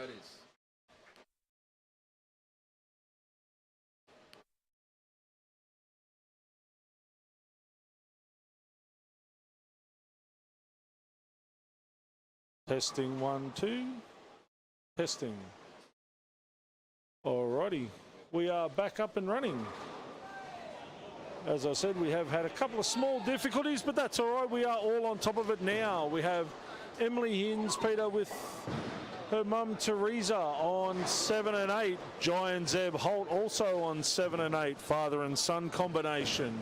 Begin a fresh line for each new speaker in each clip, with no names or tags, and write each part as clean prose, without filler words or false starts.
how it is.
Testing 1, 2. Testing. Alrighty, we are back up and running. As I said, we have had a couple of small difficulties, but that's all right. We are all on top of it now. We have Emily Hinds, Peter, with her mum Teresa on 7 and 8. Giant Zeb Holt also on 7 and 8. Father and son combination.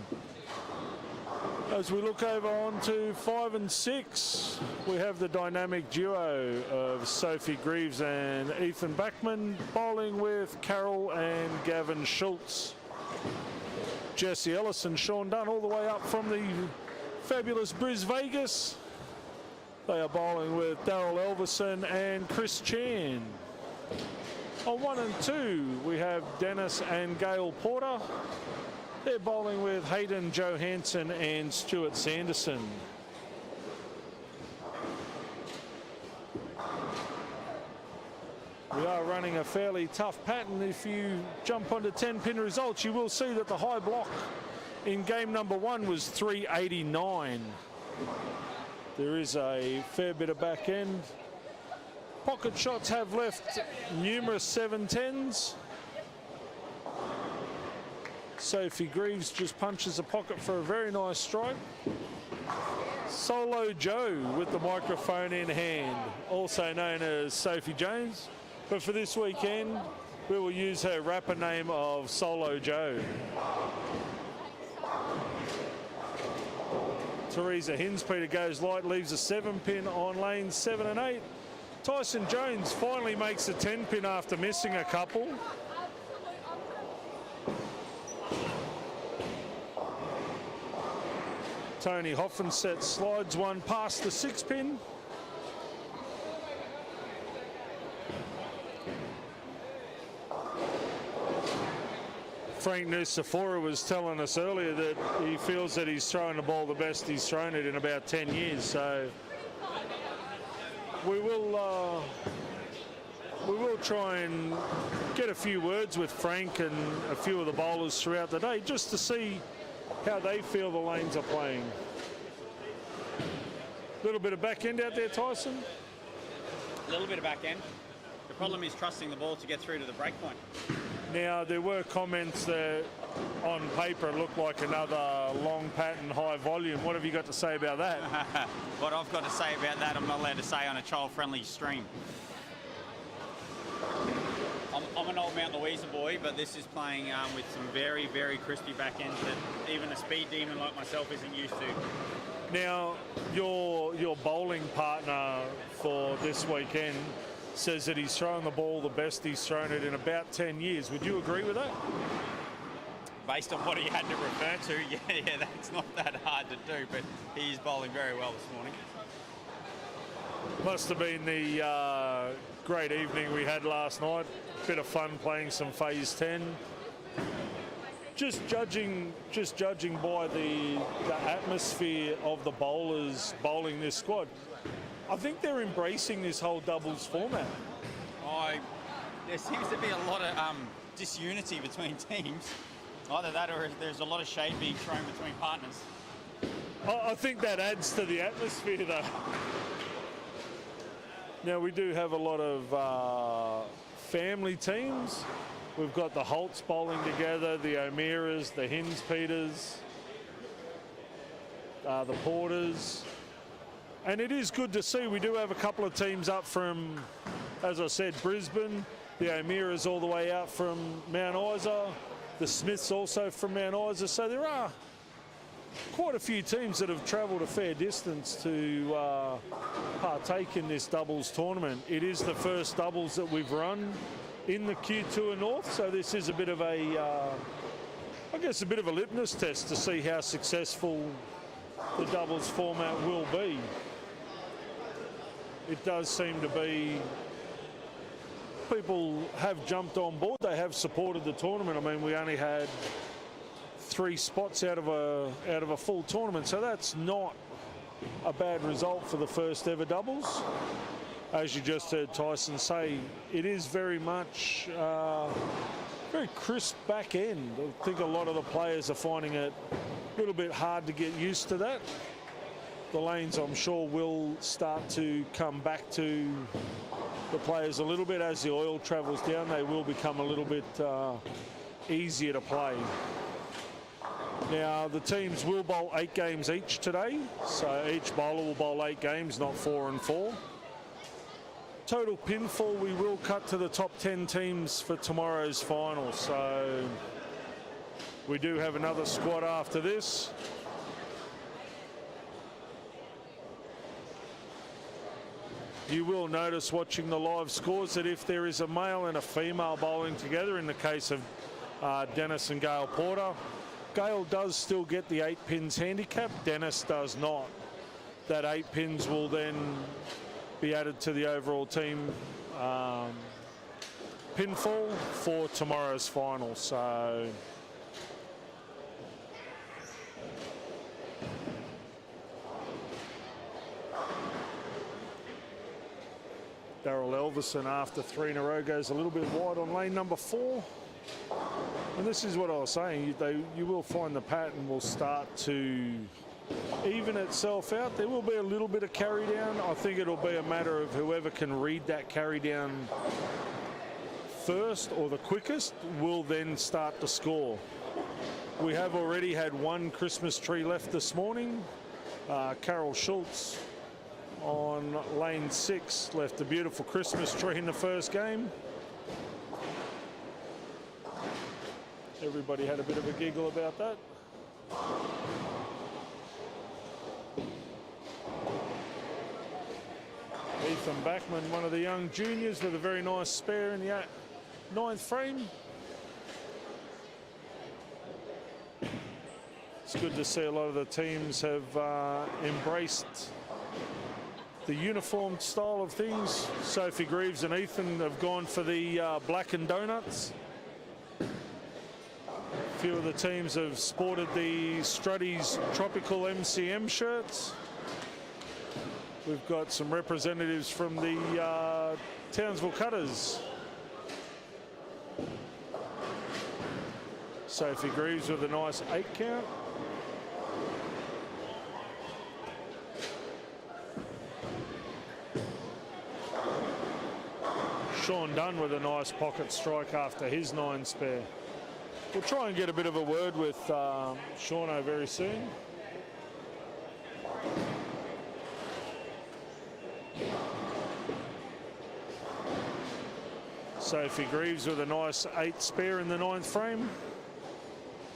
As we look over on to 5 and 6, we have the dynamic duo of Sophie Greaves and Ethan Backman bowling with Carol and Gavin Schultz. Jesse Ellis and Sean Dunn all the way up from the fabulous Bris Vegas. They are bowling with Daryl Elverson and Chris Chan. On 1 and 2, we have Dennis and Gail Porter. They're bowling with Hayden Johansson and Stuart Sanderson. We are running a fairly tough pattern. If you jump onto 10-pin results, you will see that the high block in game number 1 was 389. There is a fair bit of back end. Pocket shots have left numerous 7-10s. Sophie Greaves just punches a pocket for a very nice strike. Solo Joe with the microphone in hand, also known as Sophie Jones. But for this weekend, we will use her rapper name of Solo Joe. Teresa Hinds, Peter, goes light, leaves a 7-pin on lanes 7 and 8. Tyson Jones finally makes a 10-pin after missing a couple. Tony Hoffenset slides one past the 6-pin. Frank Nusafora was telling us earlier that he feels that he's throwing the ball the best he's thrown it in about 10 years. So we will try and get a few words with Frank and a few of the bowlers throughout the day just to see how they feel the lanes are playing. A little bit of back end out there, Tyson?
A little bit of back end. The problem is trusting the ball to get through to the break point.
Now, there were comments that on paper it looked like another long pattern, high volume. What have you got to say about that?
What I've got to say about that, I'm not allowed to say on a child-friendly stream. I'm an old Mount Louisa boy, but this is playing with some very, very crispy back ends that even a speed demon like myself isn't used to.
Now, your bowling partner for this weekend says that he's thrown the ball the best he's thrown it in about 10 years. Would you agree with that?
Based on what he had to refer to, yeah, that's not that hard to do, but he's bowling very well this morning.
Must have been the great evening we had last night. Bit of fun playing some phase 10. Just judging by the atmosphere of the bowlers bowling this squad, I think they're embracing this whole doubles format.
There seems to be a lot of disunity between teams. Either that or there's a lot of shade being thrown between partners.
I think that adds to the atmosphere, though. Now, we do have a lot of family teams. We've got the Holts bowling together, the O'Mearas, the Hinds Peters, the Porters. And it is good to see. We do have a couple of teams up from, as I said, Brisbane. The O'Mearas all the way out from Mount Isa. The Smiths also from Mount Isa. So there are quite a few teams that have travelled a fair distance to partake in this doubles tournament. It is the first doubles that we've run in the Q2 North. So this is a bit of a, I guess, a bit of a litmus test to see how successful the doubles format will be. It does seem to be, people have jumped on board. They have supported the tournament. I mean, we only had 3 spots out of a full tournament, so that's not a bad result for the first ever doubles. as you just heard Tyson say, it is very much very crisp back end. I think a lot of the players are finding it a little bit hard to get used to that. The lanes, I'm sure, will start to come back to the players a little bit as the oil travels down. They will become a little bit easier to play. Now, the teams will bowl 8 games each today, so each bowler will bowl 8 games, not 4 and 4. Total pinfall, we will cut to the top 10 teams for tomorrow's final, so we do have another squad after this. You will notice watching the live scores that if there is a male and a female bowling together, in the case of Dennis and Gail Porter, Gail does still get the 8 pins handicap, Dennis does not. That 8 pins will then be added to the overall team pinfall for tomorrow's final. So Daryl Elverson, after 3 in a row, goes a little bit wide on lane number 4. And this is what I was saying, you will find the pattern will start to even itself out. There will be a little bit of carry down. I think it'll be a matter of whoever can read that carry down first or the quickest will then start to score. We have already had 1 Christmas tree left this morning. Carol Schultz on lane 6 left a beautiful Christmas tree in the first game. Everybody had a bit of a giggle about that. Ethan Backman, one of the young juniors, with a very nice spare in the 9th frame. It's good to see a lot of the teams have embraced the uniform style of things. Sophie Greaves and Ethan have gone for the black and donuts. A few of the teams have sported the Struddy's Tropical MCM shirts. We've got some representatives from the Townsville Cutters. Sophie Greaves with a nice 8 count. Sean Dunn with a nice pocket strike after his 9 spare. We'll try and get a bit of a word with Shauno very soon. Sophie Greaves with a nice 8 spare in the 9th frame.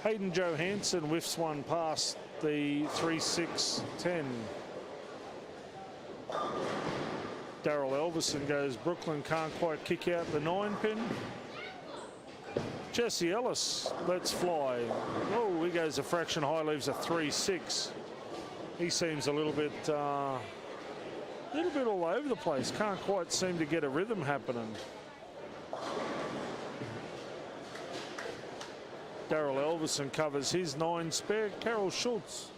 Hayden Johansson whiffs one past the 3-6-10. Daryl Elverson goes Brooklyn, can't quite kick out the 9 pin. Jesse Ellis lets fly. Oh, he goes a fraction high, leaves a 3-6. He seems a little bit all over the place. Can't quite seem to get a rhythm happening. Daryl Elverson covers his 9 spare. Carol Schultz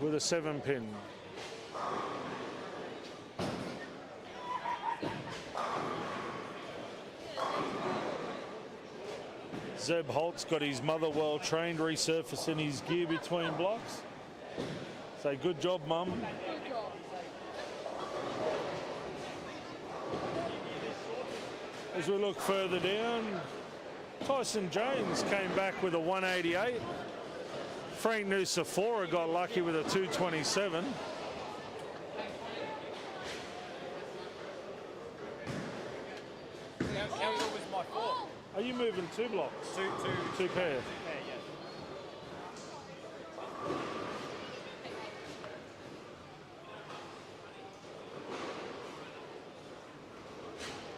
with a 7 pin. Zeb Holt's got his mother well trained, resurfacing his gear between blocks. Say, good job, Mum. As we look further down, Tyson Jones came back with a 188. Frank Nusafora got lucky with a 227.
How good was my 4?
Are you moving 2 blocks? Two pair.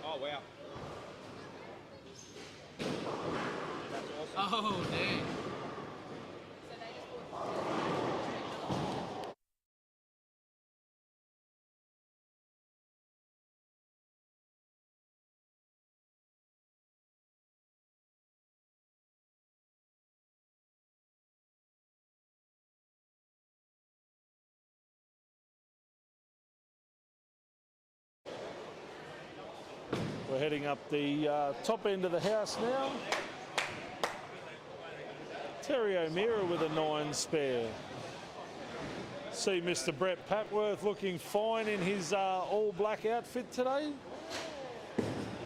Oh, wow.
Oh, dang.
We're heading up the top end of the house now. Terry O'Meara with a 9 spare. See Mr. Brett Patworth looking fine in his all-black outfit today.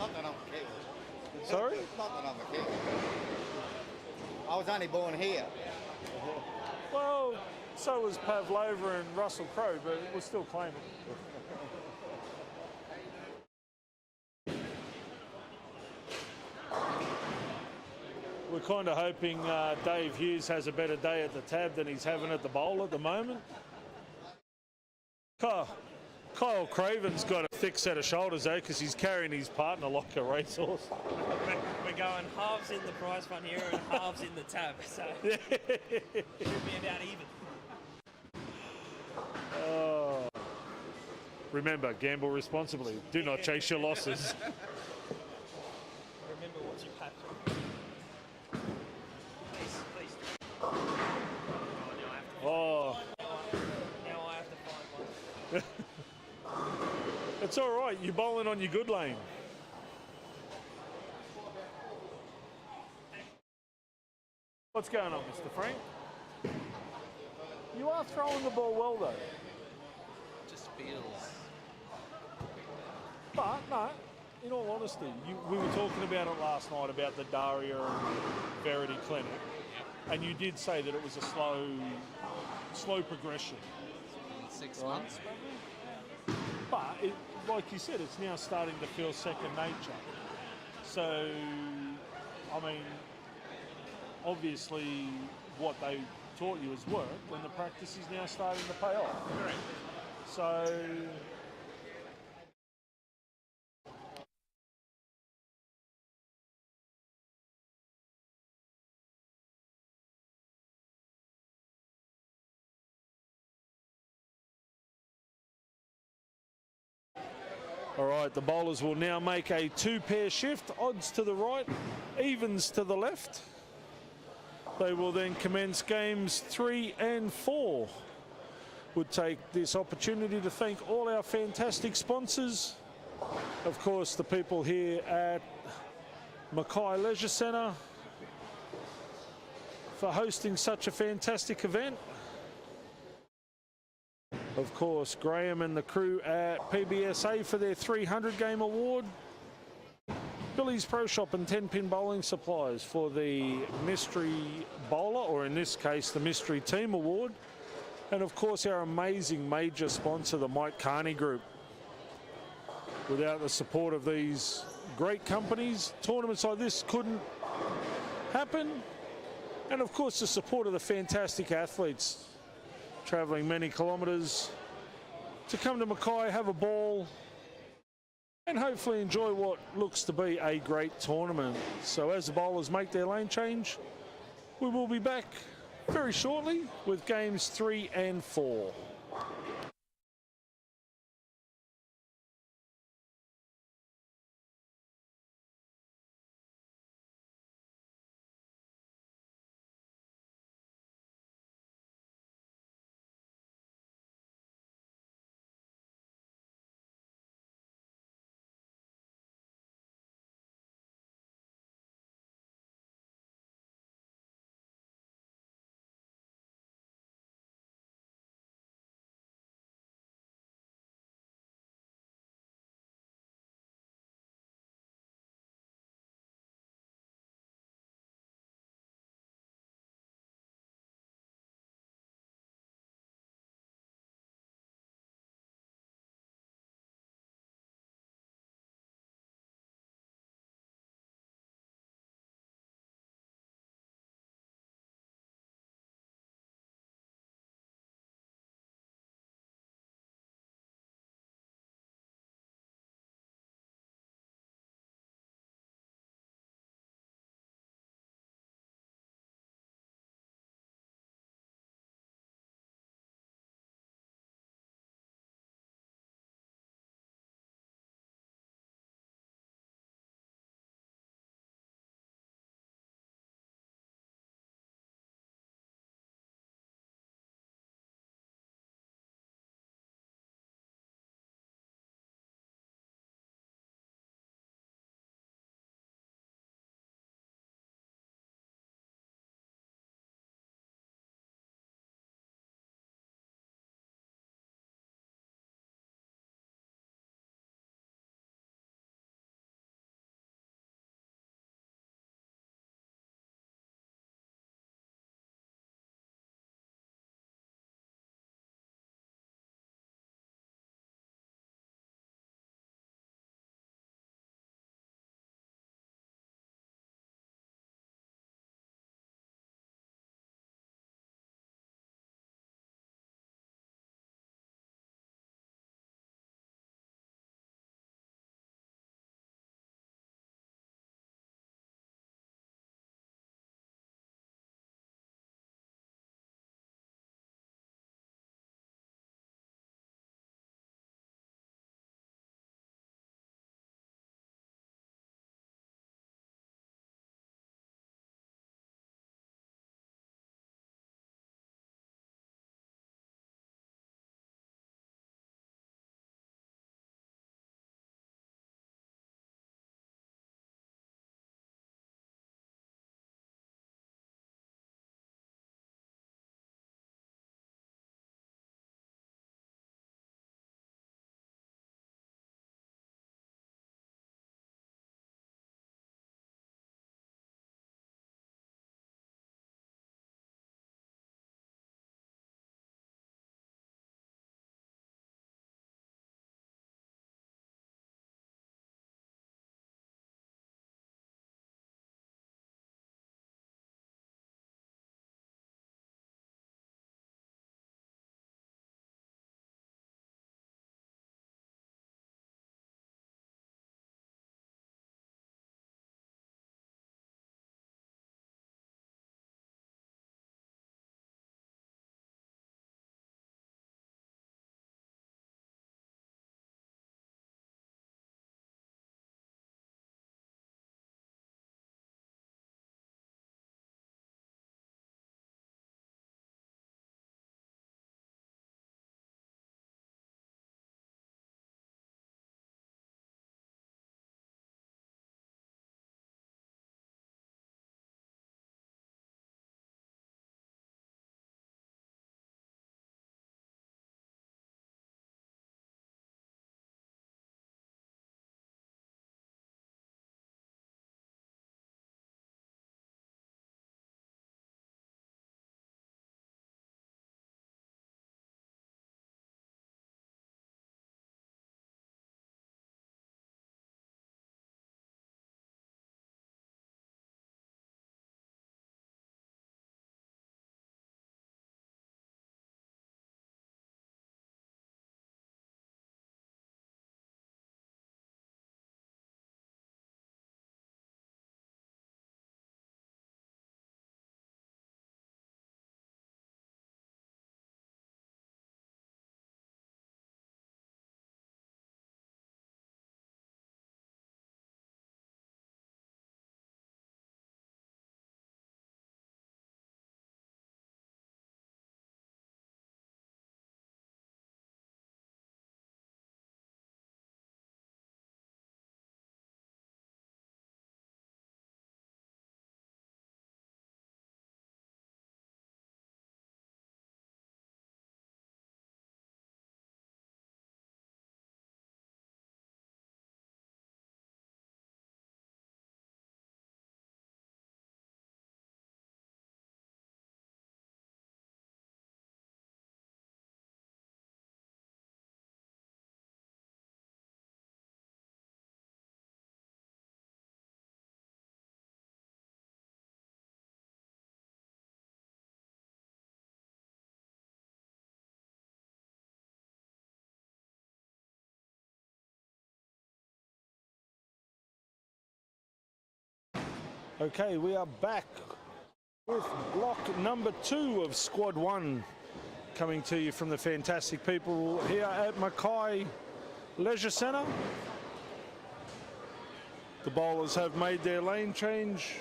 Not that I'm a Kiwi.
Sorry?
Not that I'm a Kiwi. I was only born here.
Well, so was Pavlova and Russell Crowe, but we'll still claim it. We're kind of hoping Dave Hughes has a better day at the tab than he's having at the bowl at the moment. Kyle Craven's got a thick set of shoulders though, because he's carrying his partner like a racehorse.
We're going halves in the prize fund here and halves in the tab, so it should be about even.
Remember, gamble responsibly. Do not chase your losses.
Remember what you paid for. Please.
Oh,
Now I have to find one.
it's all right. You're bowling on your good lane. What's going on, Mr. Frank? You are throwing the ball well, though.
Just feels.
But, no, in all honesty, we were talking about it last night about the Daria and Verity Clinic, and you did say that it was a slow progression.
6 months, probably.
But, like you said, it's now starting to feel second nature. So, I mean, obviously what they taught you has worked, and the practice is now starting to pay off.
Correct.
So, all right, the bowlers will now make a 2-pair shift, odds to the right, evens to the left. They will then commence games 3 and 4. Would take this opportunity to thank all our fantastic sponsors. Of course, the people here at Mackay Leisure Centre for hosting such a fantastic event. Of course, Graham and the crew at PBSA for their 300 game award. Billy's Pro Shop and 10-pin bowling supplies for the mystery bowler, or in this case, the mystery team award. And of course, our amazing major sponsor, the Mike Carney Group. Without the support of these great companies, tournaments like this couldn't happen. And of course, the support of the fantastic athletes travelling many kilometres to come to Mackay, have a ball, and hopefully enjoy what looks to be a great tournament. So as the bowlers make their lane change, we will be back very shortly with games 3 and 4. Okay, we are back with block number 2 of squad 1, coming to you from the fantastic people here at Mackay Leisure Centre. The bowlers have made their lane change.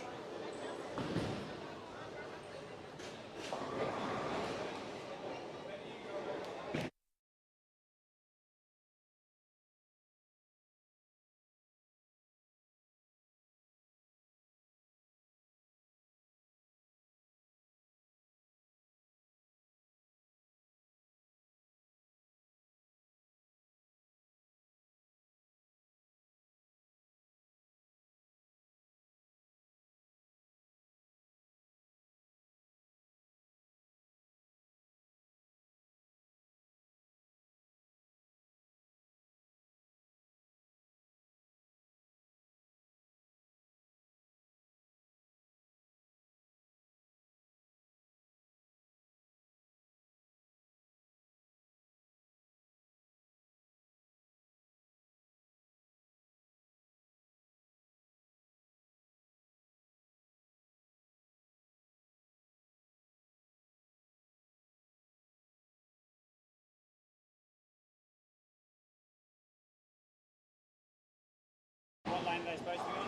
What lane are they supposed to be on?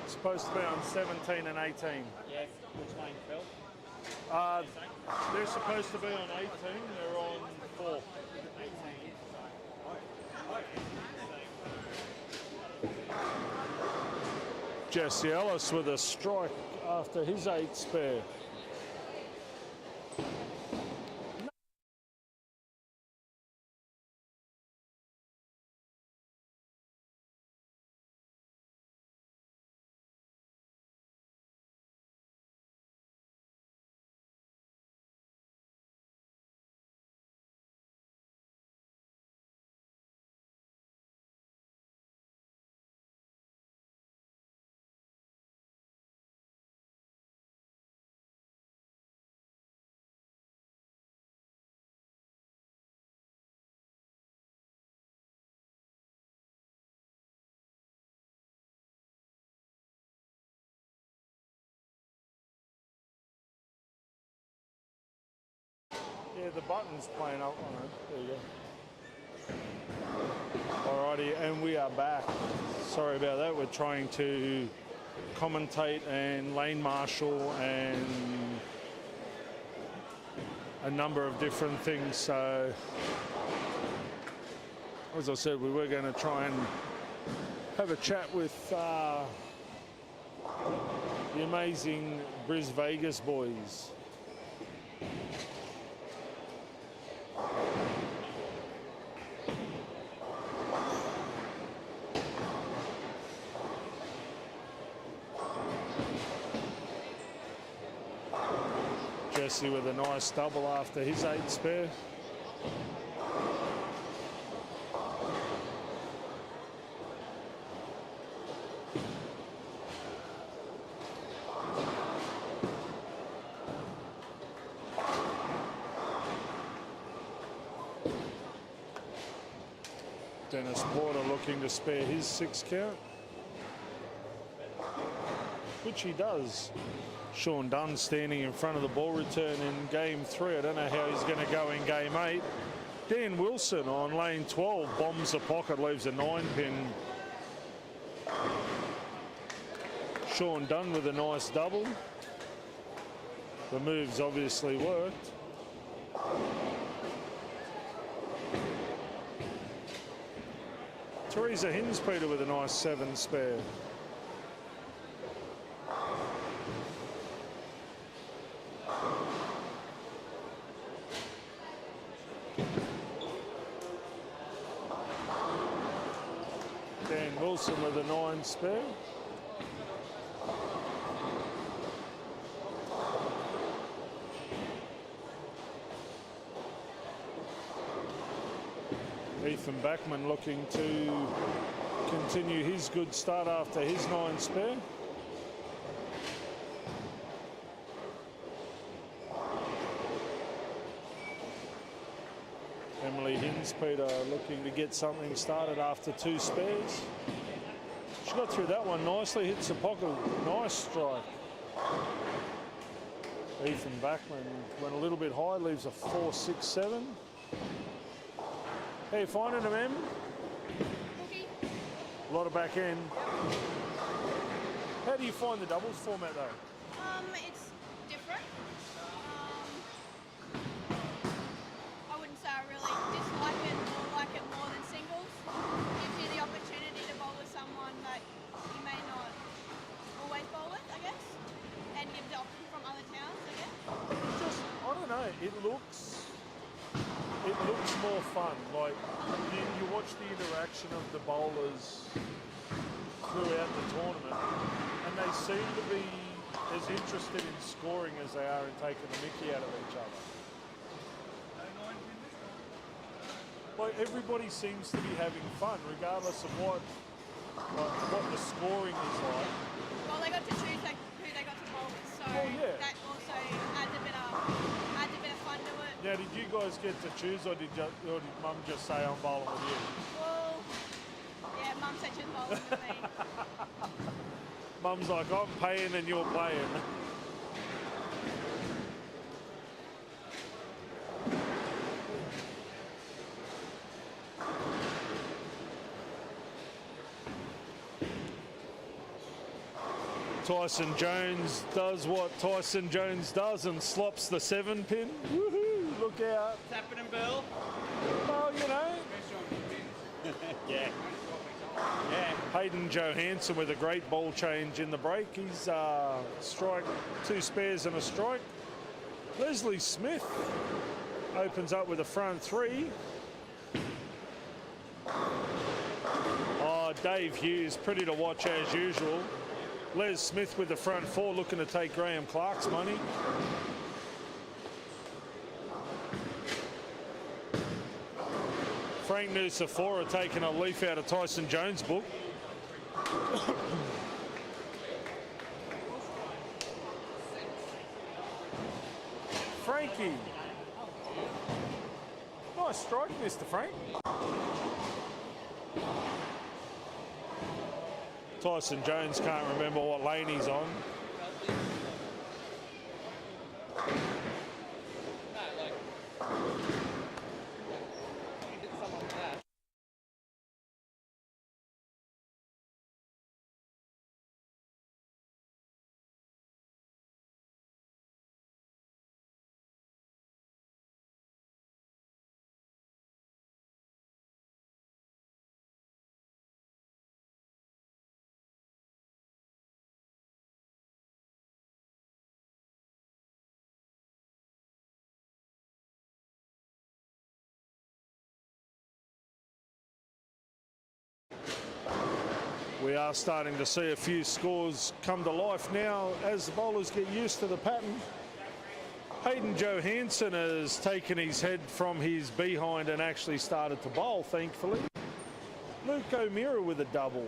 Supposed to be on 17 and 18.
Yeah, which lane, Phil?
They're supposed to be on 18, they're on 4.
18.
Jesse Ellis with a strike after his 8 spare. Yeah, the button's playing up on it. There you go. Alrighty, and we are back. Sorry about that. We're trying to commentate and lane marshal and a number of different things. So, as I said, we were going to try and have a chat with the amazing Bris Vegas boys. Jesse with a nice double after his 8 spare. Dennis Porter looking to spare his 6 count, which he does. Sean Dunn standing in front of the ball return in game 3. I don't know how he's going to go in game 8. Dan Wilson on lane 12 bombs the pocket, leaves a 9-pin. Sean Dunn with a nice double. The moves obviously worked. Teresa Hinspeter with a nice 7 spare. Dan Wilson with a 9 spare. Ethan Backman looking to continue his good start after his 9 spare. Emily Hinspeter looking to get something started after 2 spares. She got through that one nicely, hits the pocket. Nice strike. Ethan Backman went a little bit high, leaves a 4.67. How you finding them, Em? A lot of back end. How do you find the doubles format though?
It's different. I wouldn't say I really dislike it or like it more than singles. Gives you the opportunity to bowl with someone that you may not always bowl with, I guess, and give the option from other towns, I guess.
Just, I don't know, it looks more fun. Like, you watch the interaction of the bowlers throughout the tournament, and they seem to be as interested in scoring as they are in taking the mickey out of each other. Like, everybody seems to be having fun, regardless of what the scoring is like.
Well, they got to choose who they got to bowl with, so
yeah.
that also adds a bit of fun to it.
Now, did you guys get to choose, or did Mum just say I'm bowling with you?
Well, yeah, Mum said she was bowling with me.
Mum's like, I'm paying and you're playing. Tyson Jones does what Tyson Jones does and slops the 7-pin. Woohoo! Look out.
What's happening, Bill?
Well, you know.
Yeah. Yeah.
Hayden Johansson with a great ball change in the break. He's strike, 2 spares and a strike. Leslie Smith opens up with a front 3. Oh, Dave Hughes, pretty to watch as usual. Les Smith with the front 4 looking to take Graham Clark's money. Frank Nusafora taking a leaf out of Tyson Jones' book. Frankie. Nice strike, Mr. Frank. Tyson Jones can't remember what lane he's on. We are starting to see a few scores come to life now as the bowlers get used to the pattern. Hayden Johansson has taken his head from his behind and actually started to bowl, thankfully. Luke O'Meara with a double.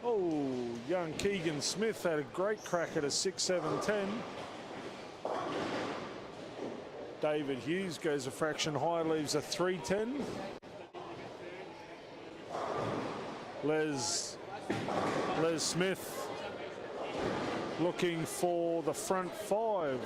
Oh, young Keegan Smith had a great crack at a 6-7-10. David Hughes goes a fraction high, leaves a 3-10. Les Smith looking for the front 5.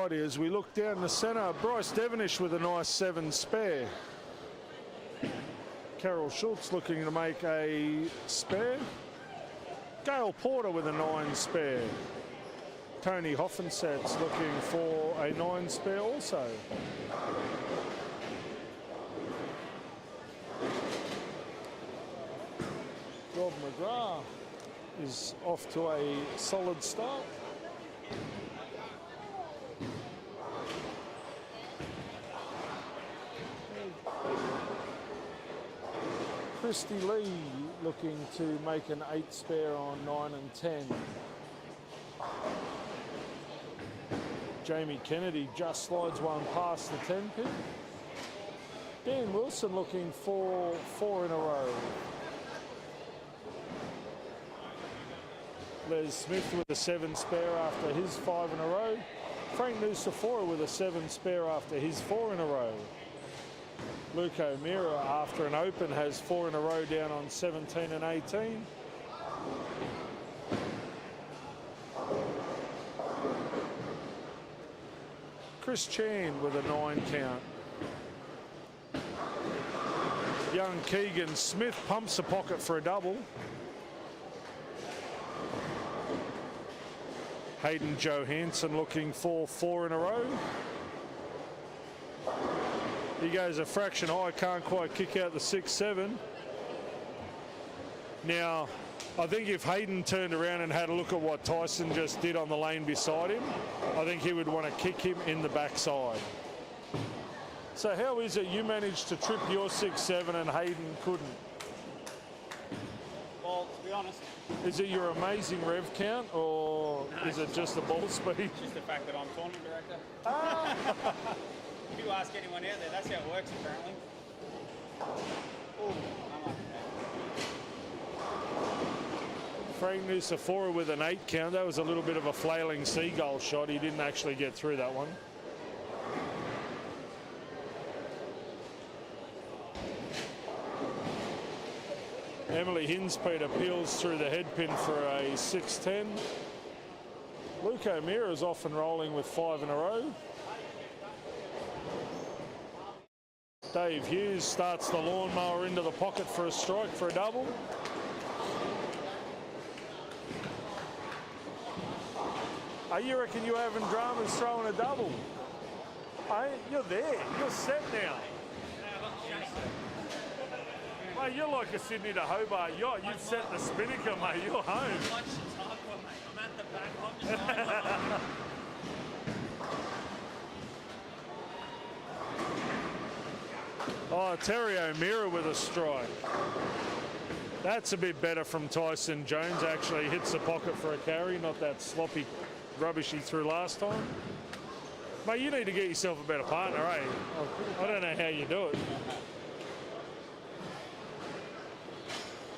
righty, as we look down the centre, Bryce Devonish with a nice 7 spare. Carol Schultz looking to make a spare. Gail Porter with a 9 spare. Tony Hoffensatz looking for a 9 spare also. Rob McGrath is off to a solid start. Christy Lee looking to make an 8 spare on 9 and 10. Jamie Kennedy just slides one past the 10 pin. Dan Wilson looking for 4 in a row. Les Smith with a 7 spare after his 5 in a row. Frank Nusafora with a 7 spare after his 4 in a row. Luke O'Meara after an open has 4 in a row down on 17 and 18. Chris Chan with a 9 count. Young Keegan Smith pumps a pocket for a double. Hayden Johansson looking for 4 in a row. He goes a fraction high, can't quite kick out the 6-7. Now, I think if Hayden turned around and had a look at what Tyson just did on the lane beside him, I think he would want to kick him in the backside. So how is it you managed to trip your 6-7 and Hayden couldn't?
Well, to be honest,
is it your amazing rev count, or is it just the ball speed?
it's just the fact that I'm tournament director. If you ask anyone out there, that's how it works apparently. Ooh, I'm like that.
Frank Nusafora with an 8 count. That was a little bit of a flailing seagull shot. He didn't actually get through that one. Emily Hinspeter peels through the headpin for a 6-10. Luke O'Meara is off and rolling with 5 in a row. Dave Hughes starts the lawnmower into the pocket for a strike for a double. Oh, you reckon you're having dramas throwing a double? Hey, you're there. You're set now. Mate, you're like a Sydney to Hobart yacht. You've set the spinnaker, mate. You're home.
I'm at the back. I'm just
Oh, Terry O'Meara with a strike. That's a bit better from Tyson Jones. Actually hits the pocket for a carry, not that sloppy rubbish he threw last time. Mate, you need to get yourself a better partner, eh? I don't know how you do it.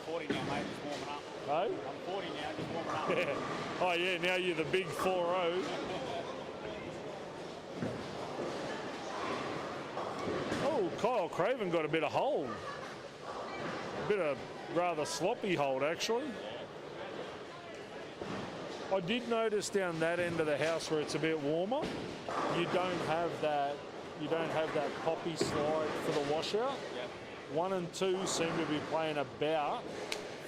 40 now, mate, just warming up.
Hey?
I'm 40 now, just warming up.
Yeah. Oh, yeah, now you're the big 4-0. Oh, Kyle Craven got a bit of hold. A bit of rather sloppy hold, actually. I did notice down that end of the house where it's a bit warmer, you don't have that poppy slide for the washout.
Yep.
1 and 2 seem to be playing about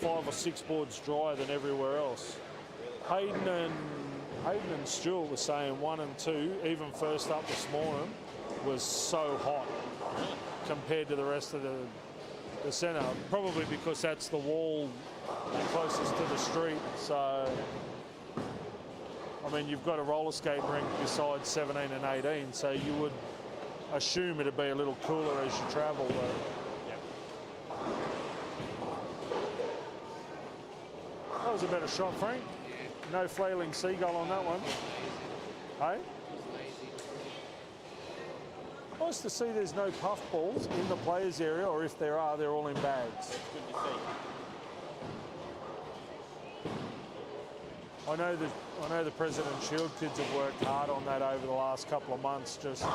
5 or 6 boards drier than everywhere else. Hayden and Stuart were saying 1 and 2, even first up this morning, was so hot compared to the rest of the centre. Probably because that's the wall closest to the street. So, I mean, you've got a roller skate rink besides 17 and 18, so you would assume it'd be a little cooler as you travel. That was a better shot, Frank. No flailing seagull on that one. Hey? Nice to see there's no puff balls in the players' area, or if there are, they're all in bags.
It's good to see.
I know the President Shield kids have worked hard on that over the last couple of months, just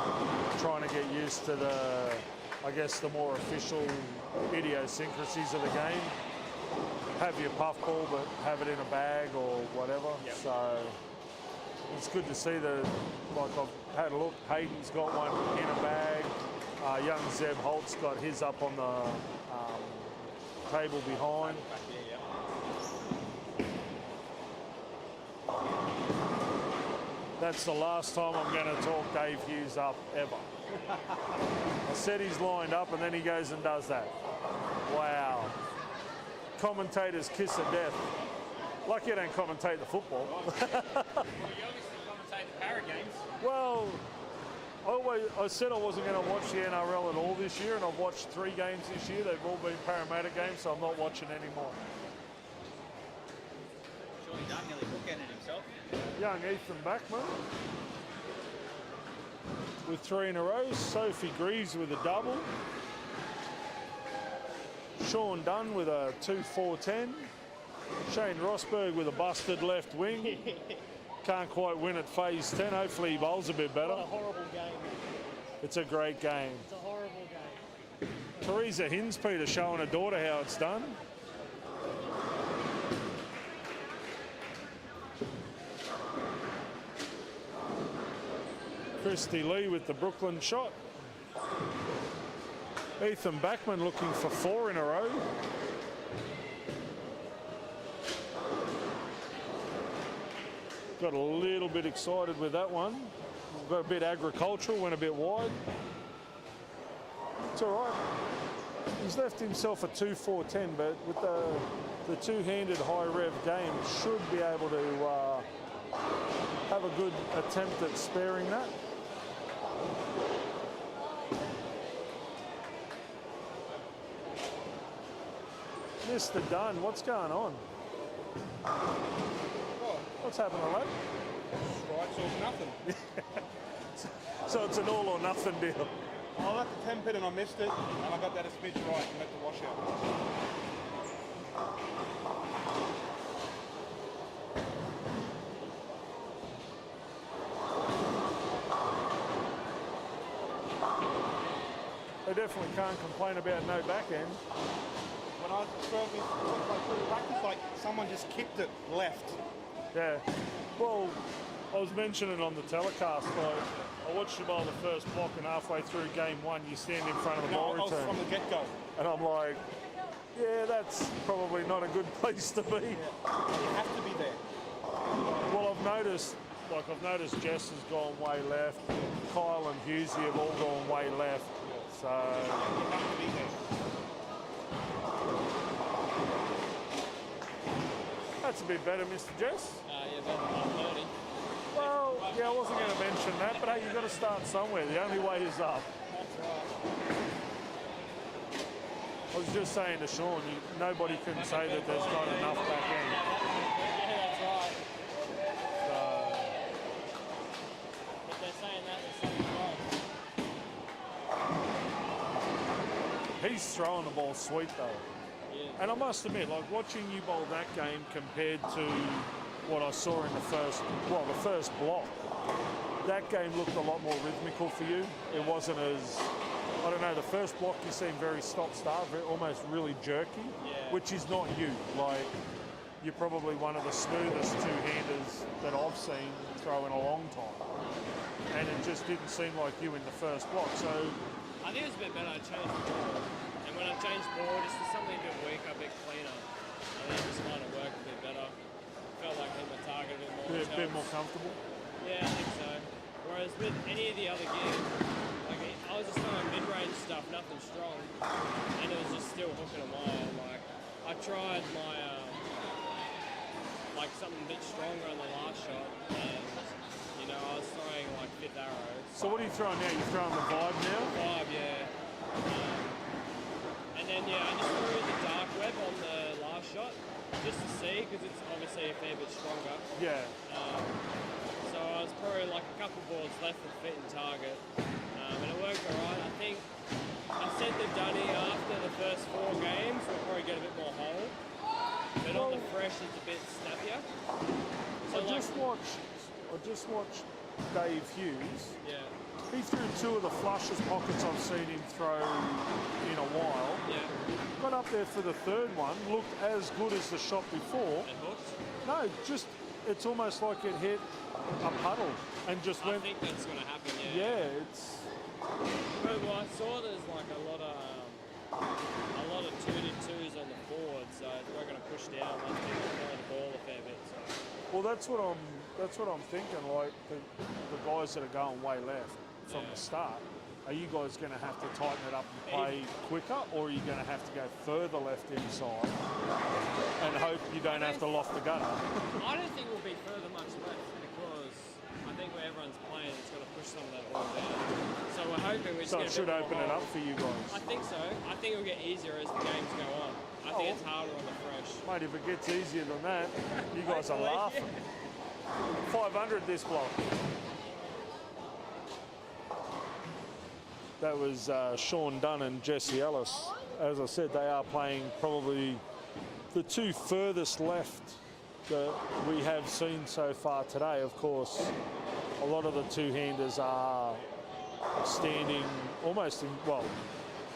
trying to get used to the, I guess, the more official idiosyncrasies of the game. Have your puff ball, but have it in a bag or whatever. Yep. So it's good to see that. Like had a look. Hayden's got one in a bag. Young Zeb Holt's got his up on the table behind.
Back there, yeah.
That's the last time I'm going to talk Dave Hughes up ever. I said he's lined up and then he goes and does that. Wow. Commentator's kiss of death. Lucky I don't commentate the football.
Well, you obviously commentate the Parrot games.
Well, I said I wasn't going to watch the NRL at all this year, and I've watched 3 games this year. They've all been Parramatta games, so I'm not watching anymore.
Surely done, nearly bookended himself.
Young Ethan Backman with 3 in a row. Sophie Greaves with a double. Sean Dunn with a 2-4-10. Shane Rosberg with a busted left wing. Can't quite win at phase 10. Hopefully he bowls a bit better.
What a horrible game.
It's a great game.
It's a horrible game.
Teresa Hinspeter showing her daughter how it's done. Christy Lee with the Brooklyn shot. Ethan Backman looking for 4 in a row. Got a little bit excited with that one. Got a bit agricultural, went a bit wide. It's all right. He's left himself a 2-4-10, but with the two-handed high rev game, should be able to have a good attempt at sparing that. Mr. Dunn, what's going on? What's happening, mate?
Strikes or nothing.
So it's an all or nothing deal.
I left the 10 pin and I missed it, and I got that a smidge right and let the wash out.
They definitely can't complain about no back end.
When I took my practice, like someone just kicked it left.
Yeah. Well, I was mentioning on the telecast, like, I watched you bowl the first block and halfway through game 1, you stand in front of the ball
I was
return.
from the get-go.
And I'm like, yeah, that's probably not a good place to be.
You have to be there.
Well, I've noticed Jess has gone way left. Kyle and Hughesy have all gone way left. So
You have to be there.
that's a bit better, Mr. Jess.
Yeah, better than 130.
Well, yeah, I wasn't going to mention that, but hey, you've got to start somewhere. The only way is up.
That's right.
I was just saying to Sean, nobody can say that there's not enough back end.
Yeah, that's right.
So,
If they're saying that, there's something wrong.
he's throwing the ball sweet though.
Yeah.
And I must admit, like watching you bowl that game compared to what I saw in the first block, that game looked a lot more rhythmical for you. It wasn't as, I don't know, the first block you seemed very stop-start, almost really jerky, which is not you. Like, you're probably one of the smoothest two-handers that I've seen throw in a long time. And it just didn't seem like you in the first block. So
I think it was a bit better. I changed the ball. And when I changed the ball, just something a bit weaker, a bit cleaner. I think it just might have worked a bit better. Felt like hitting the target a bit more.
a bit more comfortable.
Yeah, I think so. Whereas with any of the other gears, like I was just throwing mid-range stuff, nothing strong, and it was just still hooking a mile. Like I tried my like something a bit stronger on the last shot, and you know I was throwing like fifth arrows.
So what are you throwing now? You're throwing the vibe now?
5, yeah. And then yeah, I just threw the dark web on the last shot just to see, because it's obviously a fair bit stronger.
Yeah.
So I was probably like a couple balls left for fit and target, and it worked alright. I think I said to Dunny after the first 4 games we'll probably get a bit more hole, but on the fresh it's a bit snappier. So
I just watched Dave Hughes.
yeah,
He threw 2 of the flushest pockets I've seen him throw in a while.
yeah,
Got up there for the 3rd one, looked as good as the shot before.
and hooked.
No, just, it's almost like it hit a puddle. and just
I
went.
think that's going to happen,
Yeah, it's
But well, I saw there's like a lot of 2-2s on the board, so we're going to push down once people throw the ball a fair bit. So.
well. That's what I'm thinking. Like the guys that are going way left from the start. Are you guys going to have to tighten it up and play quicker, or are you going to have to go further left inside and hope you don't have to loft the gutter?
I don't think we'll be further much left because I think where everyone's playing, it's going to push some of that ball down. So we're hoping we just
So
get
it should
a bit
open
more
it
hold.
up for you guys.
I think so. I think it'll get easier as the games go on. I think it's harder on the fresh.
Mate, if it gets easier than that, you guys are laughing. 500 this block. That was Sean Dunn and Jesse Ellis. As I said, they are playing probably the two furthest left that we have seen so far today. Of course, a lot of the two-handers are standing almost in, well,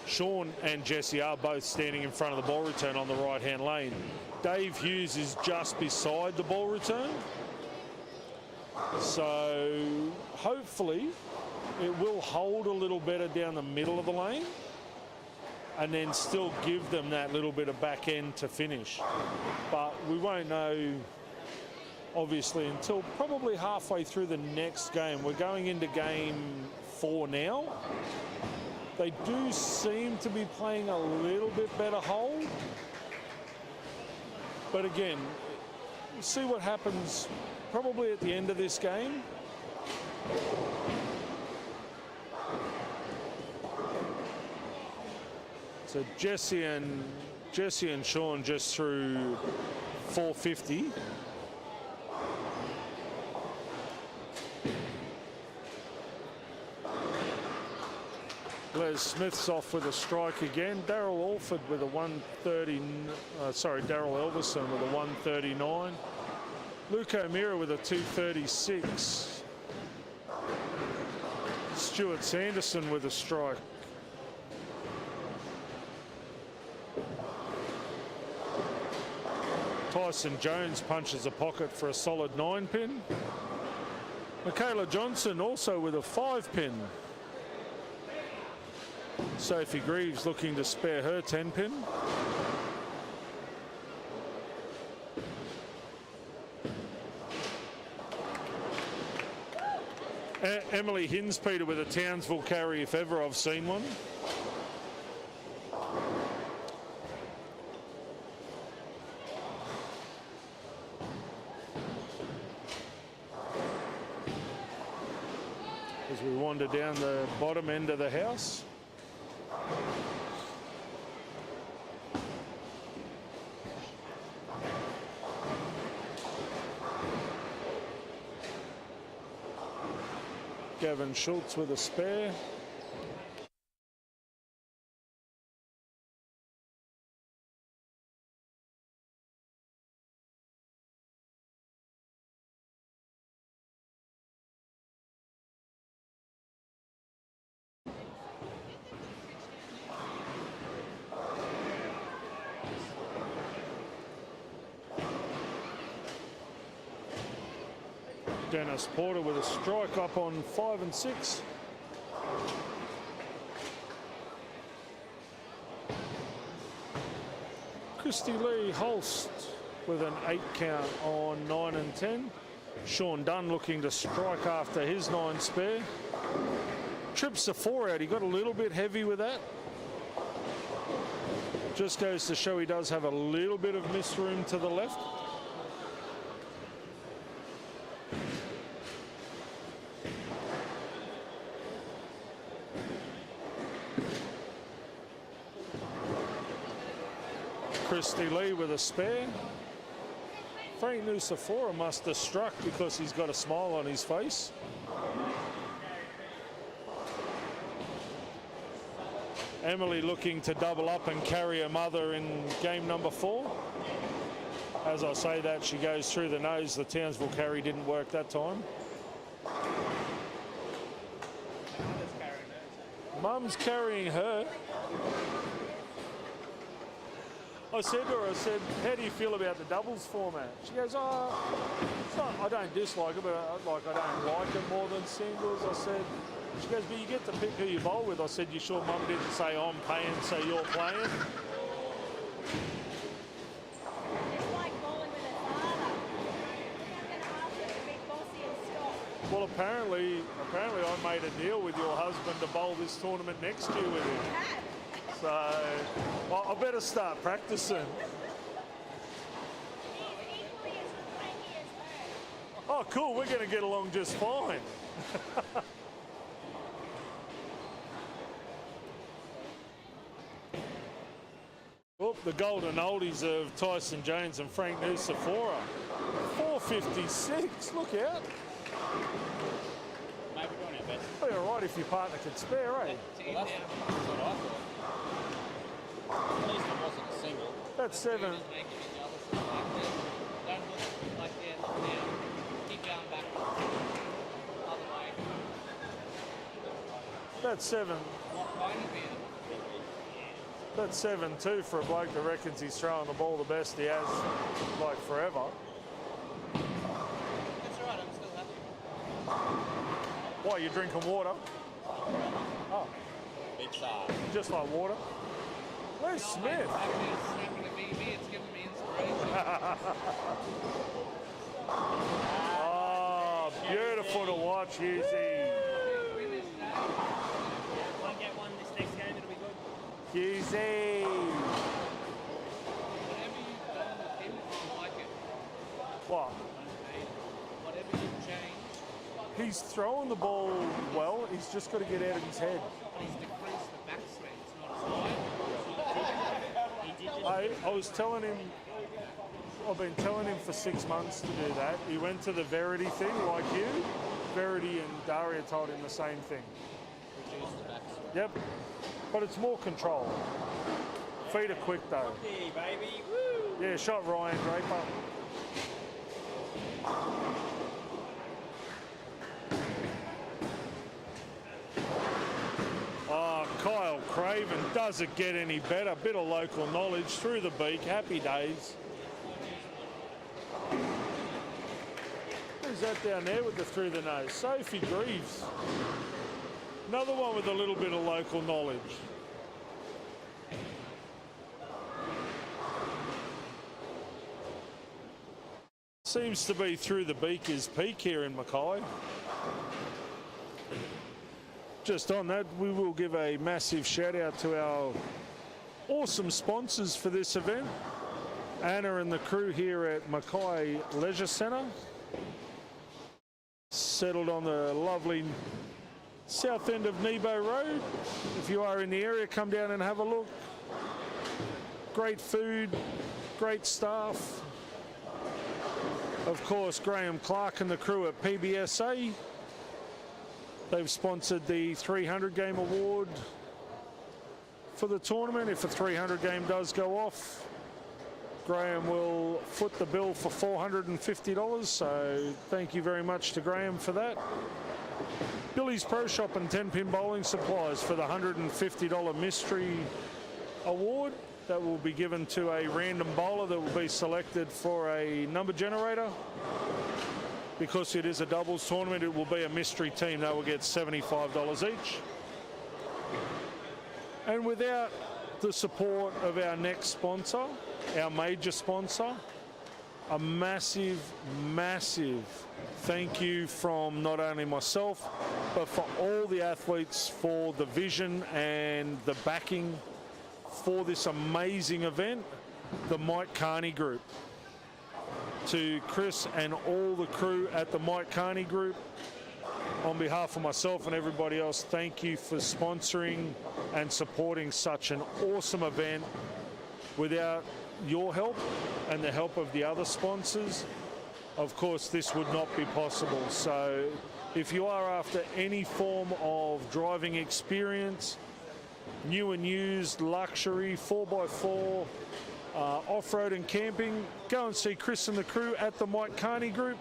Sean and Jesse are both standing in front of the ball return on the right-hand lane. Dave Hughes is just beside the ball return. So hopefully it will hold a little better down the middle of the lane and then still give them that little bit of back end to finish. But we won't know, obviously, until probably halfway through the next game. We're going into game 4 now. They do seem to be playing a little bit better hold. But again, we'll see what happens probably at the end of this game. So Jesse and Sean just threw 450. Les Smith's off with a strike again. Daryl Alford with a 130. Daryl Elverson with a 139. Luke O'Meara with a 236. Stuart Sanderson with a strike. Tyson Jones punches a pocket for a solid 9-pin. Michaela Johnson also with a 5-pin. Sophie Greaves looking to spare her 10-pin. Emily Hinspeter with a Townsville carry if ever I've seen one. As we wander down the bottom end of the house. Gavin Schultz with a spare. Dennis Porter with a strike up on 5 and 6. Christy Lee Holst with an 8 count on 9 and 10. Sean Dunn looking to strike after his 9 spare. Trips the 4 out. He got a little bit heavy with that. Just goes to show he does have a little bit of miss room to the left. Christy Lee with a spare. Frank Nusafora must have struck because he's got a smile on his face. Emily looking to double up and carry her mother in game number 4. As I say that, she goes through the nose. The Townsville carry didn't work that time. Mum's carrying her. I said to her, I said, how do you feel about the doubles format? She goes, oh, it's not, I don't dislike it, but I don't like it more than singles. I said, she goes, but you get to pick who you bowl with. I said, you sure Mum didn't say I'm paying, so you're playing?
It's like bowling with a father. I'm going to ask you to be bossy and stop.
Well, apparently I made a deal with your husband to bowl this tournament next year with him.
You have.
So well, I better start practicing.
He's equally as cranky as her.
Oh, cool. We're going to get along just fine. Oh, the golden oldies of Tyson Jones and Frank Nusafora. 456. Look out.
Maybe doing our best.
Be all right if your partner could spare, eh?
Well, that's what I thought. At least it wasn't a single.
That's 7.
Just making me jealous. Don't look like they're not now. Keep going back. Other way.
That's 7.
What kind of beer?
That's 7-2 for a bloke that reckons he's throwing the ball the best he has, like, forever.
That's all right, I'm still happy.
Why, you drinking water? Oh,
Big side.
just like water. Where's Smith?
Actually, it's snapping to be me. It's giving me inspiration.
Oh, beautiful to watch, Husey.
Might get one this next game, it'll be good.
Husey.
Whatever you've done with him, I like it.
What?
Whatever you've changed,
He's throwing the ball well. He's just got to get out of his head.
he's decreased the backswing. It's not as high.
I was telling him, I've been telling him for 6 months to do that. He went to the Verity thing like you. Verity and Daria told him the same thing.
Reduce the backswing.
Yep. But it's more control. Feet are quick though.
Hey, baby. Woo!
Yeah, shot Ryan Draper. Oh, Kyle Craven, does it get any better? Bit of local knowledge through the beak, happy days. Who's that down there with the through the nose? Sophie Greaves. Another one with a little bit of local knowledge. Seems to be through the beak is peak here in Mackay. Just on that, we will give a massive shout out to our awesome sponsors for this event. Anna and the crew here at Mackay Leisure Centre. Settled on the lovely south end of Nebo Road. If you are in the area, come down and have a look. Great food, great staff. Of course, Graham Clark and the crew at PBSA. They've sponsored the 300 game award for the tournament. If a 300 game does go off, Graham will foot the bill for $450. So thank you very much to Graham for that. Billy's Pro Shop and 10-pin bowling supplies for the $150 mystery award. That will be given to a random bowler that will be selected for a number generator. Because it is a doubles tournament, it will be a mystery team. They will get $75 each. And without the support of our next sponsor, our major sponsor, a massive, massive thank you from not only myself, but for all the athletes for the vision and the backing for this amazing event, the Mike Carney Group. To Chris and all the crew at the Mike Carney Group, on behalf of myself and everybody else, thank you for sponsoring and supporting such an awesome event. Without your help and the help of the other sponsors, of course, this would not be possible. So if you are after any form of driving experience, new and used, luxury, 4x4, off-road and camping, go and see Chris and the crew at the Mike Carney Group.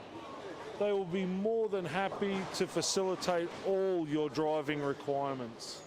They will be more than happy to facilitate all your driving requirements.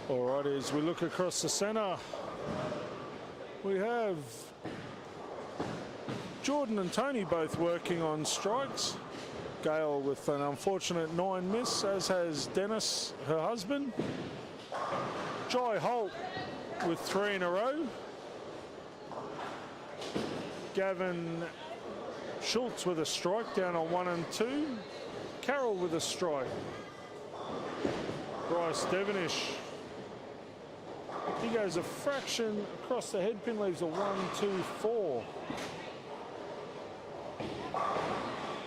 All right, as we look across the centre, we have Jordan and Tony both working on strikes. Gail with an unfortunate 9 miss, as has Dennis, her husband. Jai Holt with 3 in a row. Gavin Schultz with a strike, down on 1 and 2. Carroll with a strike. Bryce Devonish, he goes a fraction across the headpin, leaves a 1-2-4.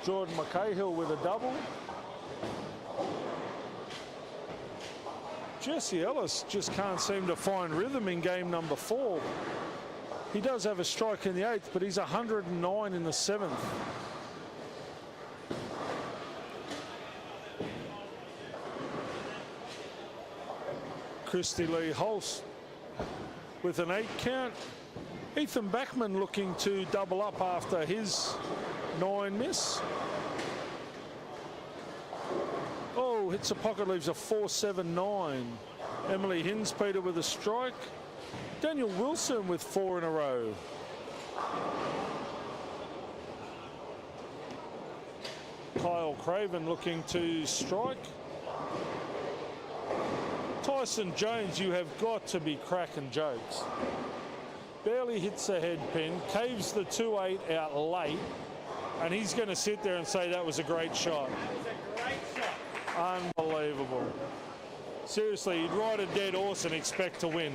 Jordan McCahill with a double. Jesse Ellis just can't seem to find rhythm in game number 4. He does have a strike in the 8th, but he's 109 in the 7th. Christy Lee Holst with an 8 count. Ethan Backman looking to double up after his 9 miss. Oh, hits a pocket, leaves a 4-7-9. Emily Hinspeter with a strike. Daniel Wilson with 4 in a row. Kyle Craven looking to strike. Tyson Jones, you have got to be cracking jokes. Barely hits the head pin, caves the 2-8 out late, and he's going to sit there and say that was a great shot. Unbelievable. Seriously, you'd ride a dead horse and expect to win.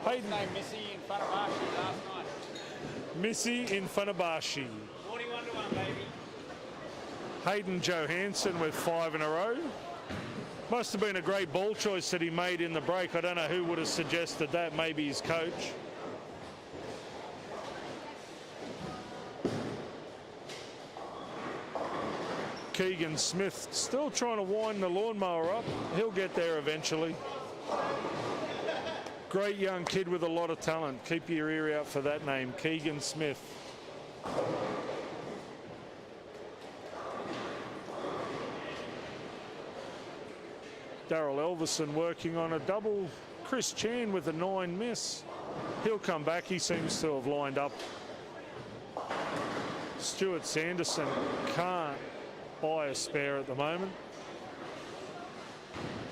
Hayden,
Missy in Funabashi last night.
Missy in Funabashi.
41-1, baby.
Hayden Johansson with 5 in a row. Must have been a great ball choice that he made in the break. I don't know who would have suggested that, maybe his coach. Keegan Smith still trying to wind the lawnmower up. He'll get there eventually. Great young kid with a lot of talent. Keep your ear out for that name, Keegan Smith. Daryl Elvison working on a double. Chris Chan with a 9 miss. He'll come back. He seems to have lined up. Stuart Sanderson can't buy a spare at the moment.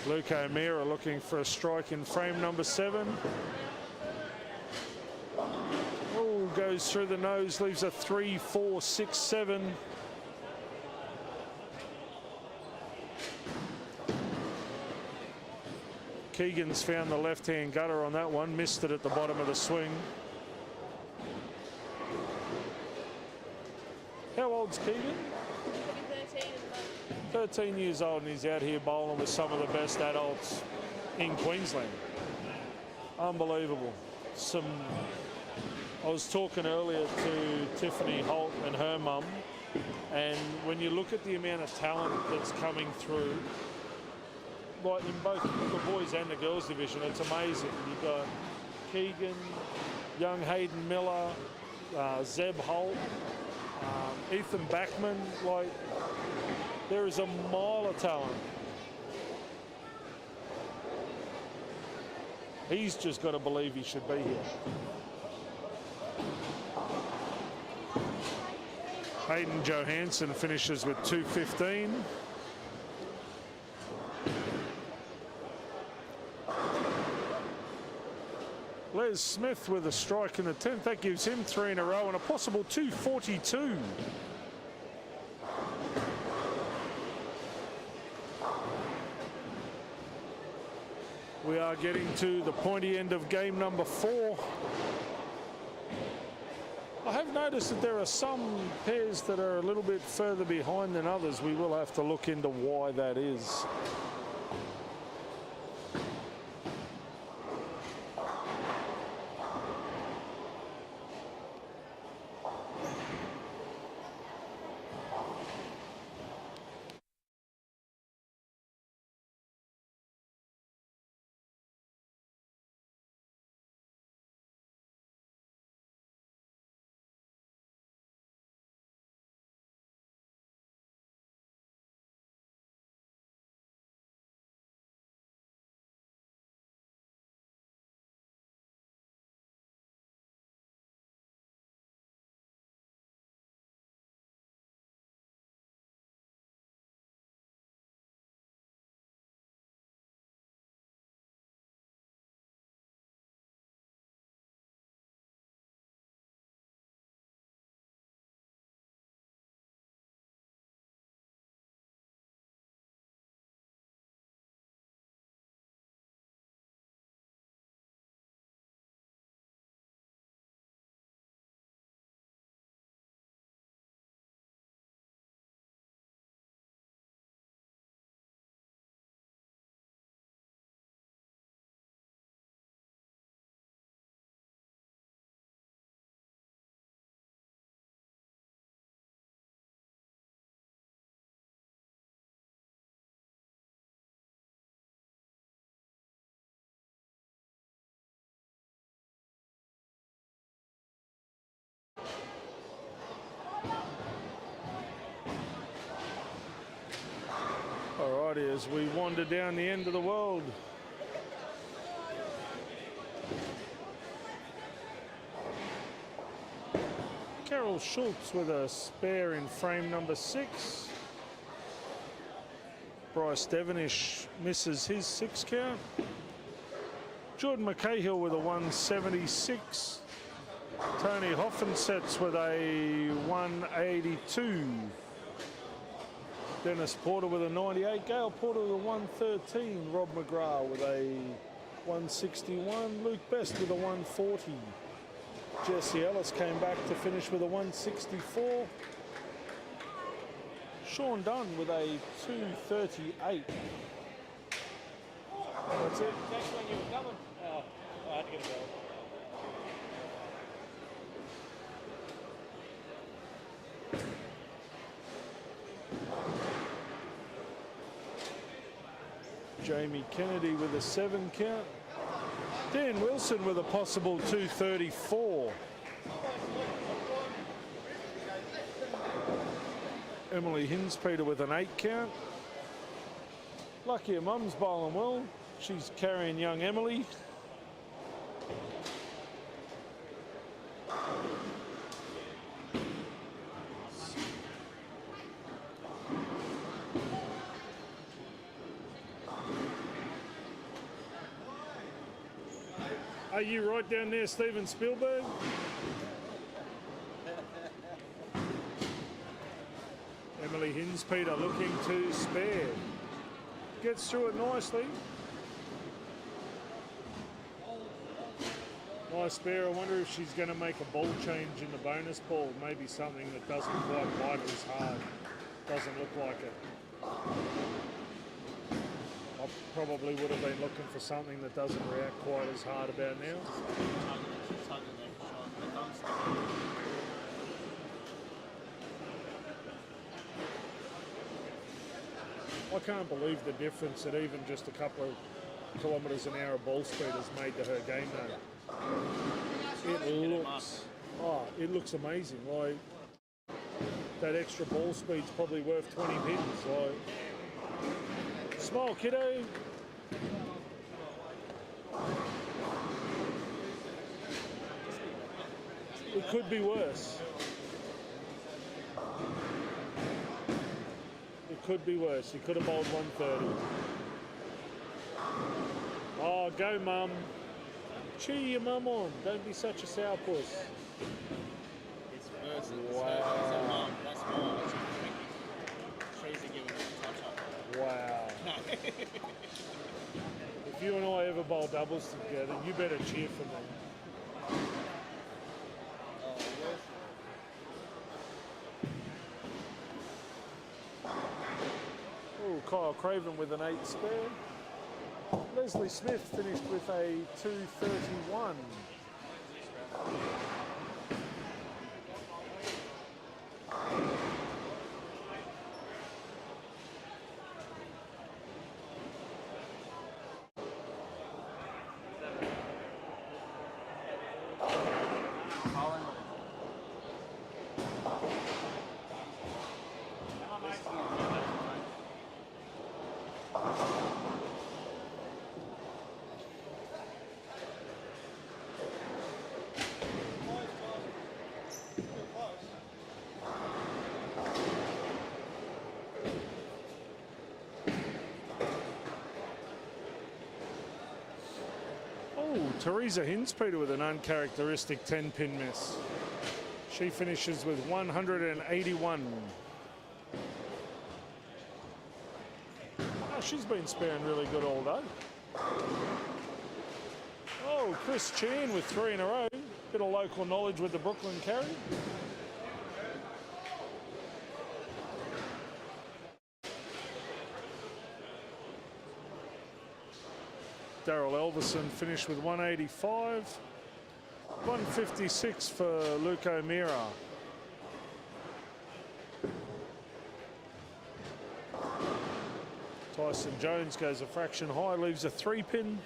Luke O'Meara looking for a strike in frame number 7. Oh, goes through the nose, leaves a 3-4-6-7. Keegan's found the left-hand gutter on that one, missed it at the bottom of the swing. How old's Keegan? 13 years old, and he's out here bowling with some of the best adults in Queensland. Unbelievable. I was talking earlier to Tiffany Holt and her mum, and when you look at the amount of talent that's coming through, like in both the boys and the girls division, it's amazing. You've got Keegan, young Hayden Miller, Zeb Holt, Ethan Backman. Like, there is a mile of talent. He's just got to believe he should be here. Hayden Johansson finishes with 215. Les Smith with a strike in the 10th. That gives him 3 in a row and a possible 242. We are getting to the pointy end of game number 4. I have noticed that there are some pairs that are a little bit further behind than others. We will have to look into why that is. righty, as we wander down the end of the world. Carol Schultz with a spare in frame number 6. Bryce Devonish misses his 6 count. Jordan McCahill with a 176. Tony Hoffensets with a 182. Dennis Porter with a 98. Gail Porter with a 113. Rob McGrath with a 161. Luke Best with a 140. Jesse Ellis came back to finish with a 164. Sean Dunn with a 238. That's it.
Text when you were coming. Oh, I had to get a bell.
Jamie Kennedy with a 7 count. Dan Wilson with a possible 234. Emily Hinspeter with an 8 count. Lucky her mum's bowling well. She's carrying young Emily. Are you right down there, Steven Spielberg? Emily Hinspeter looking to spare. Gets through it nicely. Nice spare. I wonder if she's going to make a ball change in the bonus ball. Maybe something that doesn't quite bite as hard. Doesn't look like it. I probably would have been looking for something that doesn't react quite as hard about now. I can't believe the difference that even just a couple of kilometres an hour ball speed has made to her game though. It looks amazing. Like, that extra ball speed's probably worth 20 pins. Like, smile, kiddo. It could be worse. It could be worse. He could have bowled 130. Oh, go, mum. Cheer your mum on. Don't be such a sourpuss.
It's worse.
Wow.
That's more. Tracy giving it a touch up.
Wow. If you and I ever bowl doubles together, you better cheer for me. Oh, Kyle Craven with an 8 spare. Leslie Smith finished with a 231. Teresa Hinspeter with an uncharacteristic 10-pin miss. She finishes with 181. Oh, she's been sparing really good all day. Oh, Chris Chan with 3 in a row. Bit of local knowledge with the Brooklyn carry. Daryl Elverson finished with 185. 156 for Luke O'Meara. Tyson Jones goes a fraction high, leaves a 3-pin.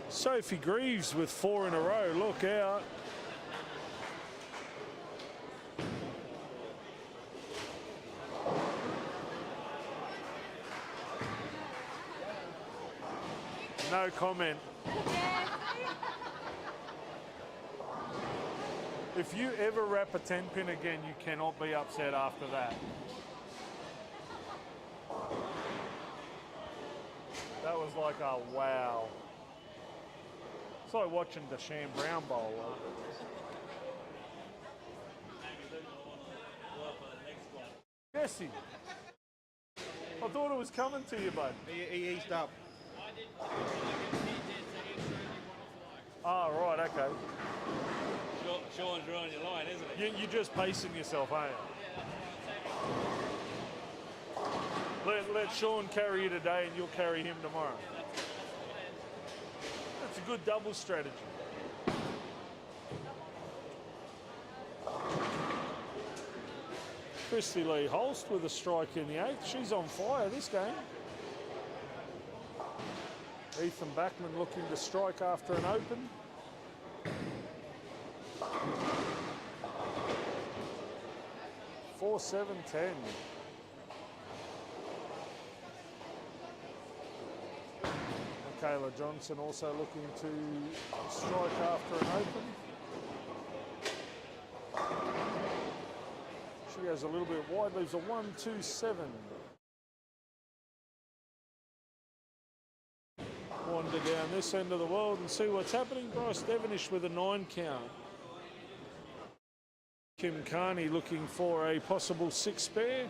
Sophie Greaves with 4 in a row. Look out. no comment.
Yeah.
If you ever wrap a 10 pin again, you cannot be upset after that. That was like a wow. It's like watching Deshaun Brown bowl. Jesse, I thought it was coming to you, bud.
He eased up.
Oh, right, okay.
Sean's ruining your line, isn't it?
You're just pacing yourself, aren't you? Let Sean carry you today and you'll carry him tomorrow. That's a good double strategy. Christy Lee Holst with a strike in the 8th. She's on fire this game. Ethan Backman looking to strike after an open. Four, 7-10. Michaela Johnson also looking to strike after an open. She goes a little bit wide, leaves a 1-2-7. Wander down this end of the world and see what's happening. Bryce Devonish with a 9 count. Kim Carney looking for a possible 6 spare.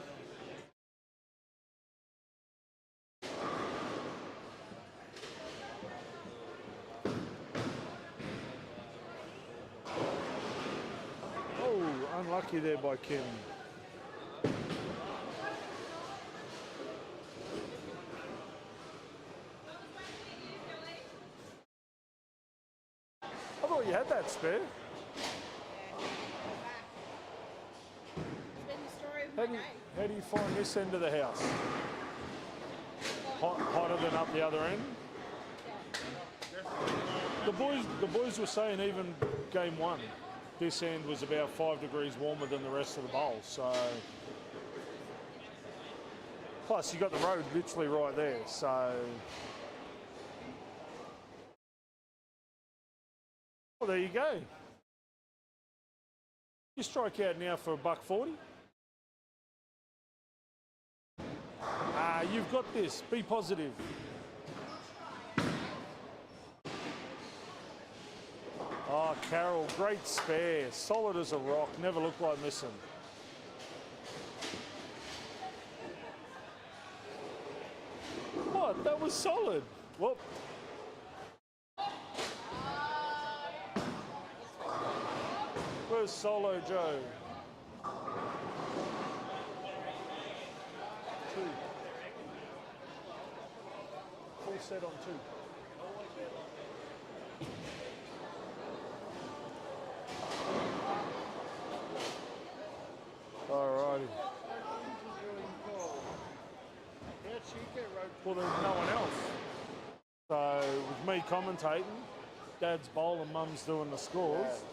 Oh, unlucky there by Kim. I thought you had that spare. How do you find this end of the house? Hotter than up the other end? The boys were saying even game 1, this end was about 5 degrees warmer than the rest of the bowl. So, plus you got the road literally right there. So, well, there you go. You strike out now for $1.40. You've got this. Be positive. Oh, Carroll, great spare. Solid as a rock. Never looked like missing. What? That was solid. Whoop. Where's Solo Joe? 2. Full set on 2. Alrighty. Well, there's no one else. So with me commentating, Dad's bowling, Mum's doing the scores.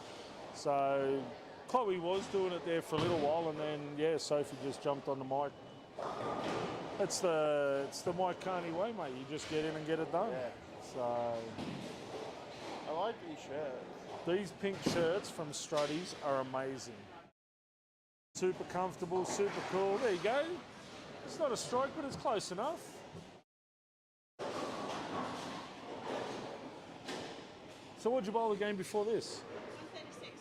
So Chloe was doing it there for a little while, and then yeah, Sophie just jumped on the mic. It's the Mike Carney way, mate. You just get in and get it done.
Yeah.
So
I like these shirts.
these pink shirts from Struddies are amazing. Super comfortable, super cool. There you go. It's not a strike, but it's close enough. So what'd you bowl the game before this?
136.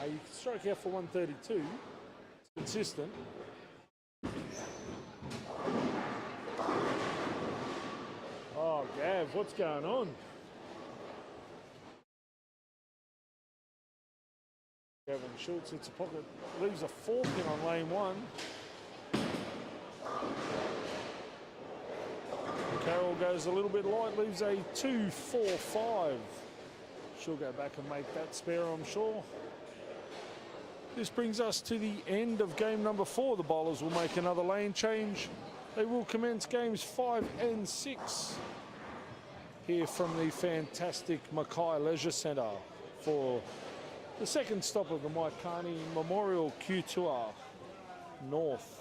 You can strike out for 132. It's consistent. Oh, Gav, what's going on? Gavin Schultz hits a pocket, leaves a 4 pin on lane 1. Carroll goes a little bit light, leaves a 2-4-5. She'll go back and make that spare, I'm sure. This brings us to the end of game number 4. The bowlers will make another lane change. They will commence games 5 and 6 here from the fantastic Mackay Leisure Centre for the second stop of the Mike Carney Memorial Q Tour North.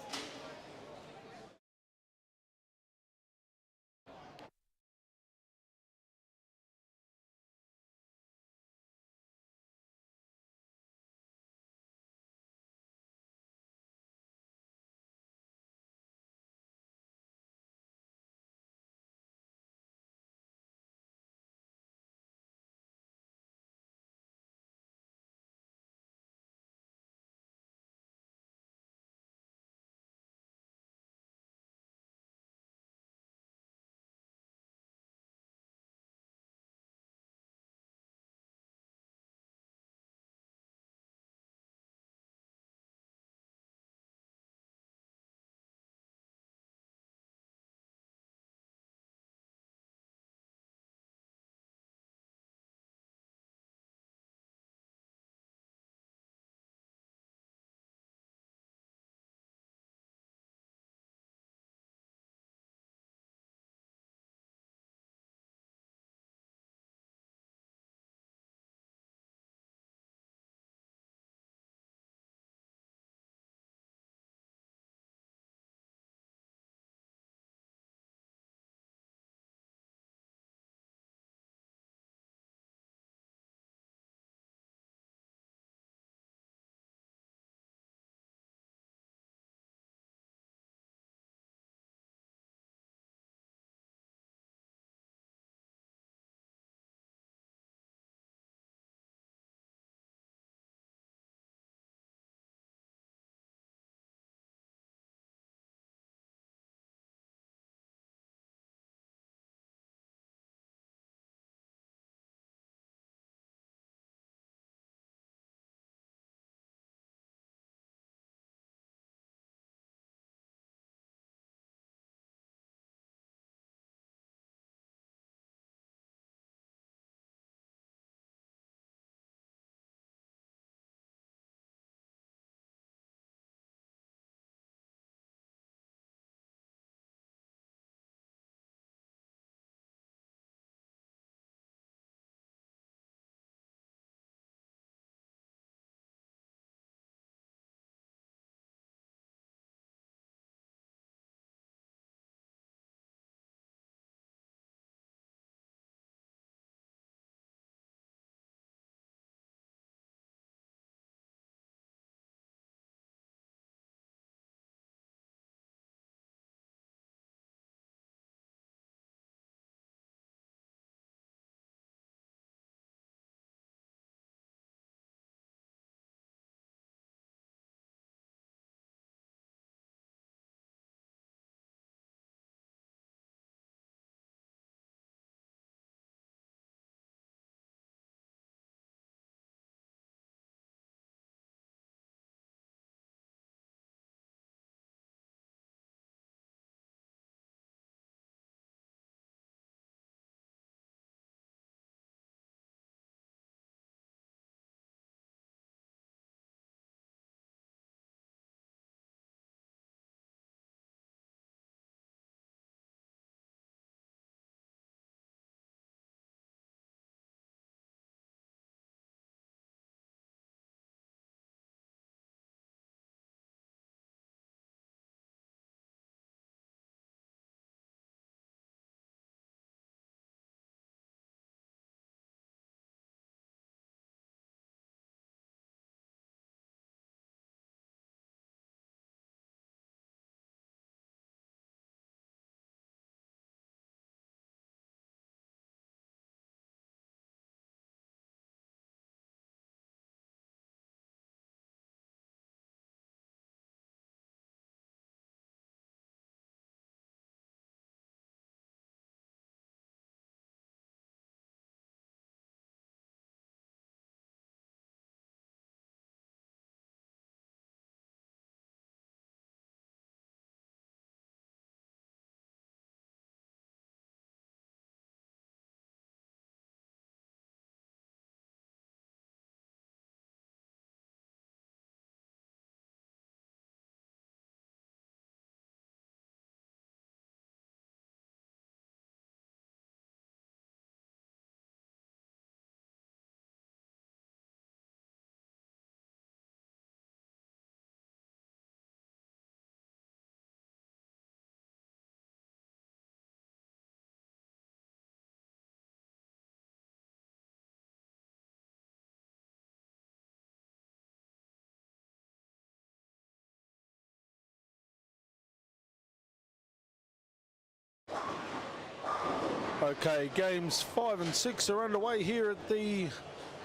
Okay, games 5 and 6 are underway here at the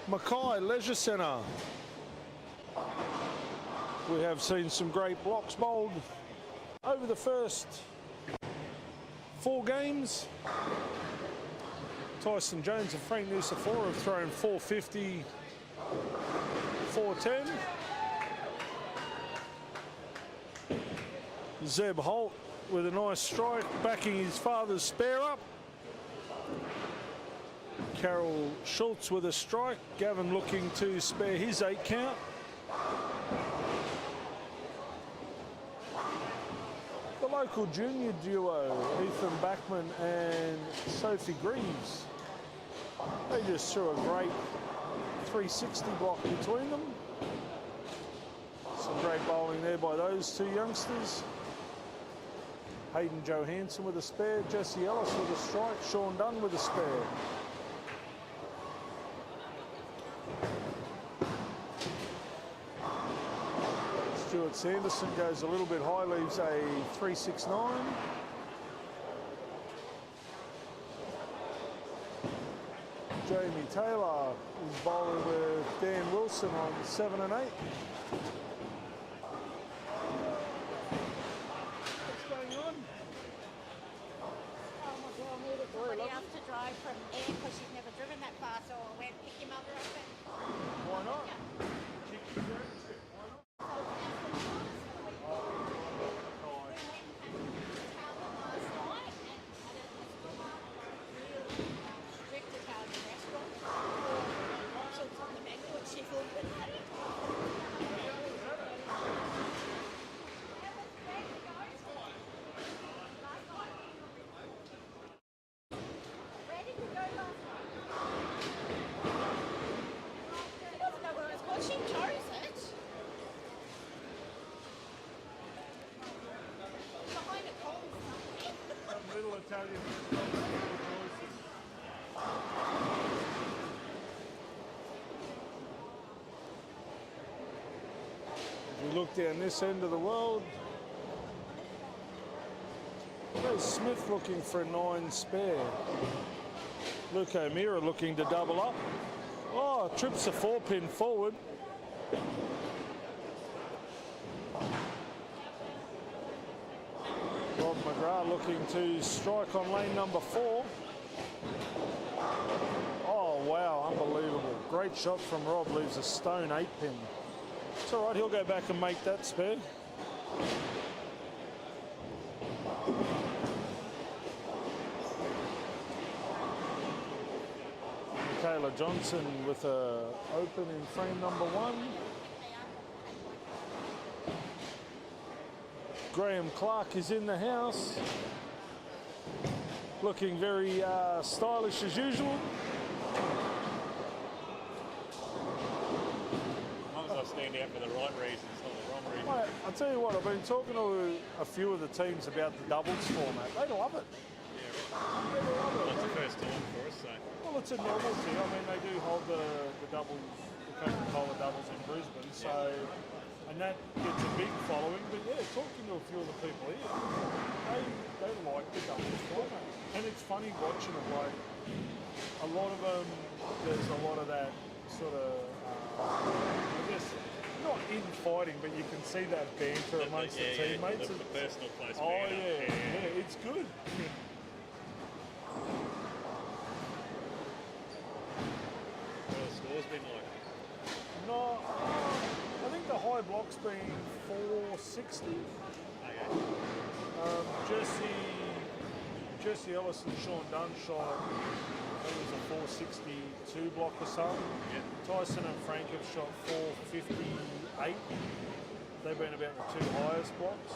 Mackay Leisure Centre. We have seen some great blocks bowled over the first 4 games. Tyson Jones and Frank Nusafora have thrown 450, 410. Zeb Holt with a nice strike, backing his father's spare up. Carol Schultz with a strike. Gavin looking to spare his 8 count. The local junior duo, Ethan Backman and Sophie Greaves. They just threw a great 360 block between them. Some great bowling there by those 2 youngsters. Hayden Johansson with a spare, Jesse Ellis with a strike, Sean Dunn with a spare. Stuart Sanderson goes a little bit high, leaves a 369. Jamie Taylor is bowling with Dan Wilson on 7 and 8. What's going on?
Somebody else to drive from air because she's never driven that far, so I went pick your mother up and
Why not? Italian. As we look down this end of the world, there's Smith looking for a 9 spare. Luke O'Meara looking to double up. Oh, trips a 4-pin forward. Rob McGrath looking to strike on lane number 4. Oh, wow, unbelievable. Great shot from Rob, leaves a stone 8-pin. It's all right, he'll go back and make that spare. Michaela Johnson with a open in frame number 1. Graham Clark is in the house, looking very stylish as usual.
As long as I stand out for the right reasons, not the wrong reasons.
Mate, I'll tell you what, I've been talking to a few of the teams about the doubles format. They love it.
Yeah, right. Well, it's the first time for us, so.
Well, it's a novelty. I mean, they do hold the doubles, the Coca-Cola doubles in Brisbane, so. And that gets a big following, but yeah, talking to a few of the people here, they like the doubles format. And it's funny watching it, like, a lot of them, there's a lot of that sort of, I guess, not infighting, but you can see that banter amongst the teammates.
The personal close
oh,
banter.
yeah, it's good.
What have the scores been like?
No, I think the high block's been 460.
Okay.
Jesse Ellis and Sean Dunn shot, that was a 462 block or something.
Yeah.
Tyson and Frank have shot 458. They've been about the 2 highest blocks.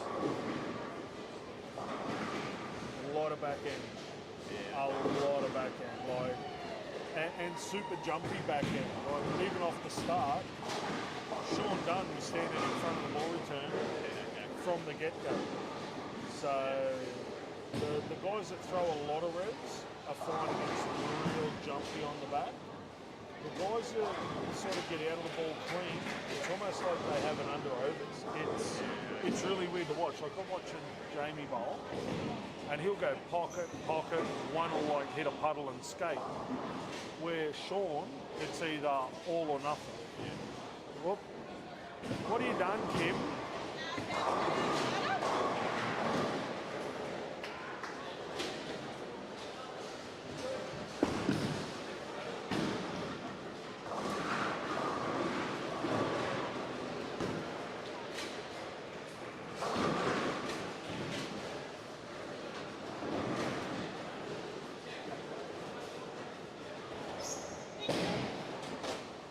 A lot of back end. Yeah. A lot of back end. Like, and super jumpy back end. Like, even off the start, Sean Dunn was standing in front of the ball return from the get-go. So the guys that throw a lot of revs are finding it's real jumpy on the back. The guys that sort of get out of the ball clean, it's almost like they have an under overs. It's really weird to watch. Like, I'm watching Jamie bowl, and he'll go pocket, pocket, one will like hit a puddle and skate. Where Sean, it's either all or nothing. Whoop. What have you done, Kim?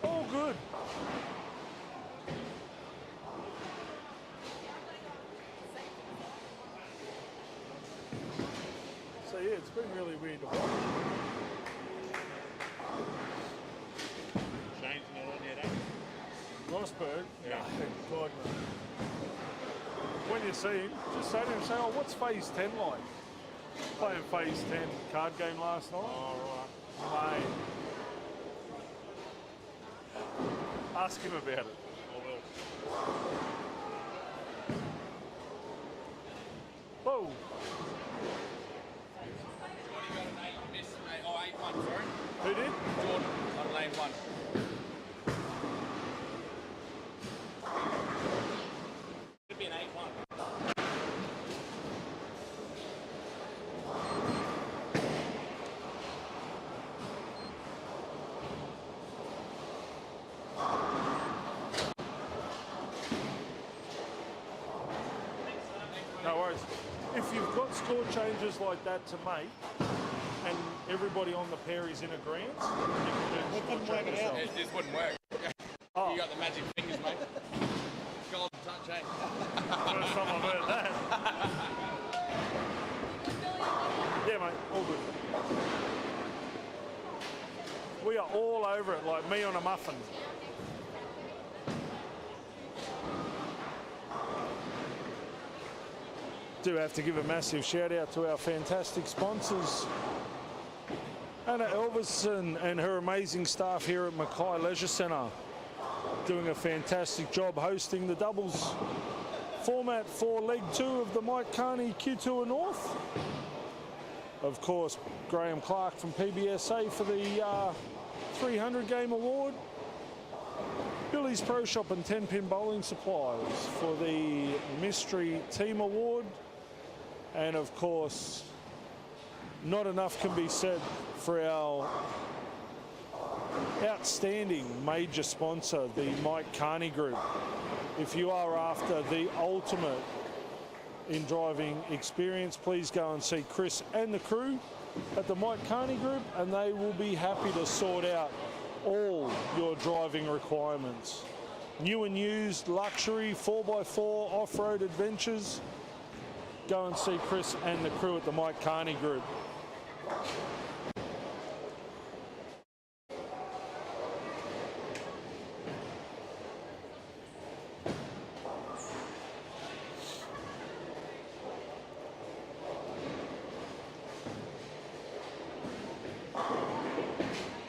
All good. So yeah, it's been really weird to watch.
Shane's not on yet, eh?
Rosberg?
Yeah.
No, God no. When you see him, just say to him, say, oh, what's phase 10 like? Playing phase 10 card game last night.
Oh, right.
Mate. Ask him about it.
I will.
Whoa.
Oh, 8-1, sorry.
Who did?
Jordan on lane 1. Could be an 8-1.
No worries. If you've got score changes like that to make, and everybody on the pair is in agreement, you can do score changes yourself.
It just wouldn't work.
Oh.
You got the magic fingers, mate. Golden touch, eh?
First time I've heard that. Yeah, mate, all good. We are all over it like me on a muffin. Do have to give a massive shout out to our fantastic sponsors. Anna Elvison and her amazing staff here at Mackay Leisure Centre, doing a fantastic job hosting the doubles format for Leg 2 of the Mike Carney Q2 North. Of course, Graham Clark from PBSA for the 300 game award. Billy's Pro Shop and 10-pin bowling supplies for the Mystery Team Award. And of course, not enough can be said for our outstanding major sponsor, the Mike Carney Group. If you are after the ultimate in driving experience, please go and see Chris and the crew at the Mike Carney Group, and they will be happy to sort out all your driving requirements. New and used, luxury, 4x4, off-road adventures. Go and see Chris and the crew at the Mike Carney Group.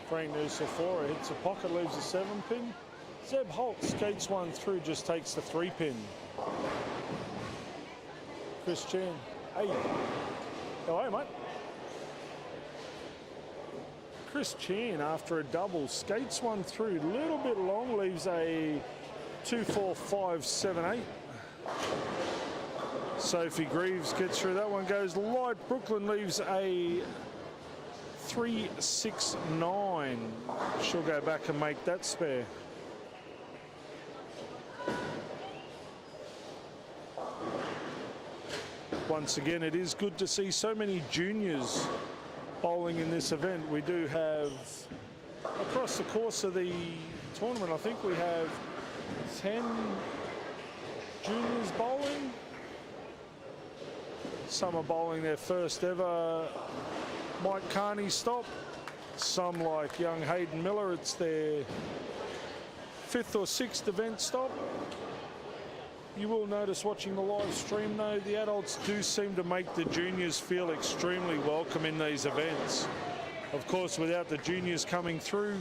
Frank Nusafora hits a pocket, leaves a 7-pin. Zeb Holt skates one through, just takes the 3-pin. Chris Chan, hey. Hello, mate. Chris Chan, after a double, skates one through, a little bit long, leaves a 2-4-5-7-8. Sophie Greaves gets through that one, goes light. Brooklyn leaves a 3-6-9. She'll go back and make that spare. Once again, it is good to see so many juniors bowling in this event. We do have, across the course of the tournament, I think we have 10 juniors bowling. Some are bowling their first ever Mike Carney stop. Some, like young Hayden Miller, it's their 5th or 6th event stop. You will notice watching the live stream, though, the adults do seem to make the juniors feel extremely welcome in these events. Of course, without the juniors coming through,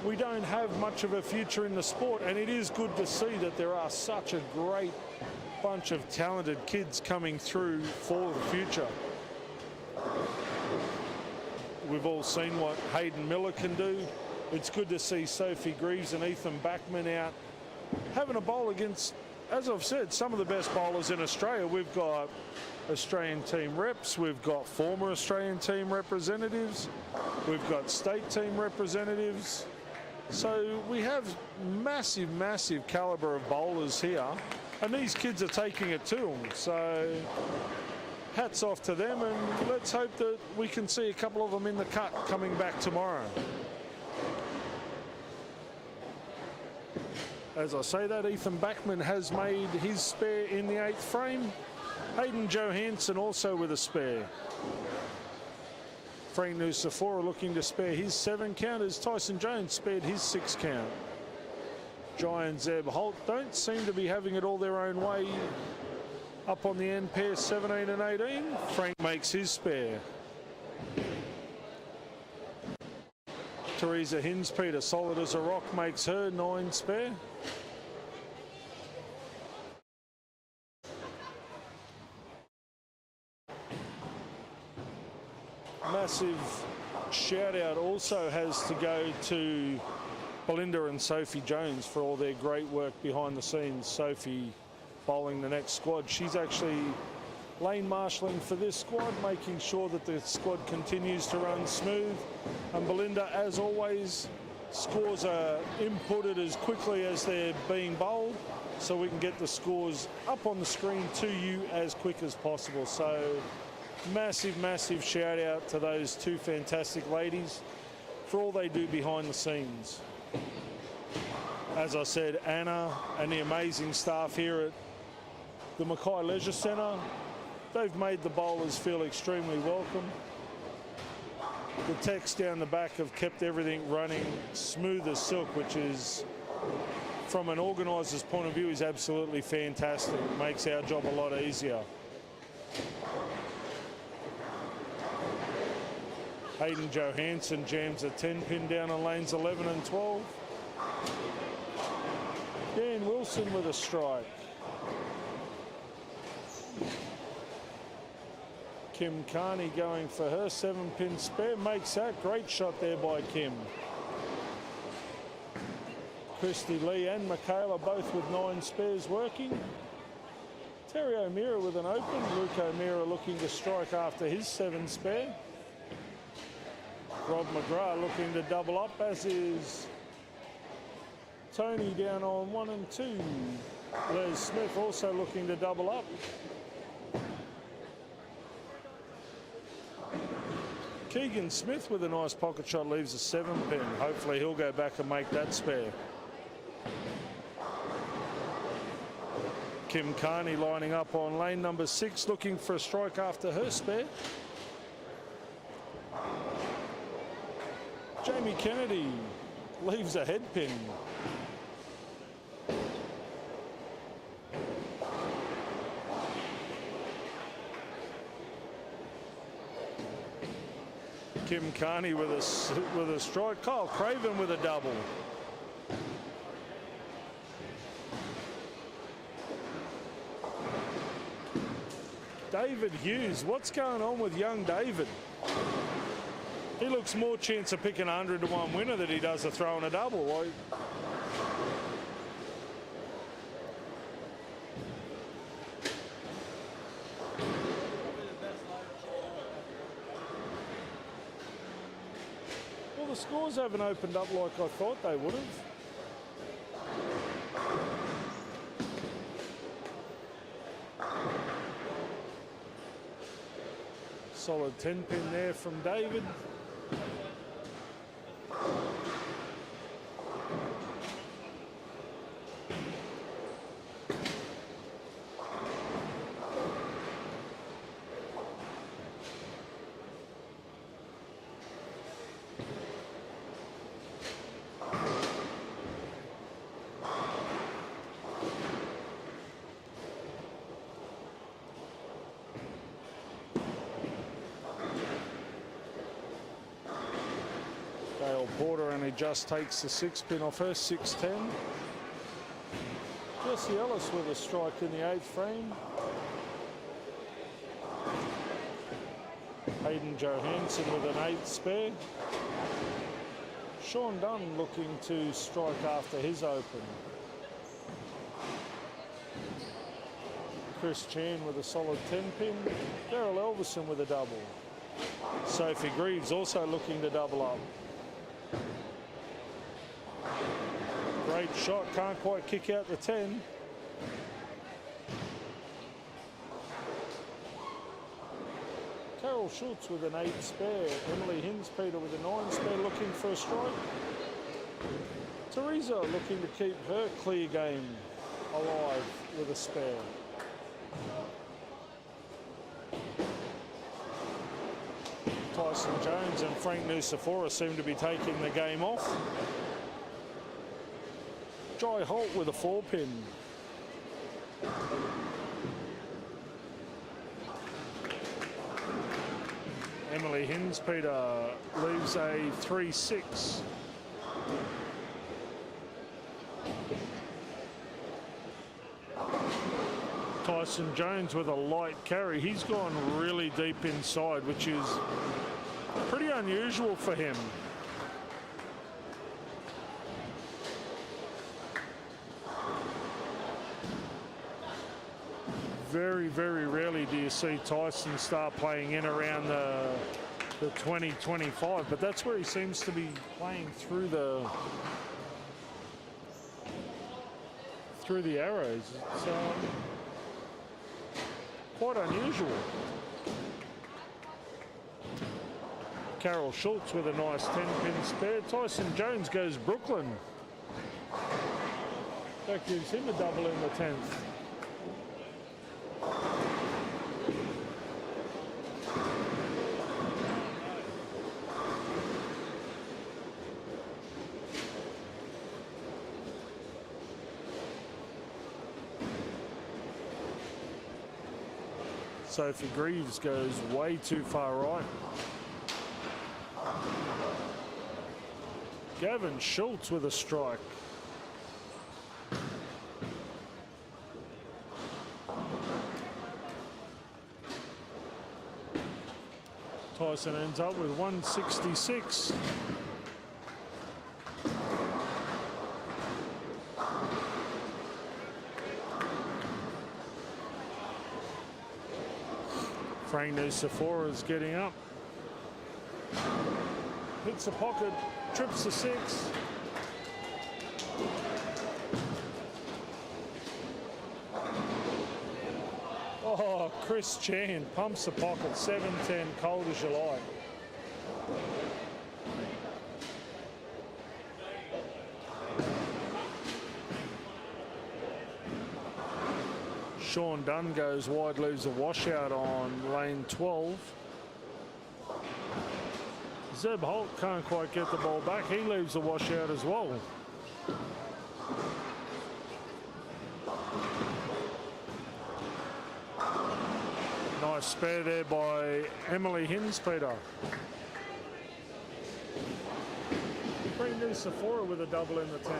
we don't have much of a future in the sport, and it is good to see that there are such a great bunch of talented kids coming through for the future. We've all seen what Hayden Miller can do. It's good to see Sophie Greaves and Ethan Backman out having a bowl against, as I've said, some of the best bowlers in Australia. We've got Australian team reps, we've got former Australian team representatives, we've got state team representatives. So we have massive, massive calibre of bowlers here, and these kids are taking it to them. So hats off to them, and let's hope that we can see a couple of them in the cut coming back tomorrow. As I say that, Ethan Backman has made his spare in the 8th frame. Hayden Johansson also with a spare. Frank Nusafora looking to spare his 7 count as Tyson Jones spared his 6 count. Jai and Zeb Holt don't seem to be having it all their own way up on the end pair 17 and 18. Frank makes his spare. Teresa Hinspeter, solid as a rock, makes her 9 spare. Massive shout out also has to go to Belinda and Sophie Jones for all their great work behind the scenes. Sophie bowling the next squad. She's actually lane marshalling for this squad, making sure that the squad continues to run smooth. And Belinda, as always, scores are inputted as quickly as they're being bowled, so we can get the scores up on the screen to you as quick as possible. So massive, massive shout out to those 2 fantastic ladies for all they do behind the scenes. As I said, Anna and the amazing staff here at the Mackay Leisure Centre, they've made the bowlers feel extremely welcome. The techs down the back have kept everything running smooth as silk, which is, from an organiser's point of view, is absolutely fantastic. It makes our job a lot easier. Hayden Johansson jams a 10-pin down on lanes 11 and 12. Dan Wilson with a strike. Kim Carney going for her 7-pin spare, makes that. Great shot there by Kim. Christy Lee and Michaela both with 9 spares working. Terry O'Meara with an open. Luke O'Meara looking to strike after his 7 spare. Rob McGrath looking to double up, as is Tony down on 1 and 2. Les Smith also looking to double up. Keegan Smith with a nice pocket shot leaves a 7-pin. Hopefully he'll go back and make that spare. Kim Carney lining up on lane number 6, looking for a strike after her spare. Jamie Kennedy leaves a head pin. Kim Carney with a strike. Kyle Craven with a double. David Hughes, what's going on with young David? He looks more chance of picking 100 to 1 winner than he does of throwing a double. Well, the scores haven't opened up like I thought they would have. Solid 10-pin there from David. Porter only just takes the 6-pin off her 6-10. Jesse Ellis with a strike in the 8th frame. Hayden Johansson with an 8th spare. Sean Dunn looking to strike after his open. Chris Chan with a solid 10-pin. Daryl Elvison with a double. Sophie Greaves also looking to double up. Great shot, can't quite kick out the 10. Carol Schultz with an 8 spare. Emily Hinspeter with a 9 spare looking for a strike. Teresa looking to keep her clear game alive with a spare. Tyson Jones and Frank Nusafora seem to be taking the game off. Jai Holt with a 4-pin. Emily Hinspeter leaves a 3-6. Tyson Jones with a light carry. He's gone really deep inside, which is pretty unusual for him. Very, very rarely do you see Tyson start playing in around the 20-25, but that's where he seems to be playing through the arrows. It's quite unusual. Carol Schultz with a nice 10-pin spare. Tyson Jones goes Brooklyn. That gives him a double in the 10th. Sophie Greaves goes way too far right. Gavin Schultz with a strike. Tyson ends up with 166. Frank Nusafora is getting up. Hits the pocket, trips the 6. Oh, Chris Chan pumps the pocket, 7-10, cold as you like. Sean Dunn goes wide, leaves a washout on lane 12. Zeb Holt can't quite get the ball back. He leaves a washout as well. Nice spare there by Emily Hinspeter. Bring in Sephora with a double in the 10.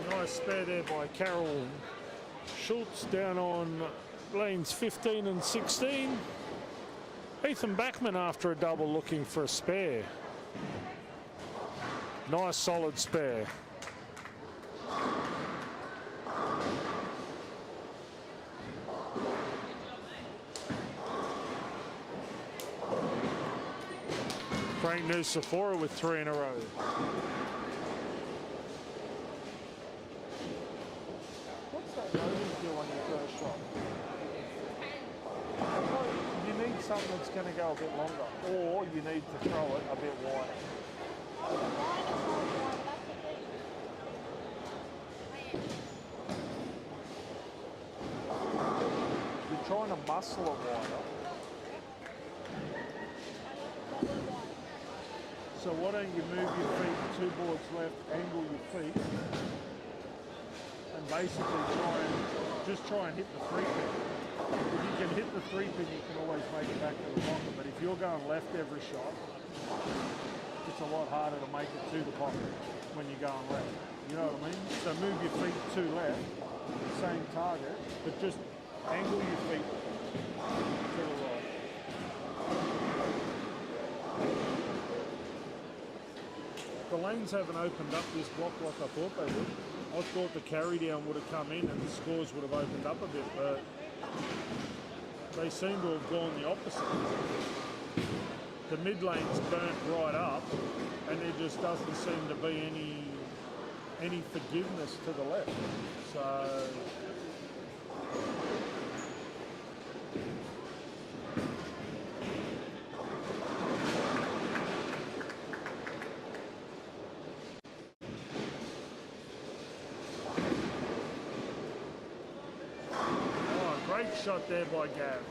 Nice spare there by Carol Schultz down on lanes 15 and 16. Ethan Backman after a double looking for a spare. Nice solid spare. Frank Nusafora with 3 in a row. Something that's going to go a bit longer, or you need to throw it a bit wider. You're trying to muscle it wider. So why don't you move your feet 2 boards left, angle your feet, and basically try and hit the 3-pin. If you can hit the 3-pin, you can always make it back to the pocket. But if you're going left every shot, it's a lot harder to make it to the pocket when you're going left. You know what I mean? So move your feet to left, same target, but just angle your feet to the right. The lanes haven't opened up this block like I thought they would. I thought the carry down would have come in and the scores would have opened up a bit, but they seem to have gone the opposite. The mid lane's burnt right up, and there just doesn't seem to be any forgiveness to the left. So great shot there by Gav.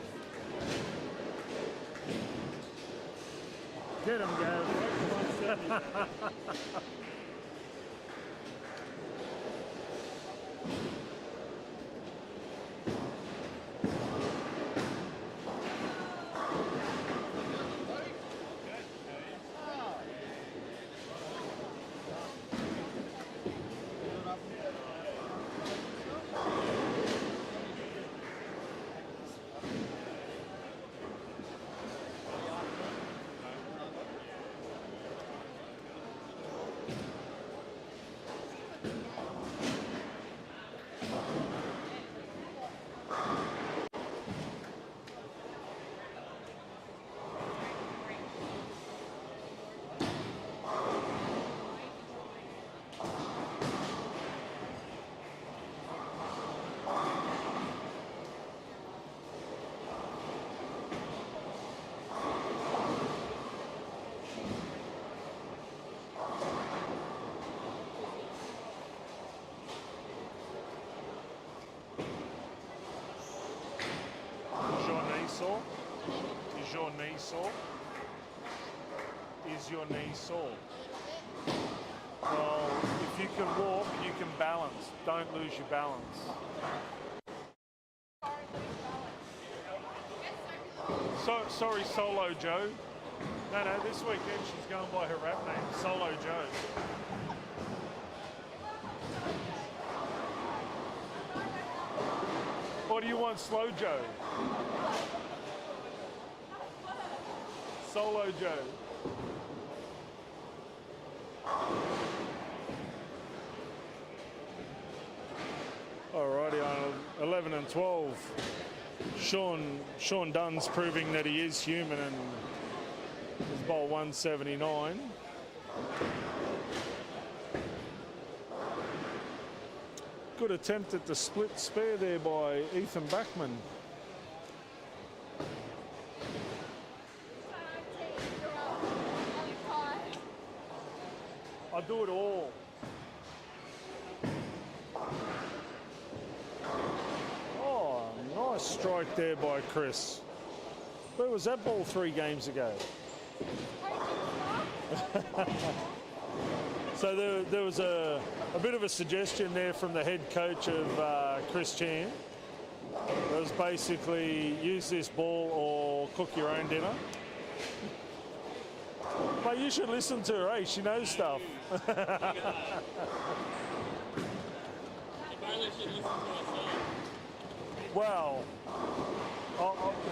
Get him, Gav. Is your knee sore? Is your knee sore? Well, if you can walk, you can balance. Don't lose your balance. Sorry, Solo Joe. No, this weekend she's going by her rap name, Solo Joe. Or do you want Slow Joe? Solo Joe. Alrighty, on 11 and 12. Sean Dunn's proving that he is human and is bowled 179. Good attempt at the split spare there by Ethan Backman. I do it all. Oh, nice strike there by Chris. Where was that ball 3 games ago? So there was a bit of a suggestion there from the head coach of Chris Chan. It was basically use this ball or cook your own dinner. But you should listen to her, eh? She knows stuff.
If only she listened to herself.
Well,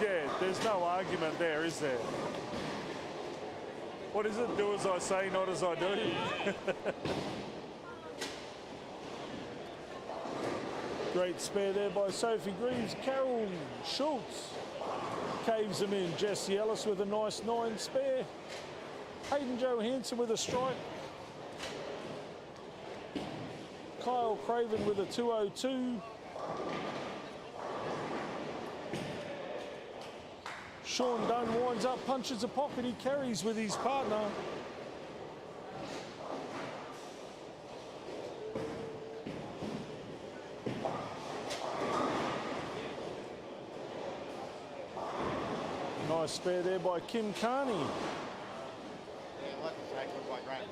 yeah, there's no argument there, is there? What is it? Do as I say, not as I do. Great spare there by Sophie Greaves. Carol Schultz caves him in. Jesse Ellis with a nice 9 spare. Hayden Johansson with a strike. Kyle Craven with a 202. Sean Dunn winds up, punches a pocket, he carries with his partner. Nice spare there by Kim Carney.
Wasn't that good by Grant.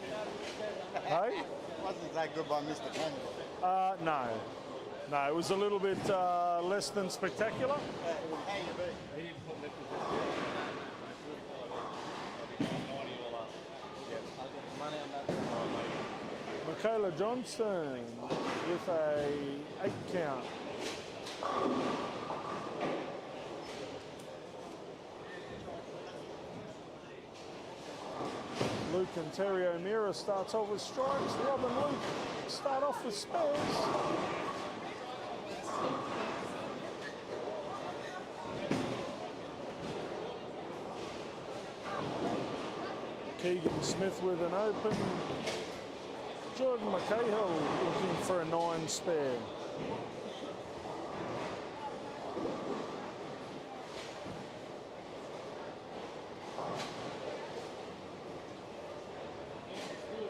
Hey?
Wasn't that good by Mr. Cameron?
No. No, it was a little bit less than spectacular.
How you be?
Michaela Johnston with a 8 count. Luke and Terry O'Meara starts off with strikes. Rob and Luke start off with spares. Keegan Smith with an open. Jordan McCahill looking for a 9 spare.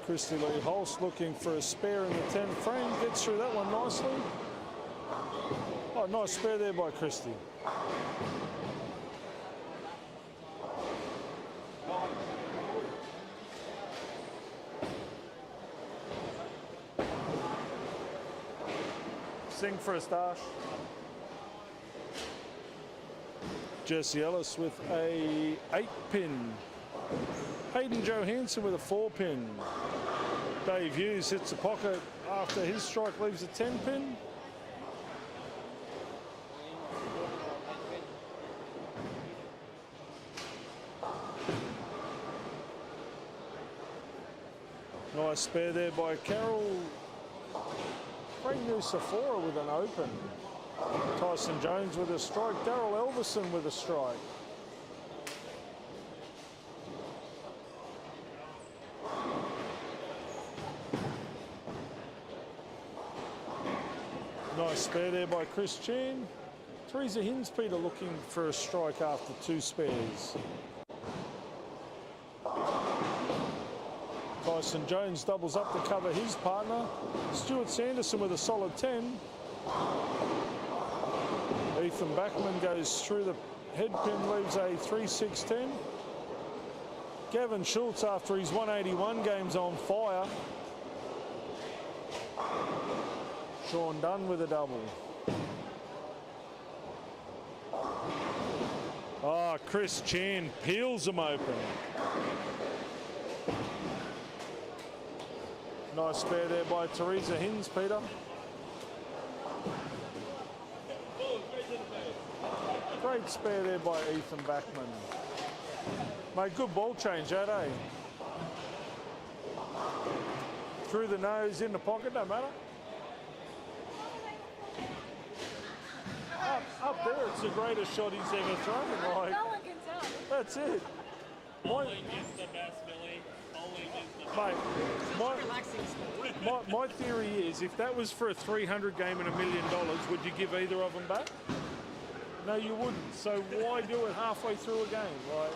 Christy Lee Holst looking for a spare in the 10 frame. Gets through that one nicely. Oh, nice spare there by Christy. Sing for a stash. Jesse Ellis with a 8 pin. Hayden Johansson with a 4 pin. Dave Hughes hits the pocket after his strike leaves a 10 pin. Nice spare there by Carol. Frank Nusafora with an open. Tyson Jones with a strike. Daryl Elverson with a strike. Nice spare there by Chris Chan. Teresa Hinspeter looking for a strike after 2 spares. Tyson Jones doubles up to cover his partner. Stuart Sanderson with a solid 10. Ethan Backman goes through the head pin, leaves a 3-6-10. Gavin Schultz, after his 181 games, on fire. Sean Dunn with a double. Oh, Chris Chan peels them open. Nice spare there by Teresa Hinspeter. Great spare there by Ethan Backman. Mate, good ball change that, eh? Through the nose, in the pocket, no matter. Up there, it's the greatest shot he's ever thrown. Like,
No one can tell.
that's it.
Bowling is the best, Billy. Bowling is the best.
Mate, my theory is, if that was for a 300 game and $1 million, would you give either of them back? No, you wouldn't. So why do it halfway through a game, right?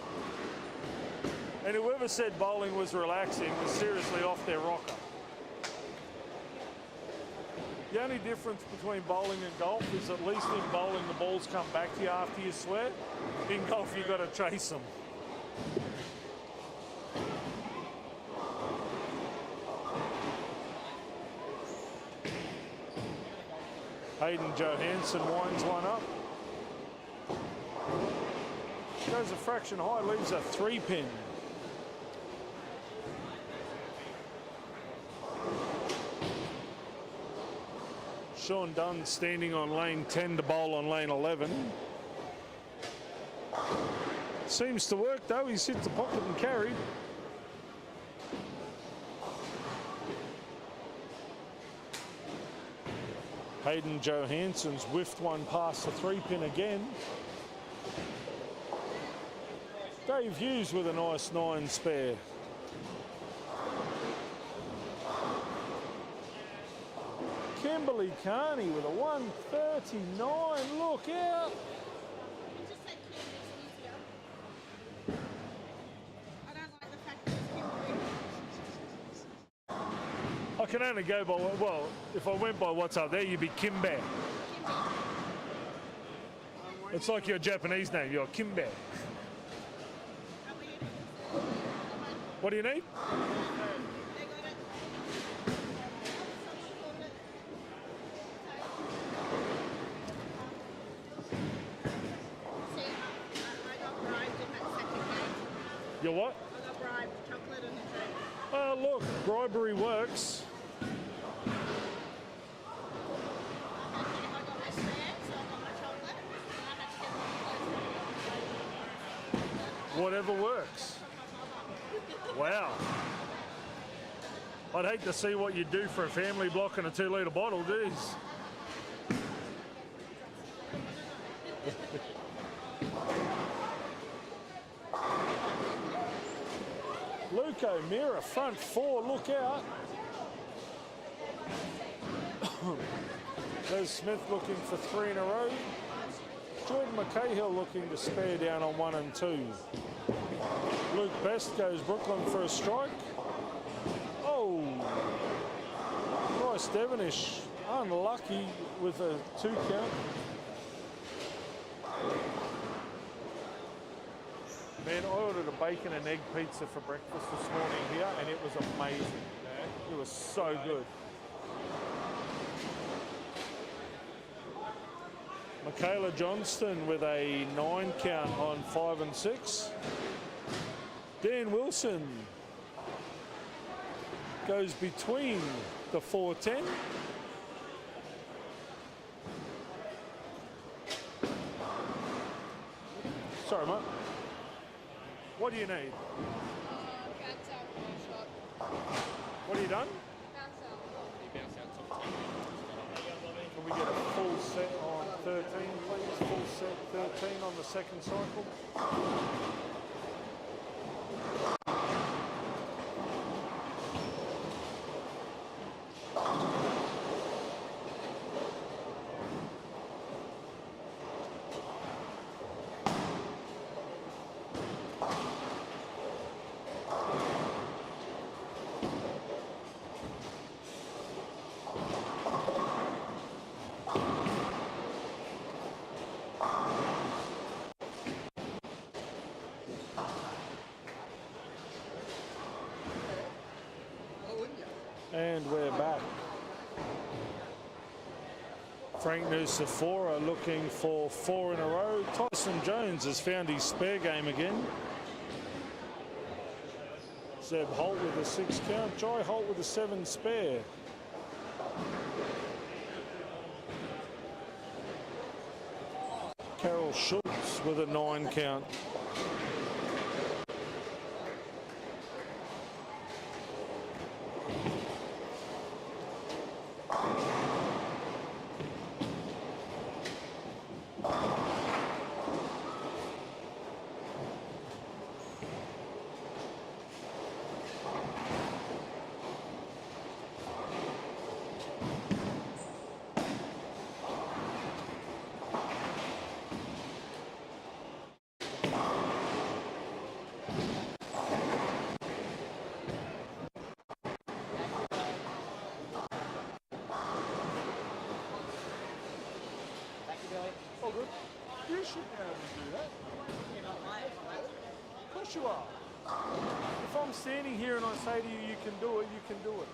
And whoever said bowling was relaxing was seriously off their rocker. The only difference between bowling and golf is, at least in bowling the balls come back to you after you swear. In golf you got to chase them. Hayden Johansson winds one up. Goes a fraction high, leaves a 3 pin. Sean Dunn standing on lane 10 to bowl on lane 11. Seems to work though, he's hit the pocket and carried. Hayden Johansson's whiffed one past the 3 pin again. Dave Hughes with a nice 9 spare. Kimberly Carney with a 139. Look out.
Just say Kim, it's easier. I don't like the fact that it's Kimberly.
I can only go by, well, if I went by what's up there, you'd be Kimbe. It's like your Japanese name, you're Kimbe. What do you need?
They got it. See, I got bribed in that second game.
Your what?
I got bribed, chocolate and a drink.
Oh, look, bribery works.
But
Whatever works. Wow. I'd hate to see what you do for a family block and a 2-litre bottle, geez. Luke O'Meara, front 4, look out. Des Smith looking for 3 in a row. Jordan Mackay looking to spare down on 1 and 2. Luke Best goes Brooklyn for a strike. Oh, Bryce Devonish unlucky with a 2 count. Man, I ordered a bacon and egg pizza for breakfast this morning here, and it was amazing. It was so good. Michaela Johnston with a 9 count on 5 and 6. Dan Wilson goes between the 4-10. Sorry, mate. What do you need? What have you done? Can we get a full set on 13, please? Full set 13 on the second cycle. And we're back. Frank Nusafora looking for 4 in a row. Tyson Jones has found his spare game again. Zeb Holt with a 6 count. Jai Holt with a 7 spare. Carol Schultz with a 9 count. Oh, good. You should be able to do that. Of course you are. If I'm standing here and I say to you, you can do it, you can do it.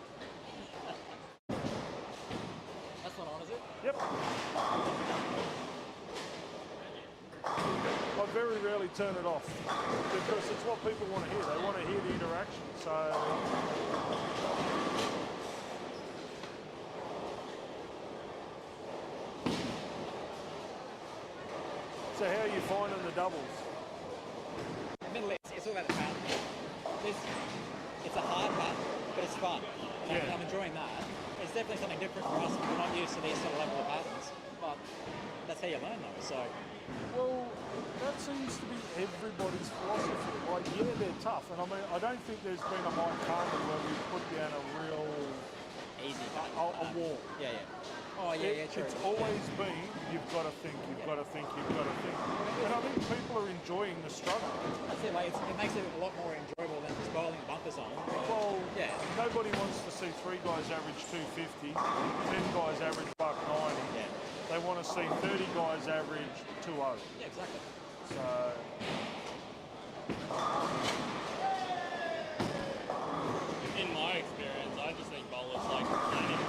That's not on, is it?
Yep. I very rarely turn it off because it's what people want to hear. They want to hear the interaction. So how are you finding the doubles?
Admittedly, it's all about the pattern. It's a hard pattern, but it's fun. And I'm enjoying that. It's definitely something different for us. We're not used to these sort of level of patterns, but that's how you learn though. So,
well, that seems to be everybody's philosophy. Like, yeah, they're tough, and I mean, I don't think there's been a Mike Carter where we put down a real
easy
a wall.
Yeah. Oh, yeah, true.
It's always been, you've got to think, you've got to think, you've got to think. And I think people are enjoying the struggle.
That's it, like, it makes it a lot more enjoyable than just bowling bumpers on.
Well,
yeah.
Nobody wants to see 3 guys average 250, 10 guys average $1.90.
Yeah.
They want to see 30 guys average 2.0.
Yeah, exactly.
So...
In my experience, I just think bowlers like planning.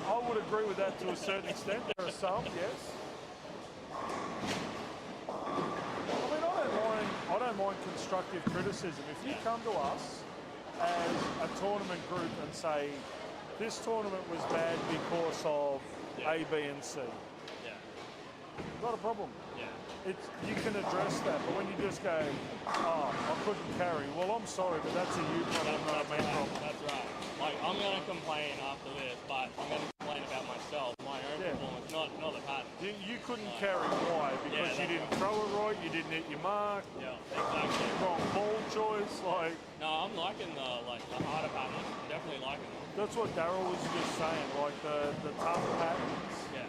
I would agree with that to a certain extent. There are some, yes. I mean, I don't mind constructive criticism. If you come to us as a tournament group and say, this tournament was bad because of A, B, and C.
Yeah.
Not a problem.
Yeah.
you can address that, but when you just go, oh, I couldn't carry. Well, I'm sorry, but that's a you problem, not a me problem.
That's right. Like, I'm going to complain after this, but I'm going to complain about myself, my own performance, not the pattern.
You couldn't carry. Why? Because you didn't throw it right, you didn't hit your mark.
Yeah, exactly.
Wrong ball choice. Like,
no, I'm liking the harder patterns. Definitely liking them.
that's what Daryl was just saying. Like the tough patterns.
Yeah.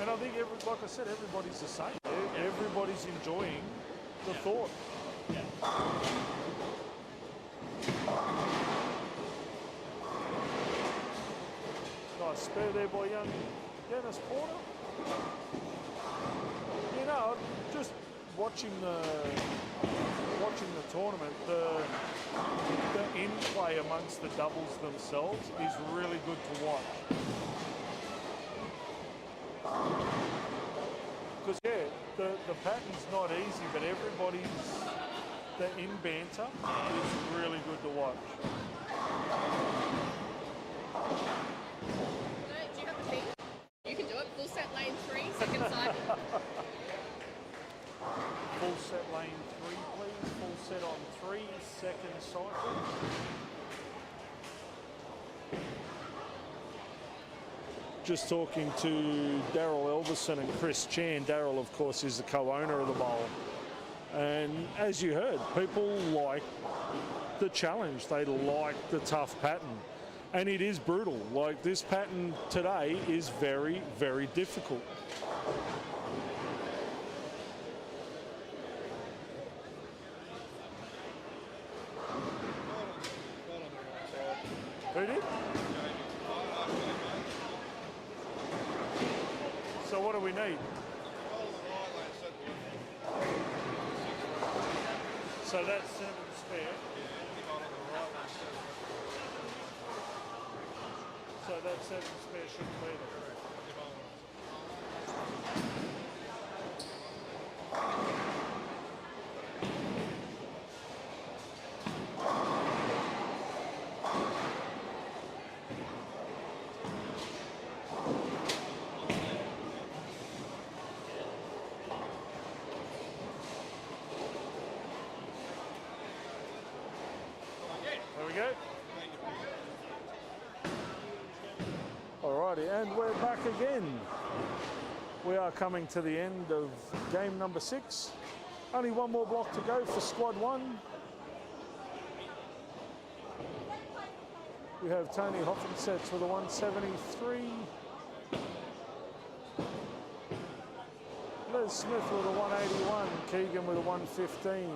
And I think like I said, everybody's the same. Everybody's enjoying the thought.
Yeah.
Nice spare there by young Dennis Porter. You know, just watching the tournament, the in-play amongst the doubles themselves is really good to watch. Because the pattern's not easy, but the in-banter is really good to watch.
Do you have the beat? You can do it. Full set lane 3, second cycle.
Full set lane 3, please. Full set on 3, second cycle. Just talking to Daryl Elverson and Chris Chan. Daryl, of course, is the co-owner of the bowl. And as you heard, people like the challenge. They like the tough pattern. And it is brutal. Like, this pattern today is very, very difficult. Who did? So what do we need? So that's 7 spare. So that 7 spare shouldn't be there. There we go. Alrighty, and we're back again. We are coming to the end of game number 6. Only one more block to go for squad 1. We have Tony Hoffensets with a 173. Les Smith with a 181. Keegan with a 115.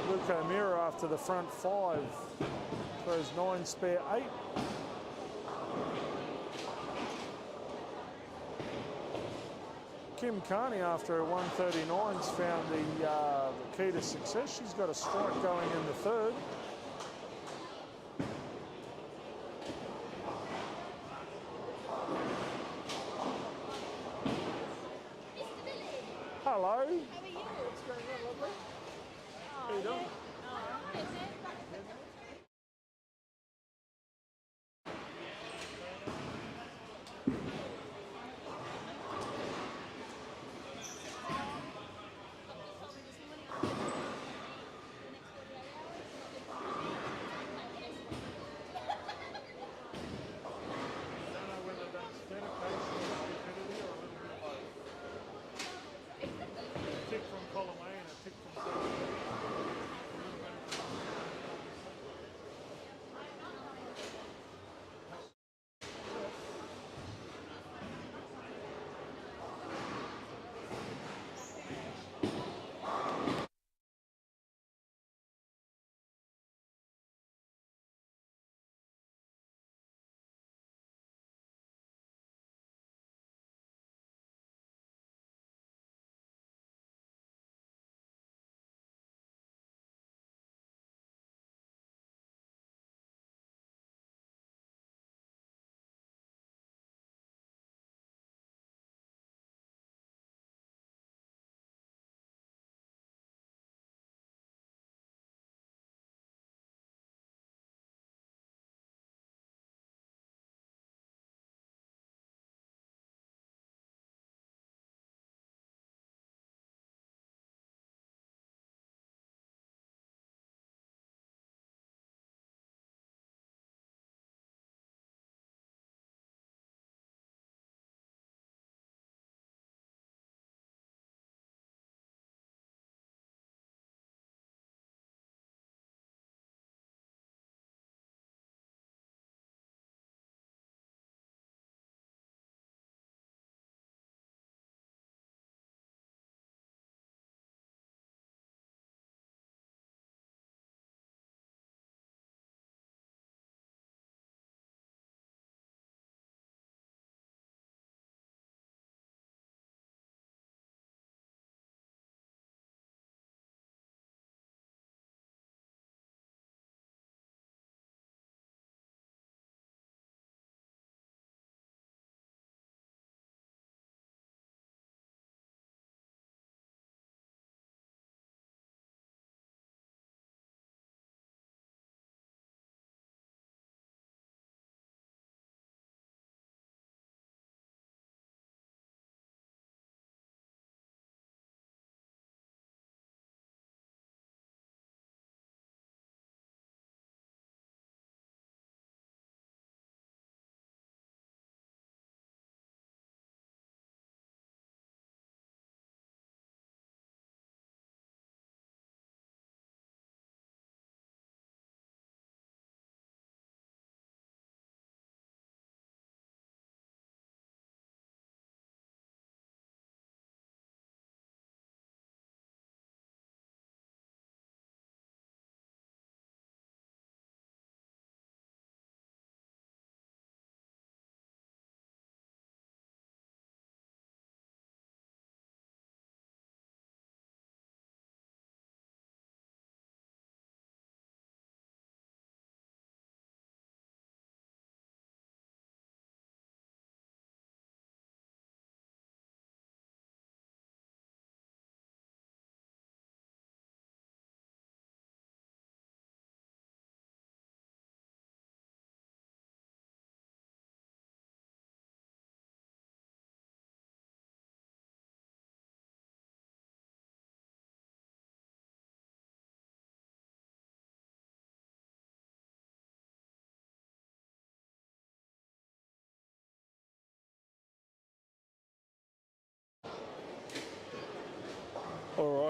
Luke O'Meara after the front 5. Throws 9 spare 8. Kim Carney after her 139's found the key to success. She's got a strike going in the third. Hello.
How are you? It's going on, lovely.
How you doing? Tick from column A and a tick from column B.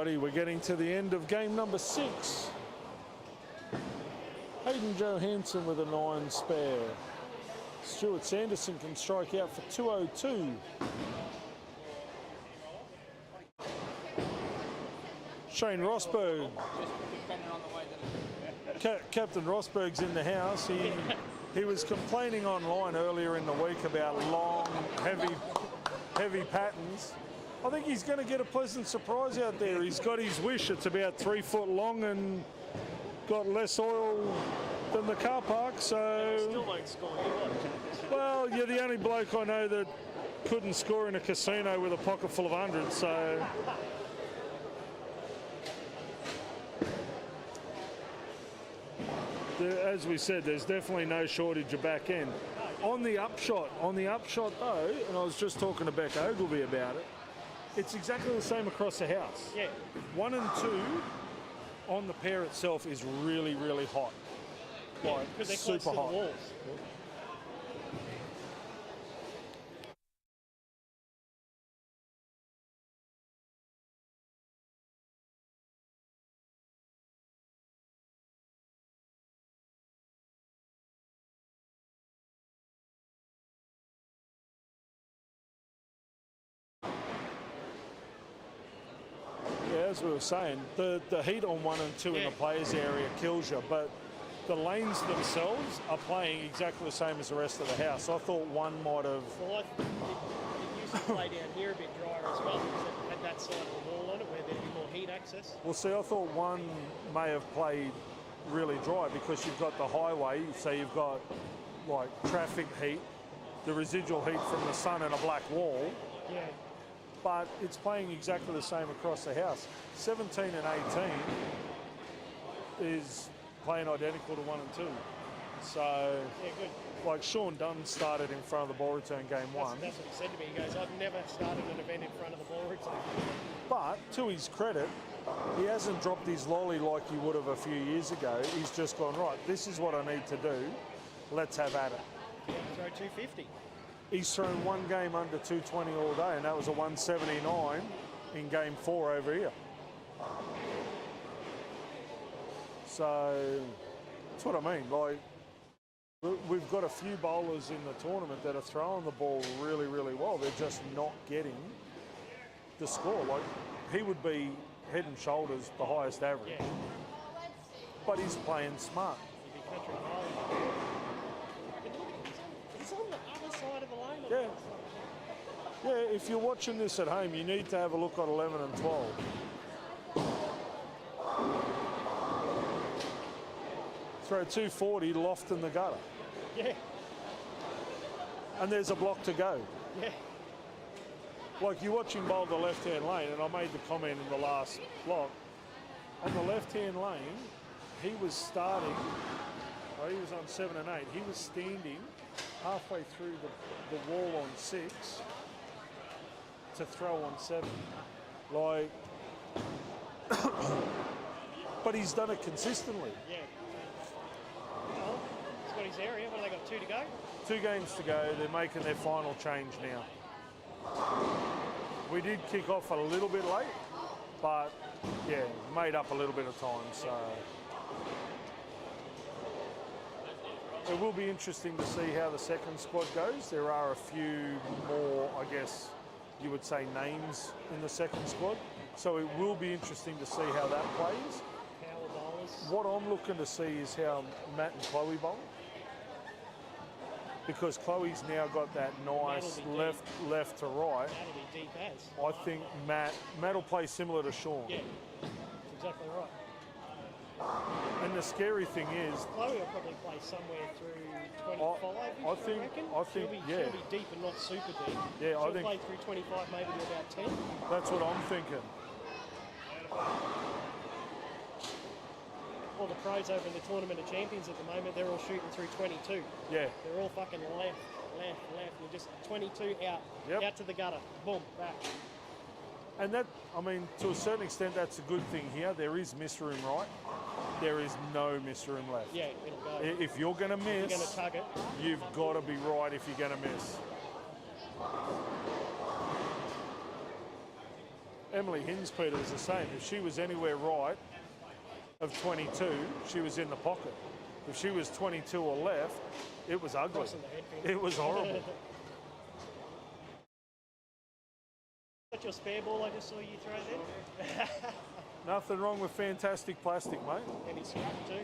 Alrighty, we're getting to the end of game number 6. Hayden Johansson with a 9 spare. Stuart Sanderson can strike out for 202. Shane Rosberg. Captain Rosberg's in the house. He was complaining online earlier in the week about long, heavy patterns. I think he's going to get a pleasant surprise out there. He's got his wish. It's about 3 foot long and got less oil than the car park. So
Still won't score.
well, you're the only bloke I know that couldn't score in a casino with a pocket full of hundreds. So as we said, there's definitely no shortage of back end. On the upshot though, and I was just talking to Beck Ogilvie about it, it's exactly the same across the house.
Yeah.
1 and 2 on the pair itself is really, really hot. Like,
Because they're close
super
to
hot.
the walls.
As we were saying, the heat on 1 and 2 in the players area kills you, but the lanes themselves are playing exactly the same as the rest of the house. I thought 1 might have...
Well, it used to play down here a bit drier as well because it had that side of the wall on it where there'd be more heat access.
Well, see, I thought 1 may have played really dry because you've got the highway, so you've got like traffic heat, the residual heat from the sun and a black wall.
Yeah.
But it's playing exactly the same across the house. 17 and 18 is playing identical to 1 and 2. So,
Yeah, good.
like Sean Dunn started in front of the ball return game 1.
That's what he said to me. He goes, I've never started an event in front of the ball return.
But to his credit, he hasn't dropped his lolly like he would have a few years ago. He's just gone, right, this is what I need to do. Let's have at it.
Yeah, throw 250.
He's thrown 1 game under 220 all day, and that was a 179 in game 4 over here. So that's what I mean. Like, we've got a few bowlers in the tournament that are throwing the ball really, really well. They're just not getting the score. Like, he would be head and shoulders the highest average.
Yeah.
But he's playing smart.
He'd be country bowling. But look, he's on the other side of the lane.
Yeah. Yeah, if you're watching this at home, you need to have a look at 11 and 12. Throw 240, loft in the gutter.
Yeah.
And there's a block to go.
Yeah.
Like, you're watching bowl the left-hand lane, and I made the comment in the last block. On the left-hand lane, he was starting, well, he was on 7 and 8. He was standing halfway through the wall on 6 to throw on 7. Like, but he's done it consistently.
Yeah. Well, he's got his area. What have they got, 2 to go?
2 games to go. They're making their final change now. We did kick off a little bit late, but yeah, made up a little bit of time. So it will be interesting to see how the second squad goes. There are a few more, I guess you would say, names in the second squad. So it will be interesting to see how that plays.
Power bowlers.
What I'm looking to see is how Matt and Chloe bowl. Because Chloe's now got that nice left to right.
That'll be deep as.
I think Matt will play similar to Sean.
Yeah, that's exactly right.
And the scary thing is,
Chloe will probably play somewhere through 25.
I think,
she'll be deep and not super deep.
Yeah,
She'll
I think
play through 25, maybe to about 10.
that's what I'm thinking.
All the pros over in the Tournament of Champions at the moment, they're all shooting through 22.
Yeah.
They're all fucking left. You're just 22 out, out to the gutter, boom, back.
And that, I mean, to a certain extent, that's a good thing here. There is miss room right. There is no miss room left.
Yeah, it'll go.
If you're going to miss,
you're going to tug it.
You've got to be right if you're going to miss. Emily Hins, Peter, was the same. If she was anywhere right of 22, she was in the pocket. If she was 22 or left, it was ugly.
Crossing the head pin.
It was horrible.
Got your spare ball I just saw you throw then?
Nothing wrong with fantastic plastic, mate.
And it's scrap too.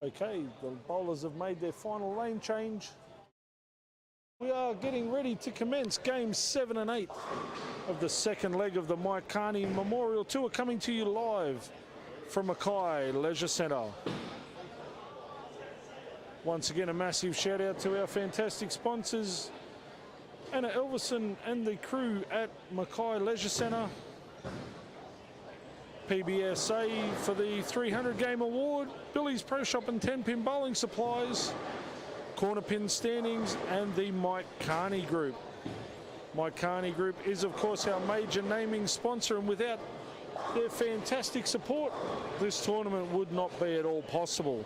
Okay, the bowlers have made their final lane change. We are getting ready to commence games 7 and 8 of the second leg of the Mackay Memorial Tour, coming to you live from Mackay Leisure Centre. Once again, a massive shout out to our fantastic sponsors, Anna Elverson and the crew at Mackay Leisure Centre. PBSA for the 300 game award, Billy's Pro Shop and 10-pin bowling supplies, corner pin standings, and the Mike Carney Group. Mike Carney Group is, of course, our major naming sponsor, and without their fantastic support, this tournament would not be at all possible.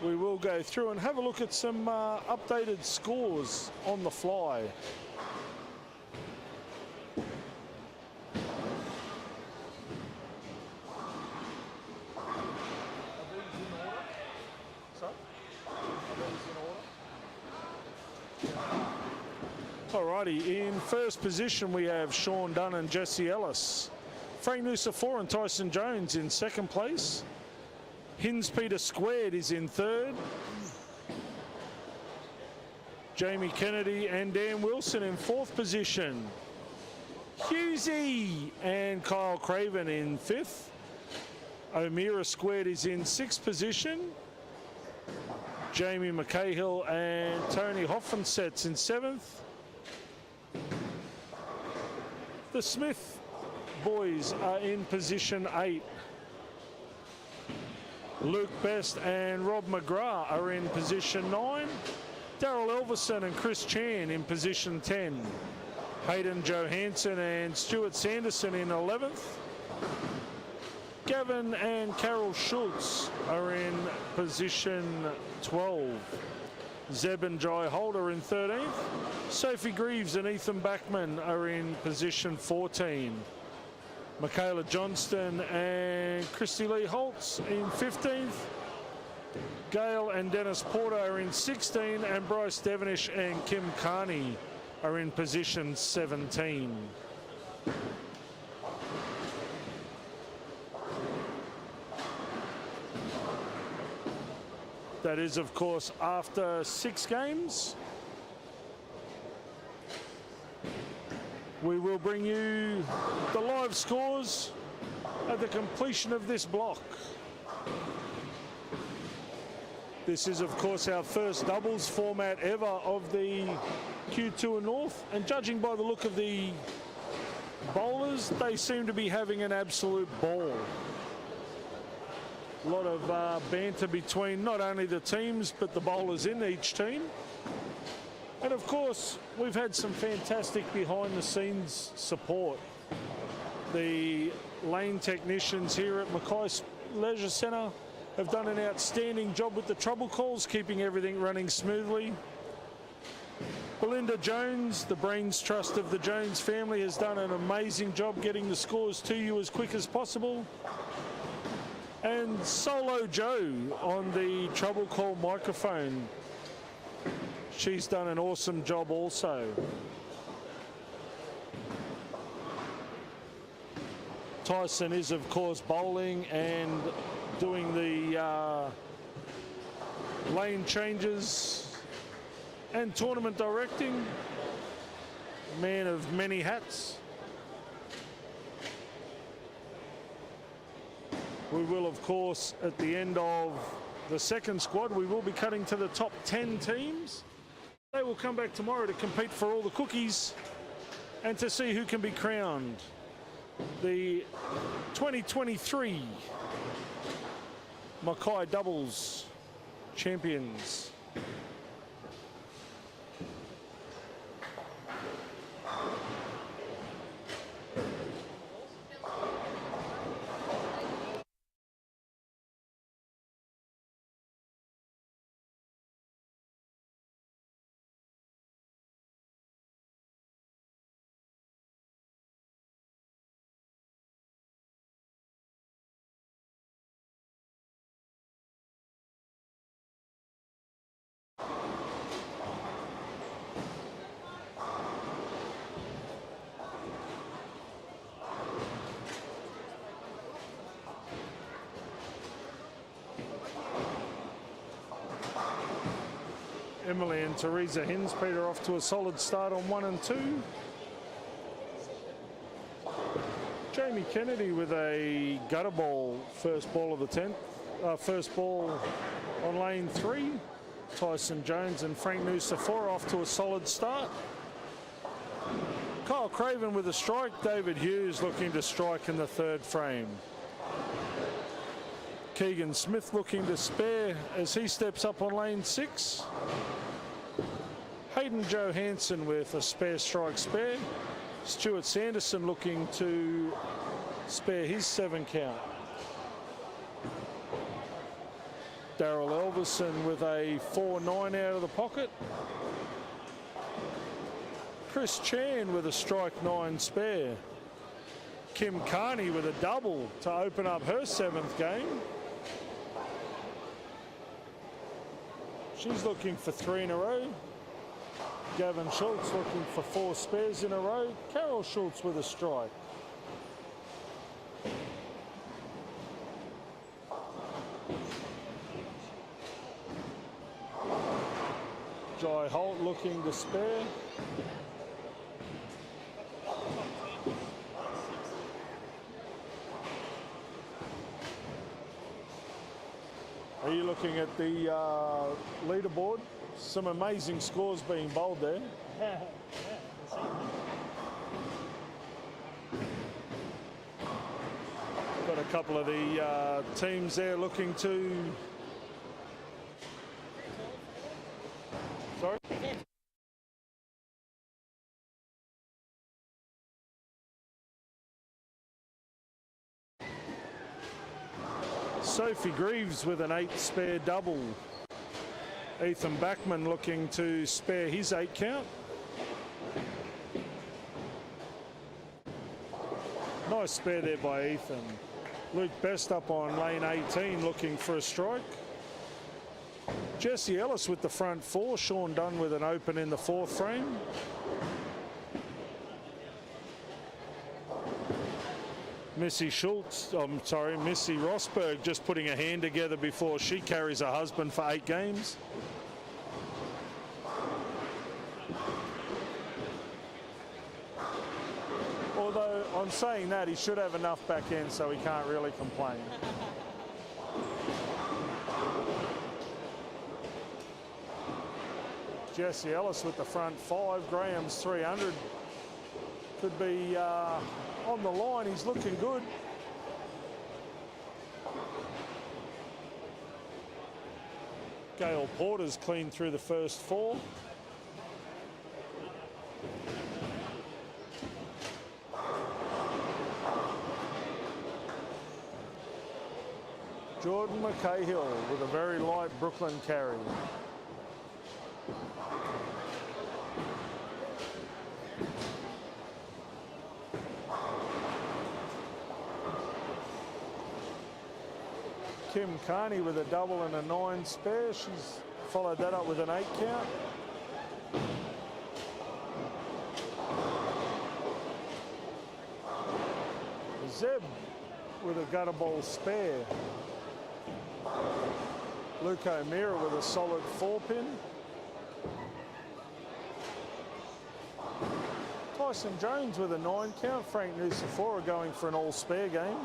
We will go through and have a look at some updated scores on the fly. Alrighty, in first position we have Sean Dunn and Jesse Ellis. Frank Noosa 4 and Tyson Jones in second place. Hins Peter Squared is in third. Jamie Kennedy and Dan Wilson in fourth position. Husey and Kyle Craven in fifth. O'Meara Squared is in sixth position. Jamie McCahill and Tony Hoffensets in seventh. The Smith boys are in position 8. Luke Best and Rob McGrath are in position 9. Daryl Elverson and Chris Chan in position 10. Hayden Johansson and Stuart Sanderson in 11th. Gavin and Carol Schultz are in position 12. Zeb and Jai Holder in 13th. Sophie Greaves and Ethan Backman are in position 14. Michaela Johnston and Christy Lee Holtz in 15th. Gail and Dennis Porter are in 16, and Bryce Devonish and Kim Carney are in position 17. That is, of course, after 6 games. We will bring you the live scores at the completion of this block. This is, of course, our first doubles format ever of the Q2 North, and judging by the look of the bowlers, they seem to be having an absolute ball. A lot of banter between not only the teams but the bowlers in each team. And of course, we've had some fantastic behind the scenes support. The lane technicians here at Mackay Leisure Centre have done an outstanding job with the trouble calls, keeping everything running smoothly. Belinda Jones, the brains trust of the Jones family, has done an amazing job getting the scores to you as quick as possible. And Solo Joe on the trouble call microphone. She's done an awesome job also. Tyson is, of course, bowling and doing the lane changes and tournament directing. Man of many hats. We will, of course, at the end of the second squad, we will be cutting to the top 10 teams. They will come back tomorrow to compete for all the cookies and to see who can be crowned the 2023 Mackay Doubles champions. Emily and Teresa Hinspeter off to a solid start on 1 and 2. Jamie Kennedy with a gutter ball, first ball of the 10th. First ball on lane 3. Tyson Jones and Frank Nucifora off to a solid start. Kyle Craven with a strike. David Hughes looking to strike in the 3rd frame. Keegan Smith looking to spare as he steps up on lane 6. Hayden Johansson with a spare strike spare. Stuart Sanderson looking to spare his 7 count. Daryl Elverson with a 4-9 out of the pocket. Chris Chan with a strike 9 spare. Kim Carney with a double to open up her 7th game. She's looking for 3 in a row. Gavin Schultz looking for 4 spares in a row. Carol Schultz with a strike. Jai Holt looking to spare. Are you looking at the leaderboard? Some amazing scores being bowled there. Got a couple of the teams there looking to... Sorry? Sophie Greaves with an 8 spare double. Ethan Backman looking to spare his 8 count. Nice spare there by Ethan. Luke Best up on lane 18 looking for a strike. Jesse Ellis with the front 4. Sean Dunn with an open in the 4th frame. Missy Rosberg just putting a hand together before she carries her husband for 8 games. Although I'm saying that, he should have enough back end so he can't really complain. Jesse Ellis with the front 5. Graham's 300 could be on the line. He's looking good. Gail Porter's clean through the first 4. Jordan McCahill with a very light Brooklyn carry. Kim Carney with a double and a 9 spare. She's followed that up with an 8 count. Zeb with a gutter ball spare. Luke O'Meara with a solid 4-pin. Tyson Jones with a 9 count. Frank Nucifora going for an all-spare game.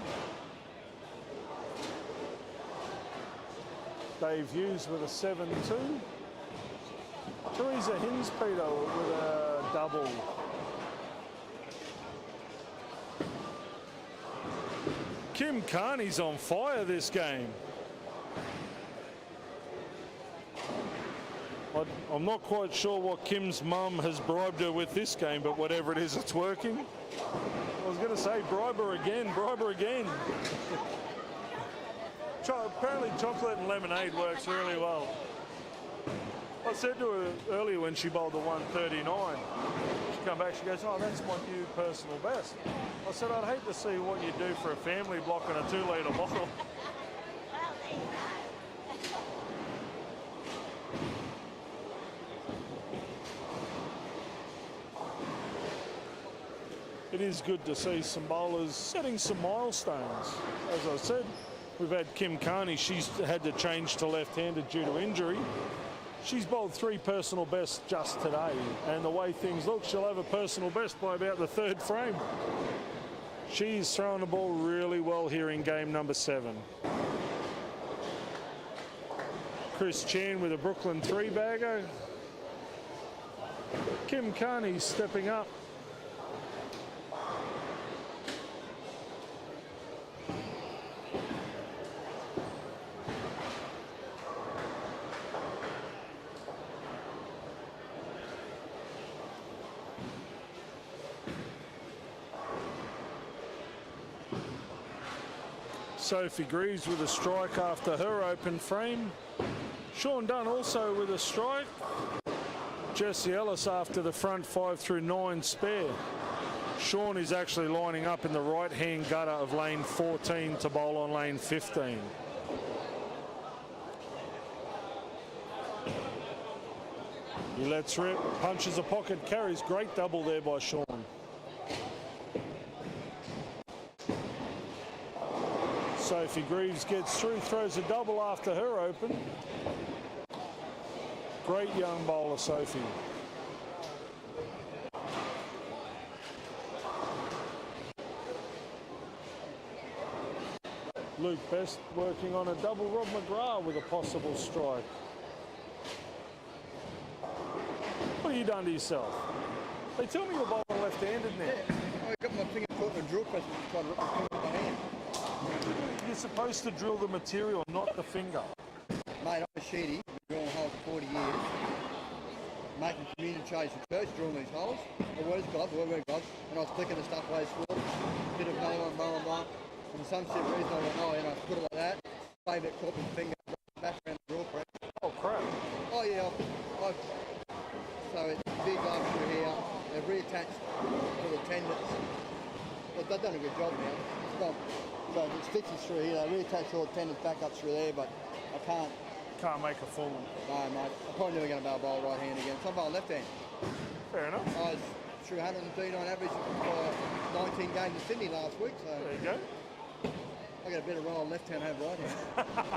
Dave Hughes with a 7-2. Teresa Hinspeter with a double. Kim Carney's on fire this game. I'm not quite sure what Kim's mum has bribed her with this game, but whatever it is, it's working. I was going to say, bribe her again, bribe her again. Apparently chocolate and lemonade works really well. I said to her earlier when she bowled the 139, she come back, she goes, oh, that's my new personal best. I said, I'd hate to see what you do for a family block in a 2-litre bottle. It is good to see some bowlers setting some milestones. As I said, we've had Kim Carney, she's had to change to left-handed due to injury. She's bowled 3 personal bests just today, and the way things look, she'll have a personal best by about the 3rd frame. She's throwing the ball really well here in game number 7. Chris Chan with a Brooklyn 3-bagger. Kim Carney stepping up. Sophie Greaves with a strike after her open frame. Sean Dunn also with a strike. Jesse Ellis after the front 5 through 9 spare. Sean is actually lining up in the right-hand gutter of lane 14 to bowl on lane 15. He lets rip, punches a pocket, carries. Great double there by Sean. Sophie Greaves gets through, throws a double after her open. Great young bowler, Sophie. Luke Best working on a double. Rob McGrath with a possible strike. What have you done to yourself? They tell me you're bowling left-handed now.
Yeah, I got my finger caught in a drill press and tried to rip my finger with my hand.
You're supposed to drill the material, not the finger.
Mate, I'm a sheedy, been drilling holes for 40 years. Making communion chase for church, drilling these holes. The word is God, the word of God. And I was clicking the stuff away slow. Bit of no one, blah, blah, blah. And for some shit reason I went, oh, and I put it like that. Favourite caught my finger, back around the drill press.
Oh, crap.
Oh, yeah. So it's big up through here. They've reattached all the tendons. But they've done a good job now. It's gone. So it stitches through here. They reattach all the tendons back up through there, but I can't.
Can't make a full.
No, mate. I'm probably never going to be able to bowl right hand again. So I'm bowling left hand.
Fair enough.
I was through 130 on average for 19 games in Sydney last week. So
there you go.
I got a better run on left hand over right hand.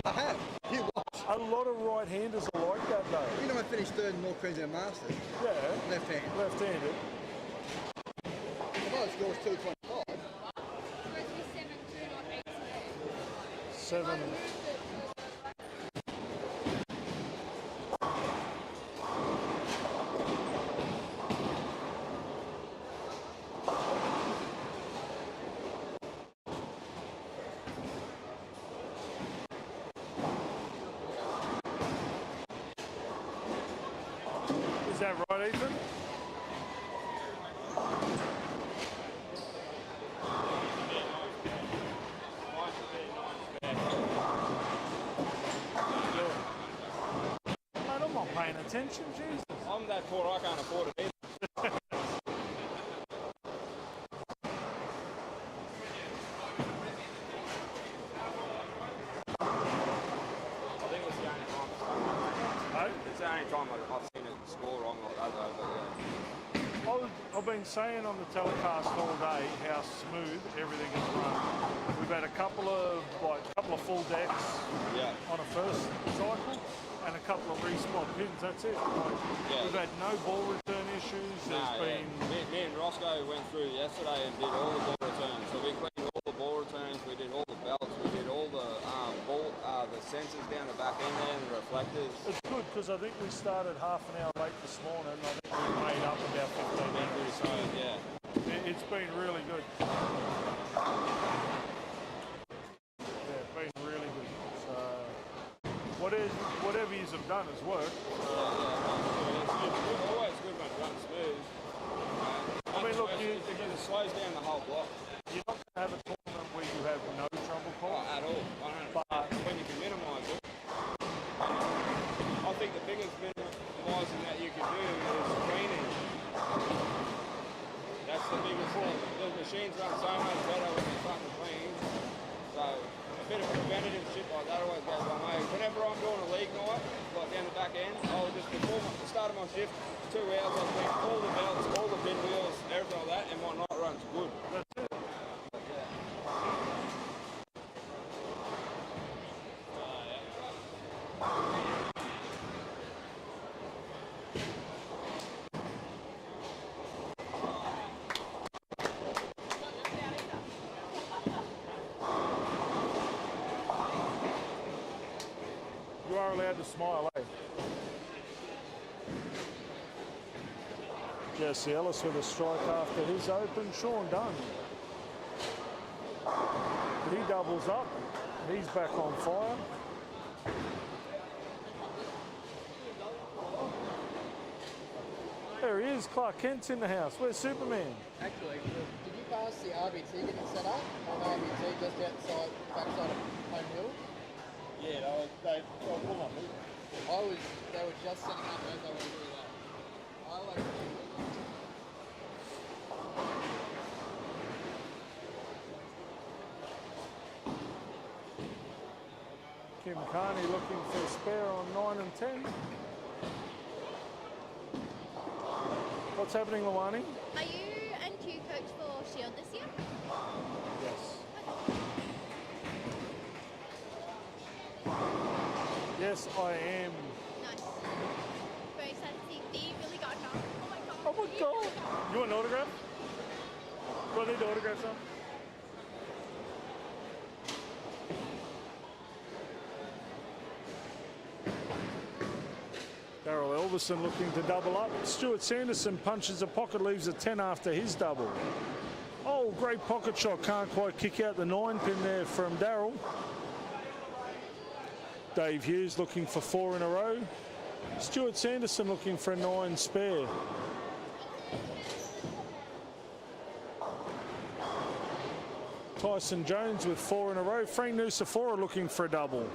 I have. You watch.
A lot of right-handers are like that, though.
You know, I finished 3rd in North Queensland Masters.
Yeah.
Left hand.
Left-handed.
The lowest score was 225.
7. Is that right, Ethan? Mate, I'm not paying attention, Jesus.
I'm that poor, I can't afford it either. I think it's the only time it's the only time I've seen it score wrong like that though, but yeah.
I've been saying on the telecast all day how smooth everything is run. We've had a couple of full decks on a first cycle and a couple of respawn pins. That's it. We've had no ball return issues.
Me and Roscoe went through yesterday and did all the ball returns. So we cleaned all the ball returns. We did all the belts. We did all the the sensors down the back end there and the reflectors.
It's good because I think we started half an hour late this morning. I think we made up about 15 minutes.
So yeah,
it's been really good. Yeah, it's been really good. So whatever you have done has worked.
It's always good when it runs smooth.
I mean, look,
because it slows down the whole block.
You're not going to have a tournament where you have no trouble calls.
At all. But when you can minimise it, I think the biggest minimising that you can do is cleaning. That's the biggest thing. The machines run so much better when you fucking clean. So a bit of preventative shit like that always goes a long way. Whenever I'm doing a league night, like down the back end, I'll just before the start of my shift, 2 hours, I'll clean all the belts, all the pinwheels, everything like that, and my night run's good.
That's it. had to smile, eh? Jesse Ellis with a strike after his open. Sean Dunn. He doubles up. He's back on fire. There he is. Clark Kent's in the house. Where's Superman?
Actually, did you pass the RBT getting set up on the RBT just outside, backside of Home Hill?
Yeah, they were pulling on me.
They were just setting up as I went through that. I like
Kim Carney looking for a spare on 9 and 10. What's happening, Luani?
Are you and Q coach for Shield this year?
Yes. Yes, I am.
Nice. Very excited to see the Billy Gardner. Oh my god.
Oh my god. You want an autograph? Do I need to autograph some? Darryl Elverson looking to double up. Stuart Sanderson punches a pocket, leaves a 10 after his double. Oh, great pocket shot. Can't quite kick out the 9 pin there from Darryl. Dave Hughes looking for 4 in a row. Stuart Sanderson looking for a 9 spare. Tyson Jones with 4 in a row. Frank Nusafora looking for a double.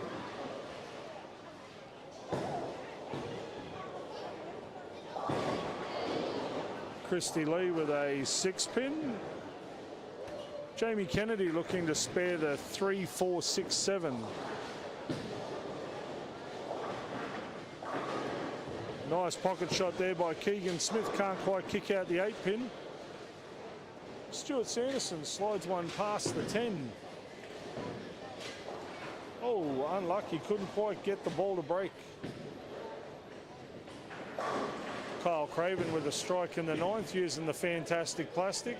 Christy Lee with a 6 pin. Jamie Kennedy looking to spare the 3, 4, 6, 7. Nice pocket shot there by Keegan Smith. Can't quite kick out the 8 pin. Stuart Sanderson slides one past the 10. Oh, unlucky. Couldn't quite get the ball to break. Kyle Craven with a strike in the 9th using the fantastic plastic.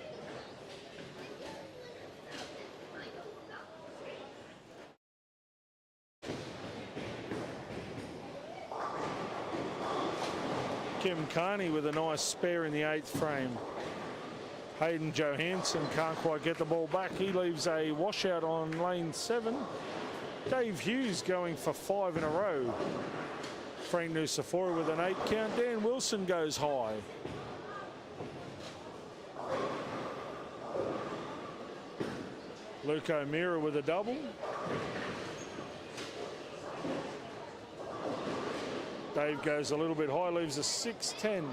Kim Carney with a nice spare in the 8th frame. Hayden Johansson can't quite get the ball back. He leaves a washout on lane 7. Dave Hughes going for 5 in a row. Frank Nusafora with an 8 count. Dan Wilson goes high. Luke O'Meara with a double. Dave goes a little bit high, leaves a 6-10.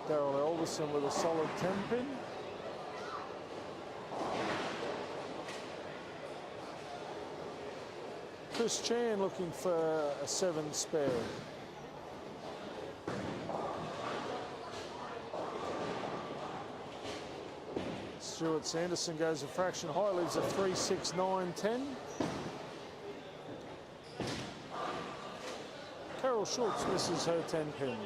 Darryl Elverson with a solid 10 pin. Chris Chan looking for a 7 spare. Stuart Sanderson goes a fraction high, leaves a 3, 6, 9, 10. Carol Schultz misses her 10 pin.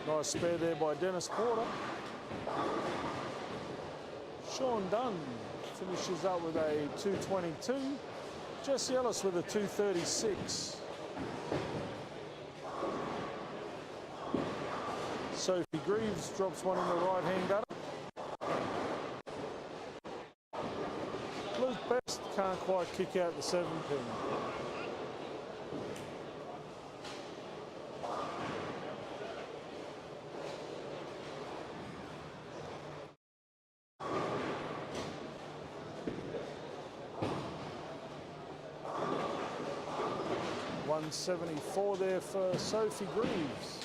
Nice spare there by Dennis Porter. Sean Dunn finishes up with a 222. Jesse Ellis with a 236. Sophie Greaves drops one in the right-hand gutter. Luke Best can't quite kick out the 7 pin. $174 there for Sophie Greaves.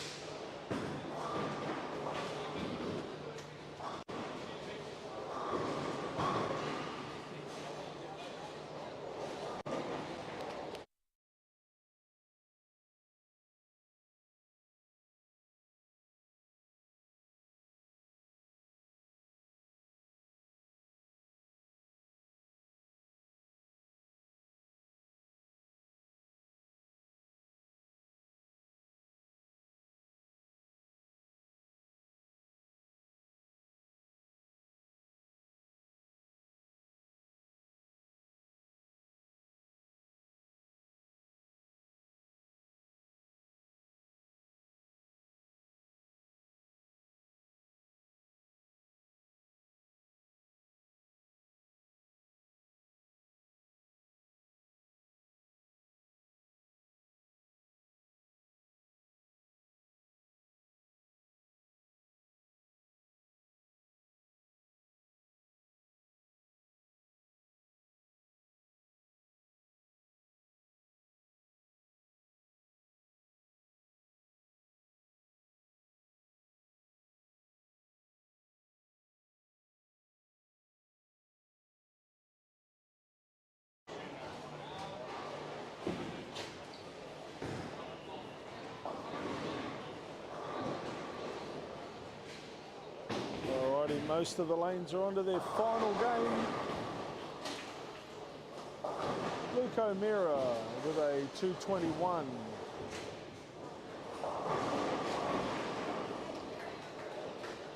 most of the lanes are onto their final game. Luke O'Meara with a 2:21.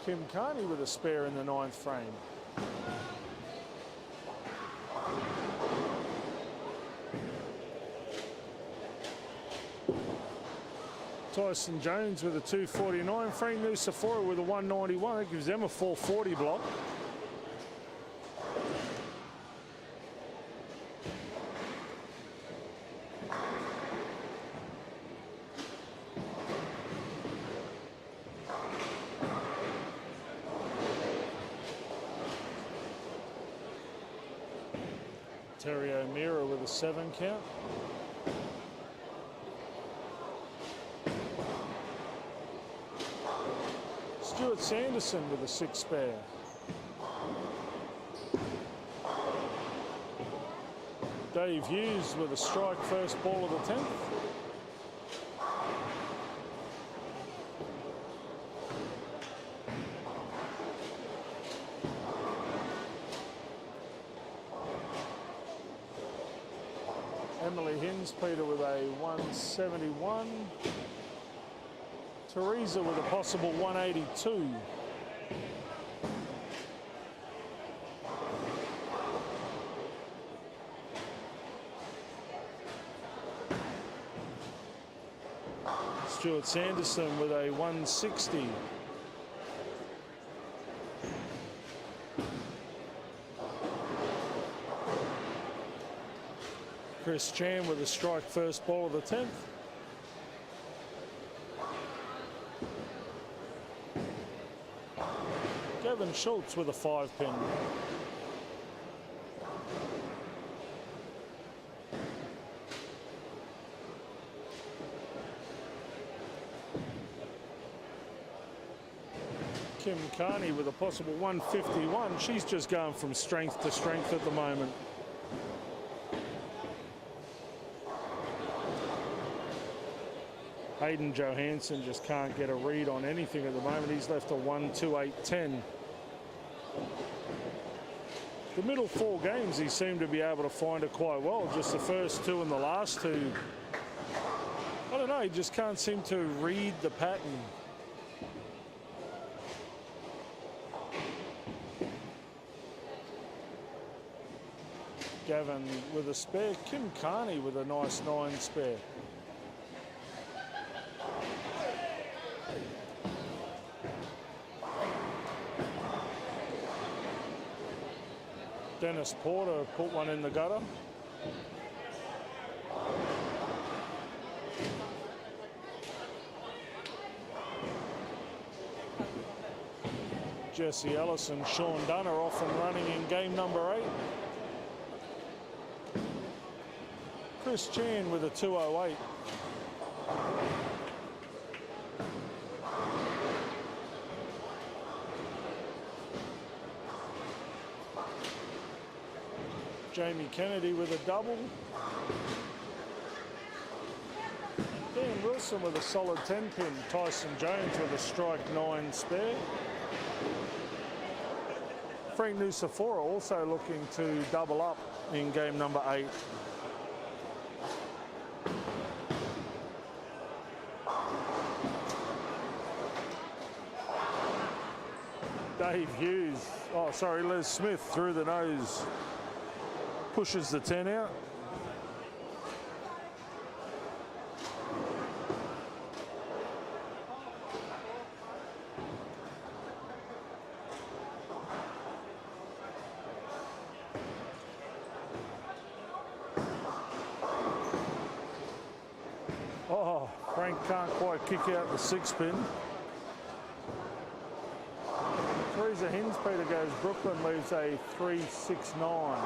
Kim Carney with a spare in the 9th frame. Tyson Jones with a 2:49. Frank Nusafora with a 1:91. That gives them a 4:40 block. Terry O'Meara with a 7 count. Stuart Sanderson with a 6 spare. Dave Hughes with a strike first ball of the 10th. Emily Hinspeter with a 171. Teresa with a possible 182. Stuart Sanderson with a 160. Chris Chan with a strike first ball of the 10th. Gavin Schultz with a 5-pin. Kim Carney with a possible 151. She's just going from strength to strength at the moment. Hayden Johansson just can't get a read on anything at the moment. He's left a 1-2-8-10. The middle 4 games he seemed to be able to find it quite well. Just the first 2 and the last 2. I don't know, he just can't seem to read the pattern. Gavin with a spare. Kim Carney with a nice 9 spare. Dennis Porter put one in the gutter. Jesse Ellis and Sean Dunn are off and running in game number 8. Chris Chan with a 208. Jamie Kennedy with a double. Dan Wilson with a solid 10-pin. Tyson Jones with a strike 9 spare. Frank Nusafora also looking to double up in game number 8. Dave Hughes, Les Smith through the nose. Pushes the 10 out. Oh, Frank can't quite kick out the 6-pin. Teresa Hinspeter goes Brooklyn, leaves a 369.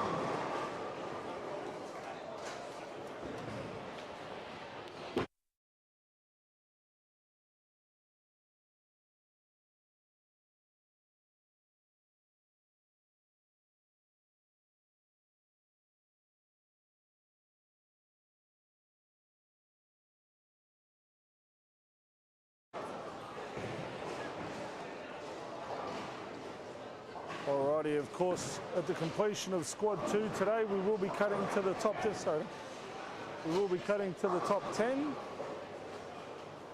Alrighty, of course, at the completion of squad 2 today, we will be cutting to the top 10. Sorry. We will be cutting to the top 10.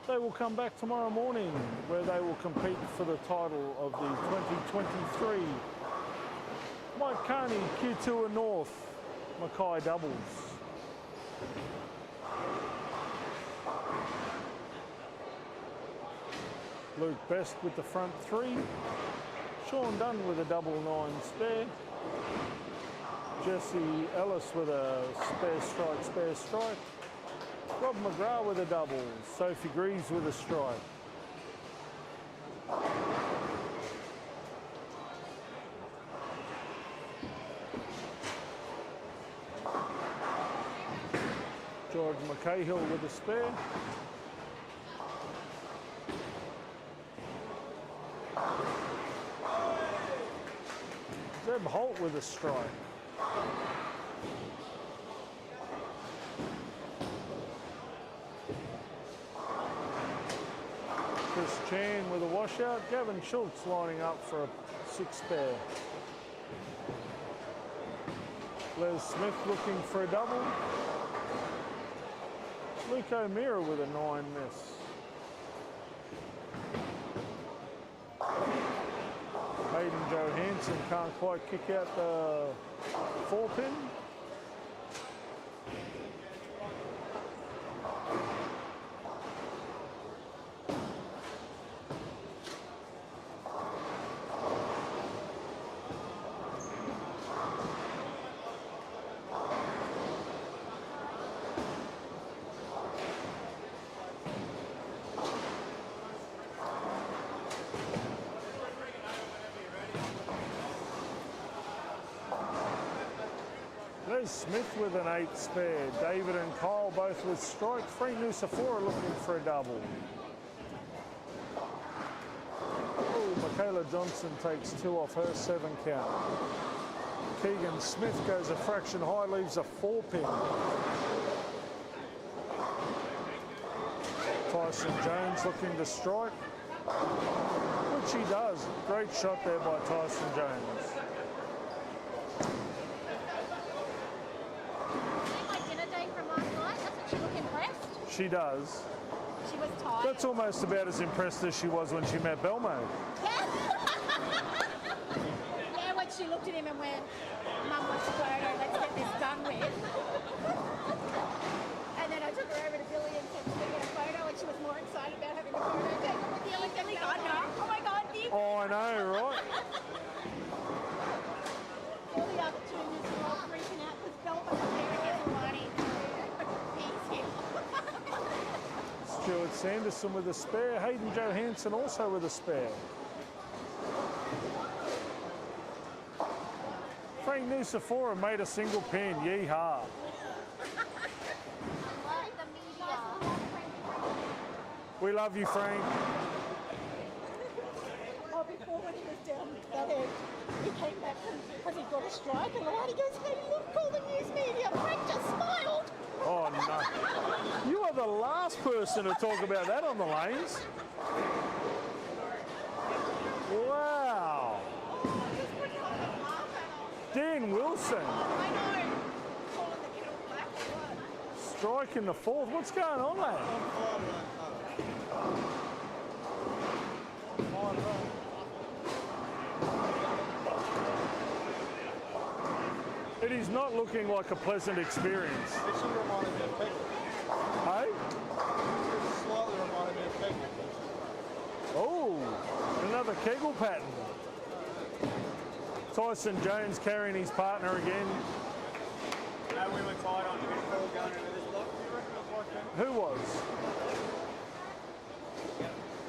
They will come back tomorrow morning where they will compete for the title of the 2023 Mike Carney Q2 North Mackay doubles. Luke Best with the front 3. Sean Dunn with a double 9 spare. Jesse Ellis with a spare strike. Rob McGrath with a double. Sophie Greaves with a strike. George McCahill with a spare. Zeb Holt with a strike. Chris Chan with a washout. Gavin Schultz lining up for a 6 spare. Les Smith looking for a double. Luke O'Meara with a 9 miss. Hayden Johansson can't quite kick out the 4-pin. Les Smith with an 8 spare. David and Kyle both with strike. Frank Nusafora looking for a double. Oh, Michaela Johnson takes 2 off her 7 count. Keegan Smith goes a fraction high, leaves a 4-pin. Tyson Jones looking to strike, which he does. Great shot there by Tyson Jones. She does.
She was tired.
That's almost about as impressed as she was when she met Belmo.
Yeah. Yeah, when she looked at him and went, Mum wants a photo, let's get this done with. And then I took her over to Billy and said, can we get a photo? And she was more excited about having a photo taken with you. Like, Billy Gardner. Oh my God, Nick.
Oh, I know, right?
All the other juniors were all freaking out because Belmo was there again already. He's him.
Stuart Sanderson with a spare. Hayden Johansson also with a spare. Frank Nusafora made a single pin. Yeehaw. We love you, Frank.
Oh, before when he was down that edge, he came back because he got a strike and the lady goes, hey, look, call the news media. Frank just smiled.
Oh, no. You are the last person to talk about that on the lanes. Wow. Dan Wilson.
I know. Calling the kettle black or what?
Strike in the 4th. What's going on, lad? It is not looking like a pleasant experience.
It should remind me of people.
Hey?
It slightly reminded me of people.
Oh, another Kegel pattern. Tyson Jones carrying his partner again.
No, we were tied on mid-ball going into this block. Do you reckon it was like that?
Who was?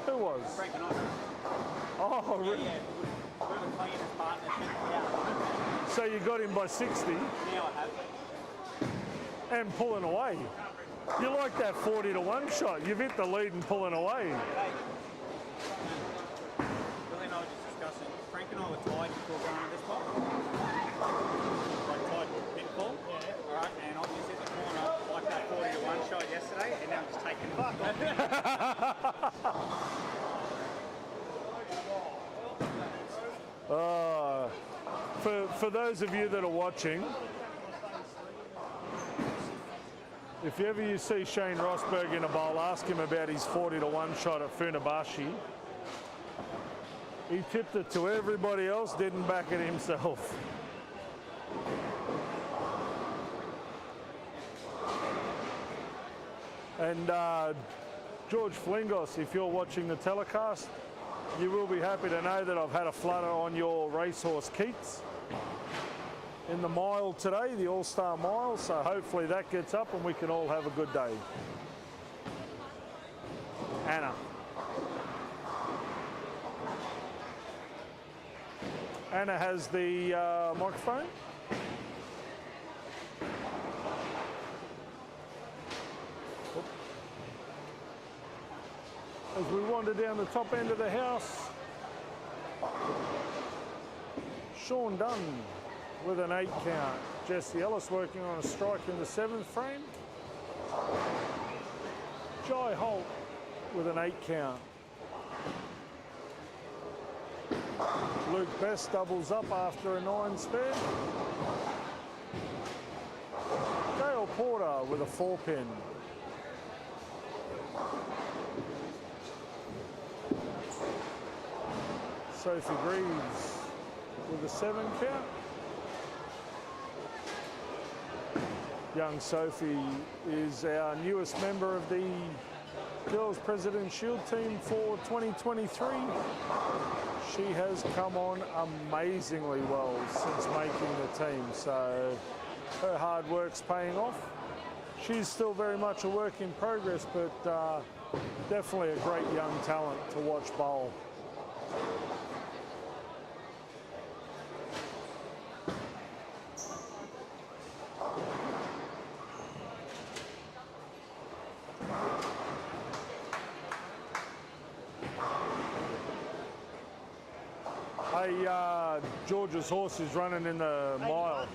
Who was?
Frank and I.
Oh,
Yeah, we were playing his partner, out.
So you got him by 60
Now I have.
and pulling away. You like that 40-1 shot. You've hit the lead and pulling away.
Billy and I were just discussing. Frank and I were tied before going into this block. Like tied mid-ball. Yeah. Alright, and obviously at the corner, like that 40-1 shot yesterday, and now I'm just taking the buck.
for those of you that are watching, if ever you see Shane Rosberg in a bowl, ask him about his 40-1 shot at Funabashi. He tipped it to everybody else, didn't back it himself. And George Flingos, if you're watching the telecast, you will be happy to know that I've had a flutter on your racehorse Keats in the mile today, the All-Star Mile, so hopefully that gets up and we can all have a good day. Anna. Anna has the microphone. As we wander down the top end of the house, Sean Dunn with an 8 count. Jesse Ellis working on a strike in the 7th frame. Jai Holt with an 8 count. Luke Best doubles up after a 9 spare. Dale Porter with a 4 pin. Sophie Greaves with a 7 count. Young Sophie is our newest member of the Girls President Shield team for 2023. She has come on amazingly well since making the team, so her hard work's paying off. She's still very much a work in progress, but definitely a great young talent to watch bowl. Hey, George's horse is running in the mile.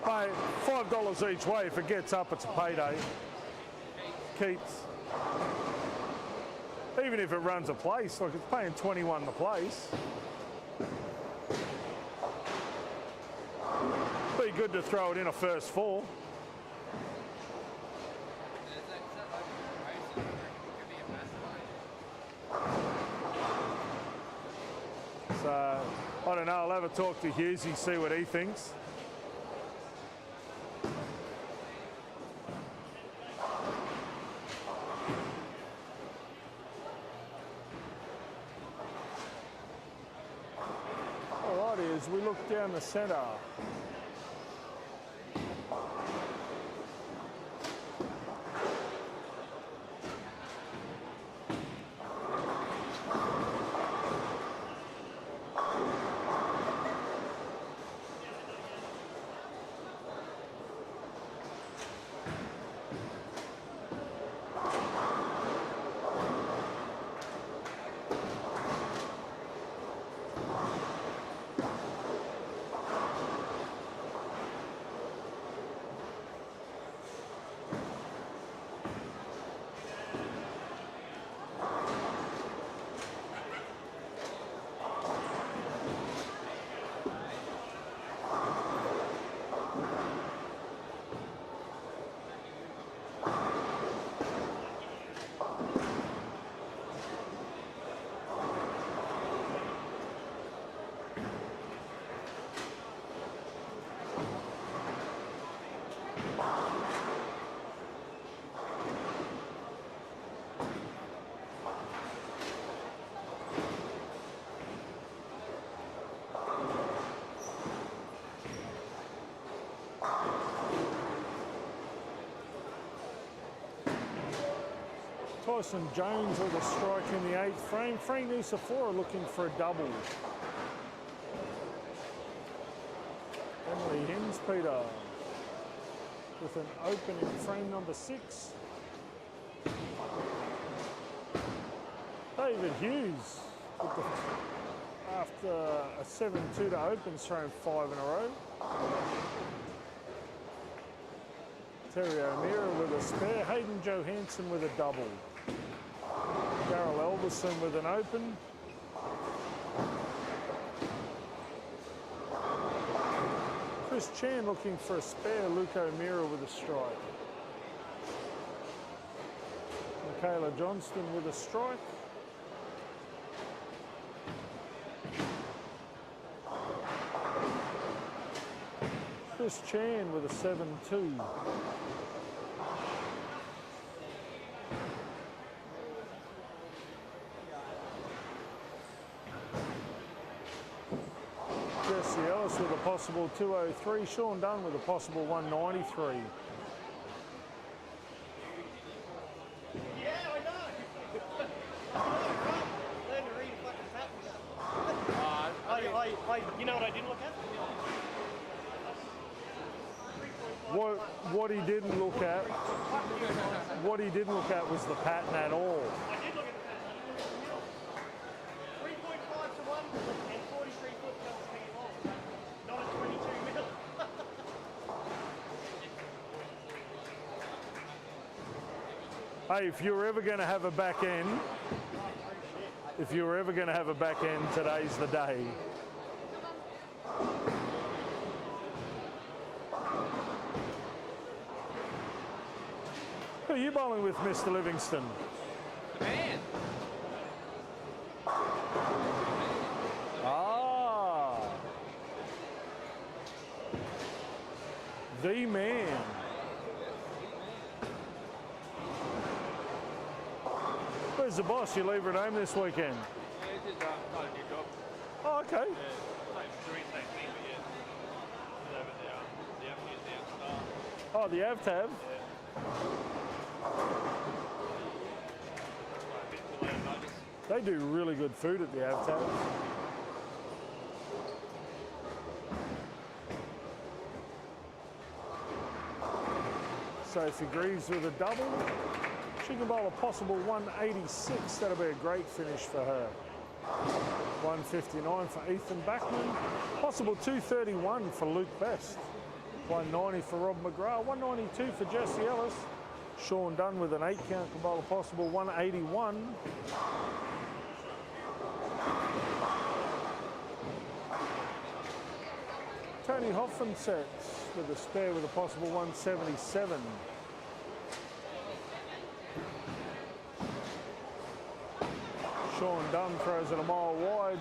Hey, $5 each way. If it gets up, it's a payday. Keats. Even if it runs a place, like it's paying 21 the place. Be good to throw it in a first 4. So, I don't know, I'll have a talk to Hughesy, see what he thinks. Alrighty, as we look down the centre. Tyson Jones with a strike in the 8th frame. Frank Nusafora looking for a double. Emily Hinspeter with an open in frame number 6. David Hughes with the, after a 7-2 to opens, thrown 5 in a row. Terry O'Meara with a spare. Hayden Johansson with a double. Darryl Elverson with an open. Chris Chan looking for a spare. Luke O'Meara with a strike. Michaela Johnston with a strike. Chris Chan with a 7-2. Jesse Ellis with a possible 203. Sean Dunn with a possible 193.
Yeah, I know. Learn to read fucking patterns. You know what I didn't look at?
What he didn't look at, was the pattern at all.
I did look at the pattern. 3.5 to 1 and 43 foot tells me long, not a 22 mil.
Hey, if you're ever going to have a back end, today's the day. Who are you bowling with, Mr. Livingston?
The man.
Ah. The man. Where's the boss? You leave her at home this weekend?
Yeah, it's just not a new job.
Oh, okay.
Yeah, doing the same thing, but yeah. Over the avenues now.
Oh, the AvTav? They do really good food at the AvTav. Sophie Greaves with a double. She can bowl a possible 186. That'll be a great finish for her. 159 for Ethan Backman. Possible 231 for Luke Best. 190 for Rob McGrath. 192 for Jesse Ellis. Sean Dunn with an 8 count can bowl a possible 181. Tony Hoffman sets with a spare with a possible 177. Sean Dunn throws it a mile wide.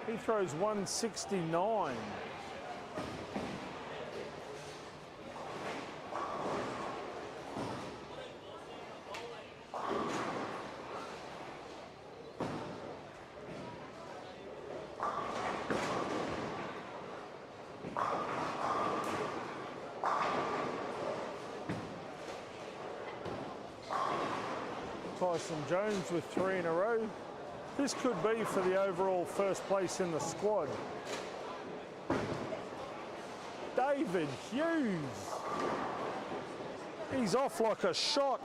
He throws 169. Tyson Jones with 3 in a row. This could be for the overall first place in the squad. David Hughes. He's off like a shot.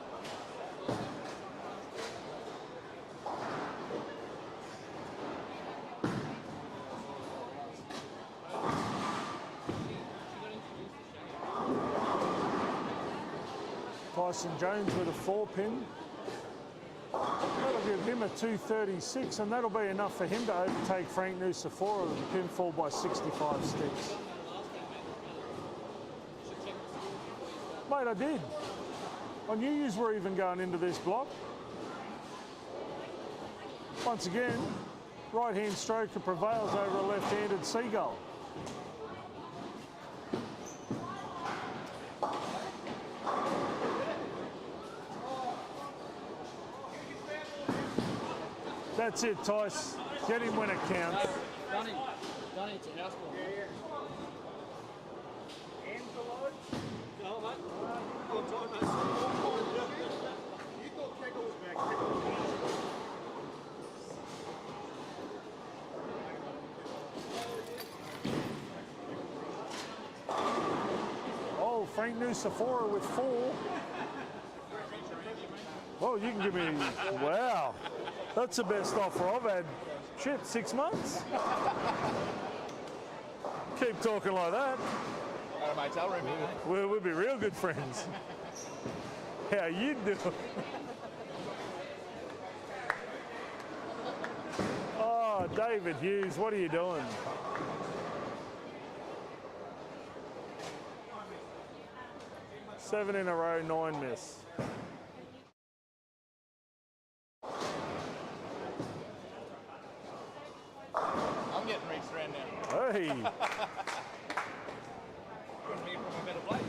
Tyson Jones with a 4-pin. That'll give him a 236, and that'll be enough for him to overtake Frank Nusafora with a pinfall by 65 sticks. Mate, I did. I knew yous were even going into this block. Once again, right-hand stroker prevails over a left-handed seagull. That's it, Tice. Get him when it counts.
Donnie, it's a house ball.
Oh, Frank Nusafora with 4. Well, you can give me, wow. That's the best offer I've had, 6 months. Keep talking like that.
At a motel room,
We'll be real good friends. How you doing? Oh, Oh, David Hughes, what are you doing? Seven in a row, 9 miss.
I'm getting reached around now.
Hey,
Couldn't be from a better place,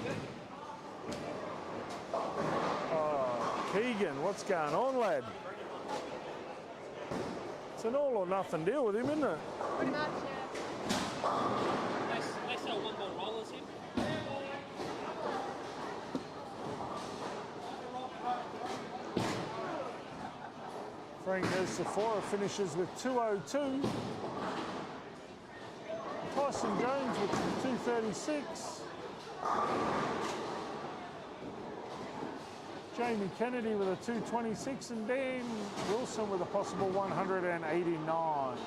oh, Keegan, what's going on, lad? It's an all or nothing deal with him, isn't it?
Pretty much, yeah.
They sell one more rollers here.
Frank Sephora finishes with 202. Tyson Jones with 236. Jamie Kennedy with a 226 and Dan Wilson with a possible 189.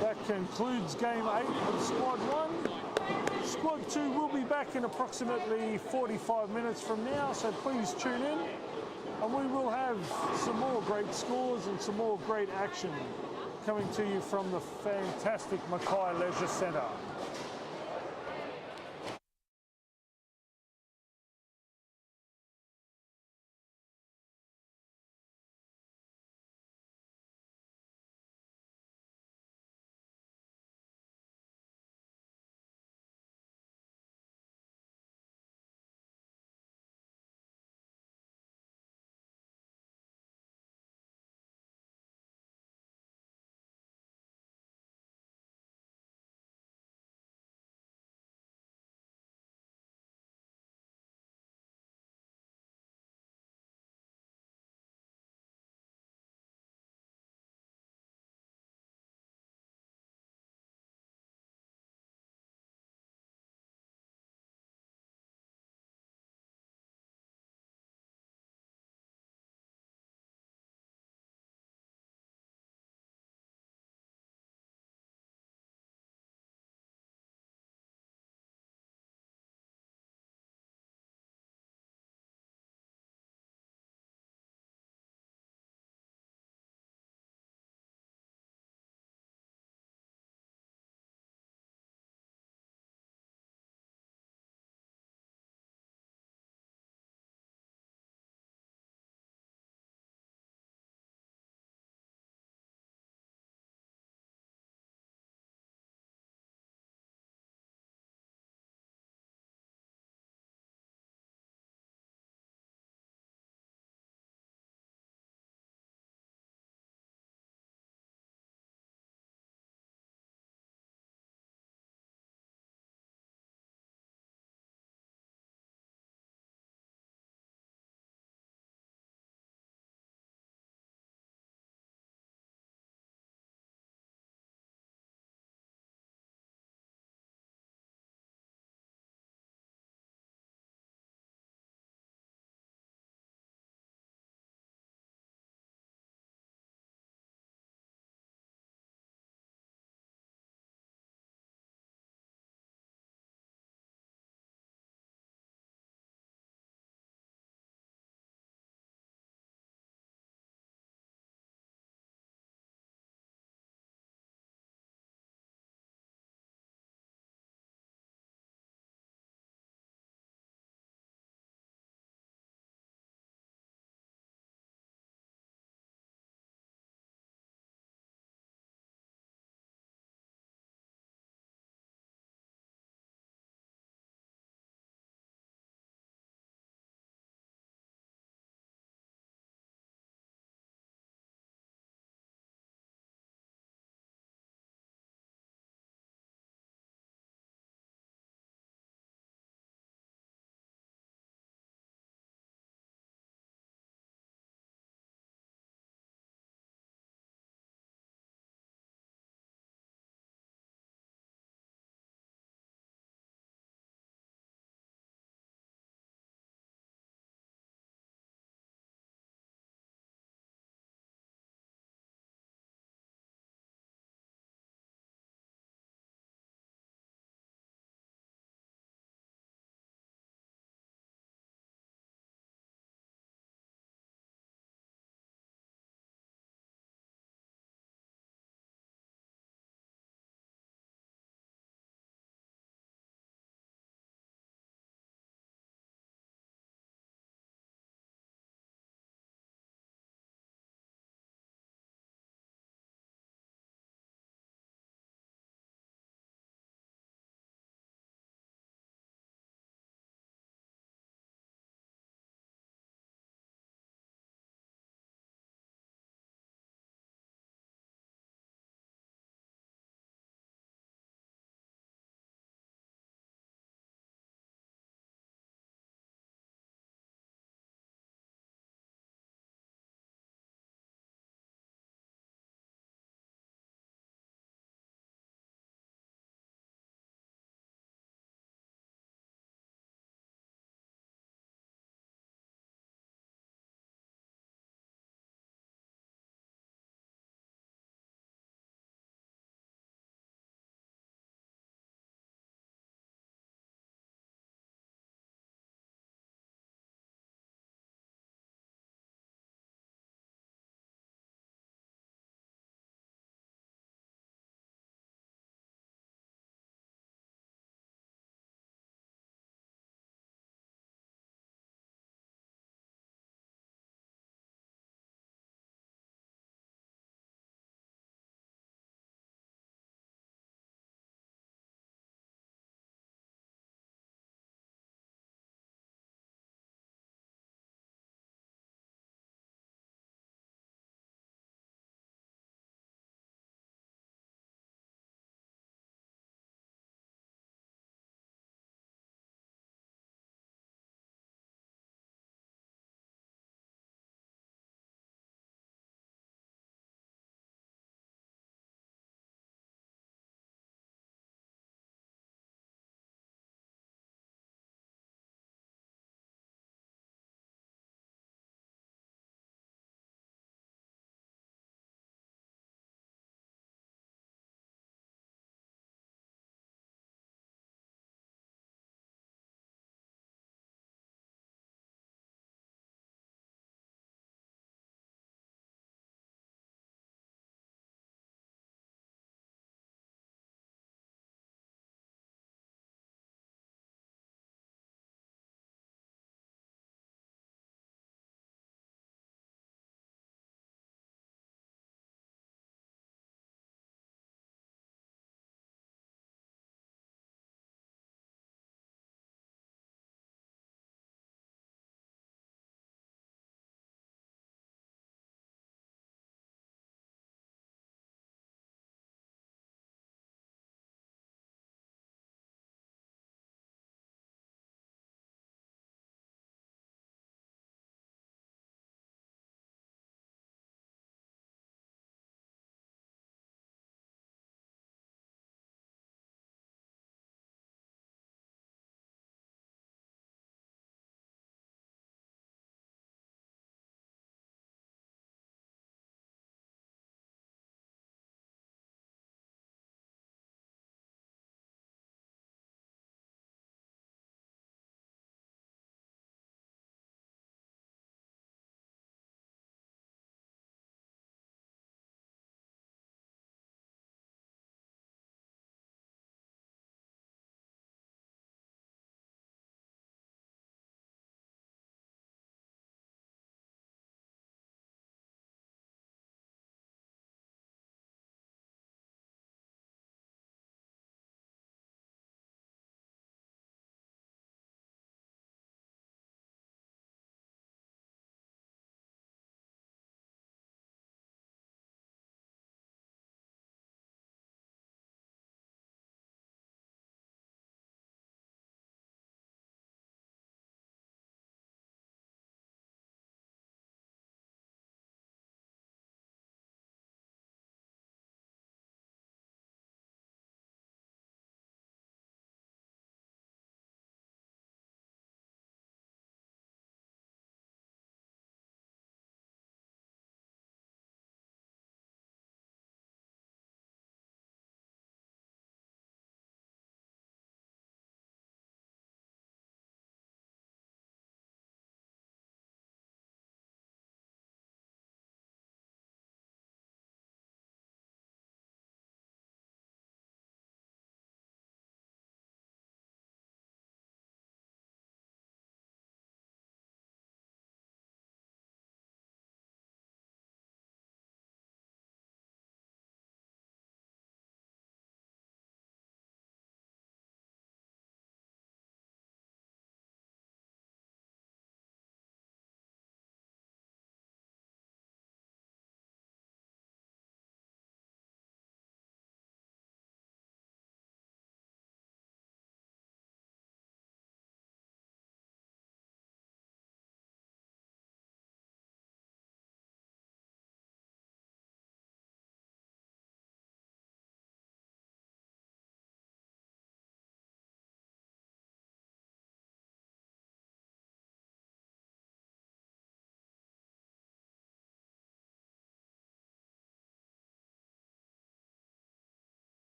That concludes game 8 of Squad 1. Squad 2 will be back in approximately 45 minutes from now, so please tune in. And we will have some more great scores and some more great action coming to you from the fantastic Mackay Leisure Centre.